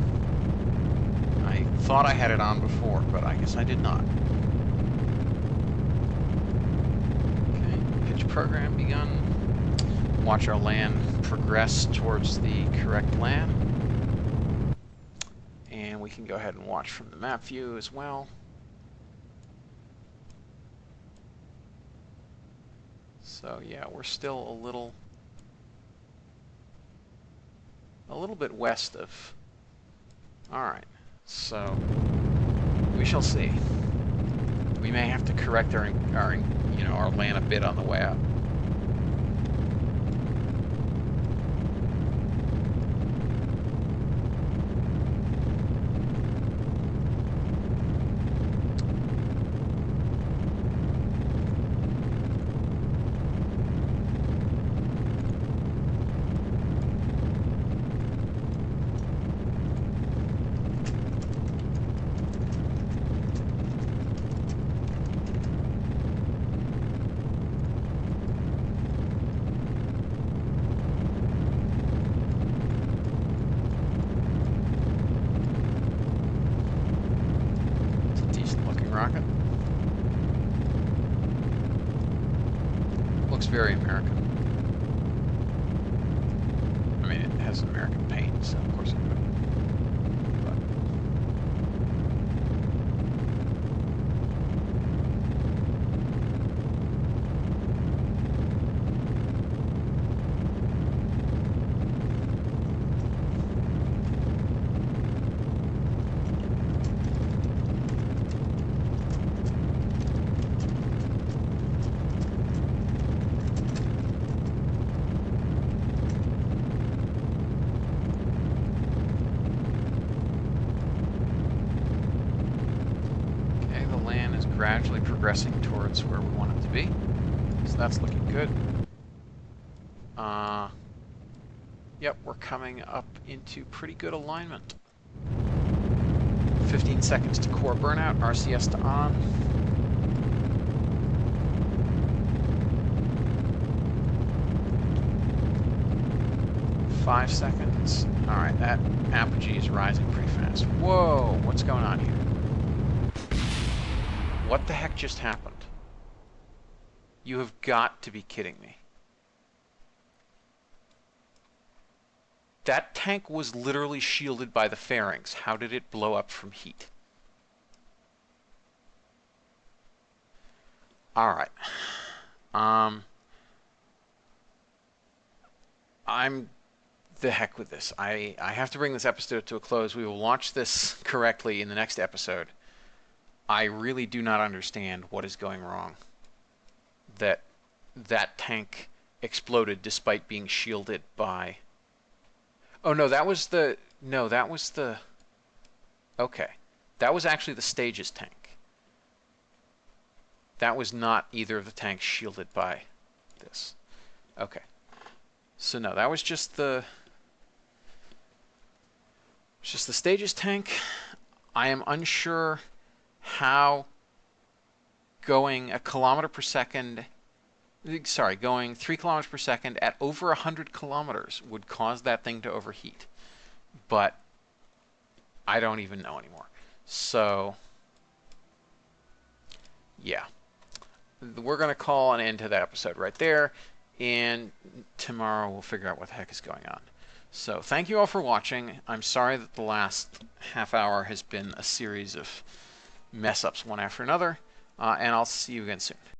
[SPEAKER 1] I thought I had it on before, but I guess I did not. program begun. Watch our LAN progress towards the correct LAN. And we can go ahead and watch from the map view as well. So yeah, we're still a little bit west of. All right, so we shall see. We may have to correct our LAN a bit on the way up. Rocket. Looks very American. I mean, it has American paint, so of course it would. But gradually progressing towards where we want it to be. So that's looking good. Yep, we're coming up into pretty good alignment. 15 seconds to core burnout, RCS to on. Five seconds. All right, that apogee is rising pretty fast. Whoa, what's going on here? What the heck just happened? You have got to be kidding me. That tank was literally shielded by the fairings. How did it blow up from heat? All right. I'm the heck with this. I have to bring this episode to a close. We will launch this correctly in the next episode. I really do not understand what is going wrong. That tank exploded despite being shielded by... Oh, no, that was the... No, that was the... Okay. That was actually the stages tank. That was not either of the tanks shielded by this. Okay. So, no, that was just the... It's just the stages tank. I am unsure how going a kilometer per second, sorry, going 3 kilometers per second at over 100 kilometers would cause that thing to overheat. But I don't even know anymore. So, yeah. We're going to call an end to that episode right there. And tomorrow we'll figure out what the heck is going on. So, thank you all for watching. I'm sorry that the last half hour has been a series of mess ups one after another, and I'll see you again soon.